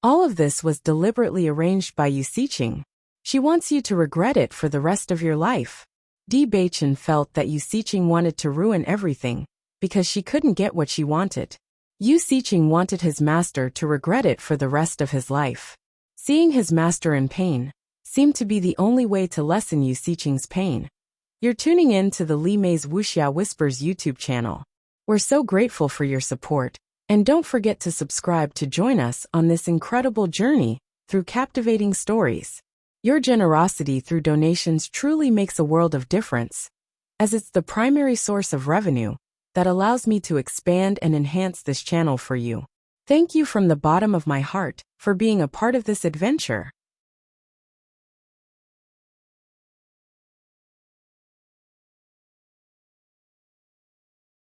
All of this was deliberately arranged by Wuxia. She wants you to regret it for the rest of your life. Bewitching felt that Wuxia wanted to ruin everything because she couldn't get what she wanted. Wuxia wanted his master to regret it for the rest of his life. Seeing his master in pain seemed to be the only way to lessen Wuxia's pain. You're tuning in to the Li Mei's Wuxia Whispers YouTube channel. We're so grateful for your support, and don't forget to subscribe to join us on this incredible journey through captivating stories. Your generosity through donations truly makes a world of difference, as it's the primary source of revenue that allows me to expand and enhance this channel for you. Thank you from the bottom of my heart for being a part of this adventure.